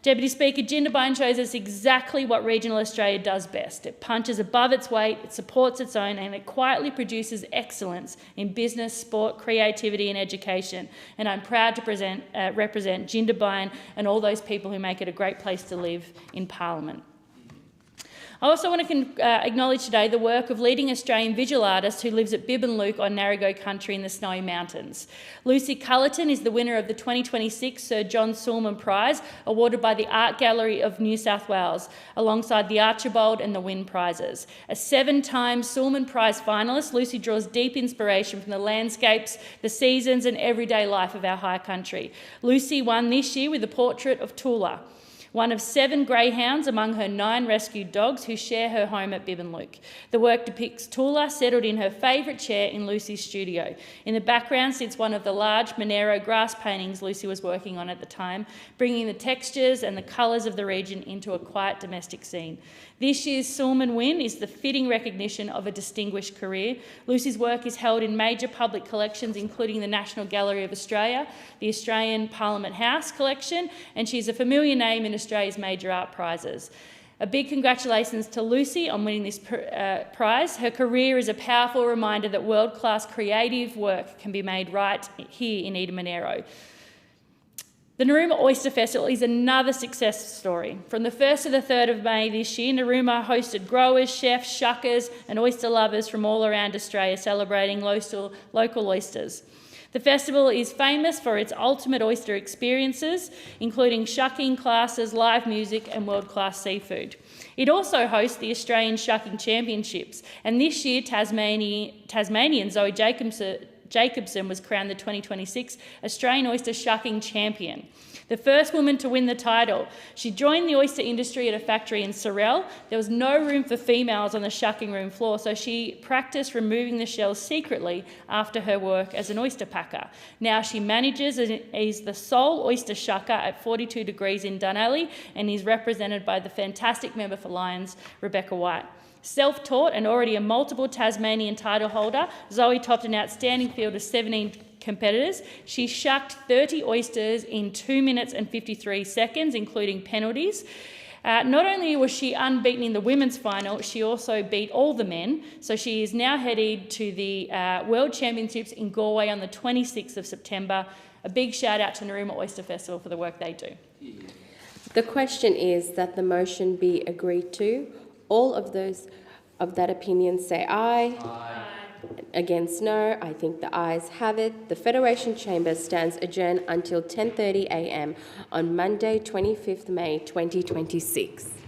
Deputy Speaker, Jindabyne shows us exactly what regional Australia does best. It punches above its weight, it supports its own, and it quietly produces excellence in business, sport, creativity and education. And I'm proud to represent Jindabyne and all those people who make it a great place to live in Parliament. I also want to acknowledge today the work of leading Australian visual artist who lives at Bibbinlook on Narragansett country in the Snowy Mountains. Lucy Cullerton is the winner of the 2026 Sir John Sulman Prize, awarded by the Art Gallery of New South Wales, alongside the Archibald and the Wynne Prizes. A 7-time Sulman Prize finalist, Lucy draws deep inspiration from the landscapes, the seasons and everyday life of our high country. Lucy won this year with a portrait of Toola, one of 7 greyhounds among her 9 rescued dogs who share her home at Bibbinlook. The work depicts Toola settled in her favourite chair in Lucy's studio. In the background sits one of the large Monero grass paintings Lucy was working on at the time, bringing the textures and the colours of the region into a quiet domestic scene. This year's Sulman win is the fitting recognition of a distinguished career. Lucy's work is held in major public collections, including the National Gallery of Australia, the Australian Parliament House collection, and she's a familiar name in Australia's major art prizes. A big congratulations to Lucy on winning this prize. Her career is a powerful reminder that world-class creative work can be made right here in Eda Monero. The Narooma Oyster Festival is another success story. From the 1st to the 3rd of May this year, Narooma hosted growers, chefs, shuckers and oyster lovers from all around Australia celebrating local oysters. The festival is famous for its ultimate oyster experiences, including shucking classes, live music and world-class seafood. It also hosts the Australian Shucking Championships, and this year Tasmanian Zoe Jacobson was crowned the 2026 Australian Oyster Shucking Champion, the first woman to win the title. She joined the oyster industry at a factory in Sorell. There was no room for females on the shucking room floor, so she practiced removing the shells secretly after her work as an oyster packer. Now she manages and is the sole oyster shucker at 42 Degrees in Dunalley and is represented by the fantastic member for Lions, Rebecca White. Self-taught and already a multiple Tasmanian title holder, Zoe topped an outstanding field of 17 competitors. She shucked 30 oysters in 2 minutes and 53 seconds, including penalties. Not only was she unbeaten in the women's final, she also beat all the men. So she is now headed to the World Championships in Galway on the 26th of September. A big shout out to Narooma Oyster Festival for the work they do. The question is that the motion be agreed to. All of those of that opinion say aye. Aye. Against no. I think the ayes have it. The Federation Chamber stands adjourned until 10:30 a.m. on Monday, 25th May 2026.